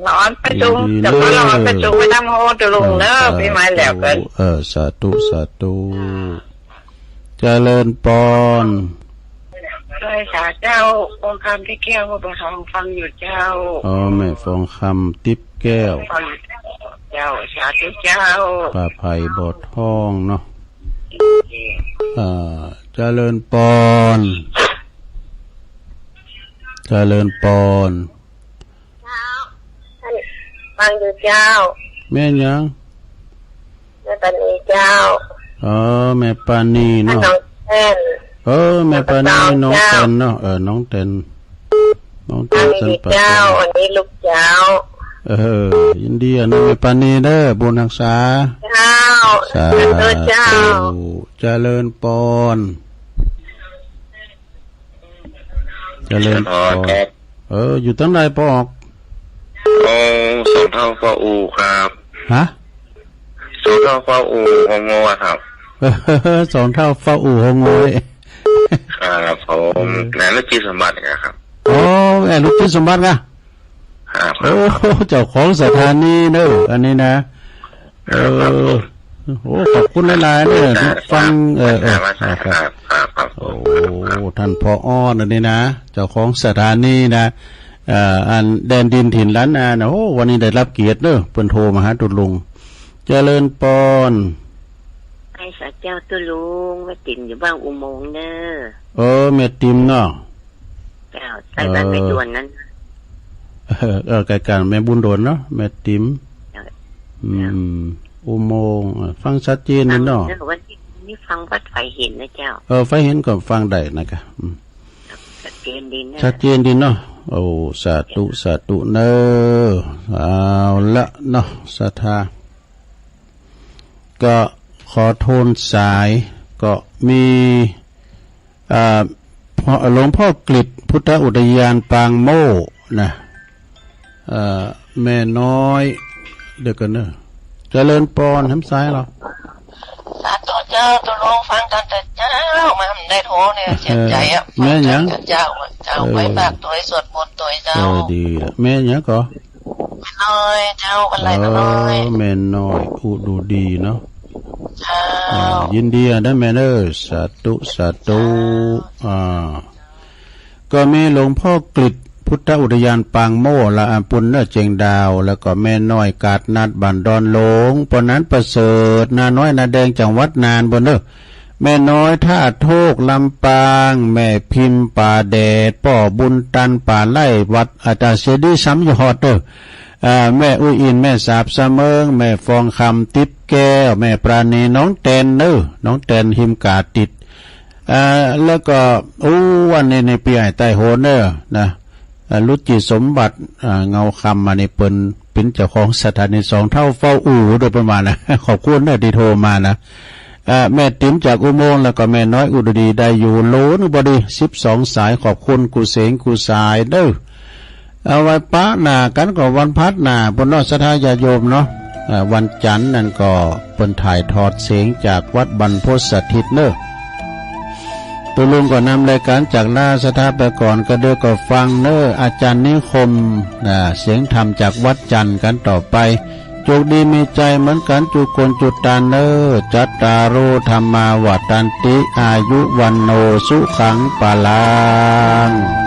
นอนไปจุงจะมานอนไปจุงไปทำโฮตุลุงเนอะพี่ไม้แล้วกันสาธุเจริญพรใช่ค่ะเจ้าฟองคำที่แก้วก็ไปฟังอยู่เจ้าแม่ฟองคำติ๊บแก้วเจ้าสาธุเจ้าป่าไผ่บอดท้องเนาะเจริญพรฟังอยู่เจ้าแม่ยังแม่ปานีเจ้าแม่ปานีเนาะแม่ปานีน้องเต็นเนาะน้องเต็นสันปะเจ้าอันนี้ลูกเจ้ายินดีนะแม่ปานีเด้อบุญรักษาสาธุเจ้าเจริญพรอยู่ตั้งไหนปอกสองเท่าฟ้าอูครับฮะ2 เท่าฟ้าอูฮงโง่ครับ2 เท่าฟ้าอูฮงโง่ครับผมนายลูกจิตสมบัติครับแม่ลูกจิตสมบัตินะเจ้าของสถานีเนอะอันนี้นะขอบคุณหลายๆเนี่ยฟังครับท่านผอ.นั่นนี่นะเจ้าของสถานีนะอันแดนดินถิ่นล้านนานะวันนี้ได้รับเกียรติเด้อเพิ่นโทรมาหาตุลุงเจริญพรไอ้สัตว์เจ้าตุลุงแม่ติ๋มอยู่บ้านอุโมงค์เด้อแม่ติ๋มเนาะเจ้าใส่บ้านแม่ด่วนนั้นไกลกันแม่บุญโดนเนาะแม่ติ๋มอุโมงค์ฟังชัดเจนเนาะวันนี้ฟังวัดไฟเห็นนะเจ้าไฟเห็นก็ฟังได้นะครับชัดเจนดีเนาะสาธุเนอเอาละเนาะศรัทธาก็ขอโทนสายก็มีหลวงพ่อกฤษพุทธอุทยานปางโมนะแม่น้อยเดี๋ยวกันเนอะเจริญพรทำซ้ายเราสาธุเจ้าตัวลงฟังกันแต่เจ้ามาได้โทรเนี่ยเสียใจแม่ยังเจ้าไปฝากตัวสวดมนต์ตัวเจ้าดีแม่ยังก็น้อยเจ้าอะไรน้อยแม่น้อยอุดูดีเนาะยินดีได้แม่เนอสาธุก็มีหลวงพ่อกฤษพุทธอุทยานปางโมละอัมปุณเนอเจงดาวแล้วก็แม่น้อยกาดนัดบันดอนหลงปนนั้นประเสริฐนาน้อยนาแดงจังหวัดนานบนเนอแม่น้อยท่าโทกลำปางแม่พิมพ์ป่าแดดป่อบุญตันป่าไล่วัดอาจารย์เสดี3 ยอดเด้อ แม่อุ้ยอินแม่สาบเสมิงแม่ฟองคำติ๊บแก้วแม่ปราณีน้องแตนน้องแตนหิมกาติดแล้วก็วันนี้ในปีไอ้ใต้โหนนะรุจิสมบัติเงาคำมาในเป็นเจ้าของสถานี2เท่าเฝ้าอู่โดยประมาณนะขอบคุณที่โทรมานะแม่ติ๋มจากอุโมงค์แล้วก็แม่น้อยอุดดีได้อยู่โลนบดี12สายขอบคุณกูเสงกูสายเอาไว้ปะหน้ากันก็วันพัดหน้าบนนอสถาญาโยมเนาะวันจันทร์นั่นก็เปิ้นถ่ายทอดเสียงจากวัดบรรพตสถิตตัวลุงก็นำรายการจากหน้าสถาไปก่อนก็เดือก็ฟังอาจารย์นิคมเสียงธรรมจากวัดจันทร์กันต่อไปโชคดีมีใจเหมือนกันจุกลจุตานจัตตาโรธรรมาวัฏันติอายุวันโนสุขังปะลัง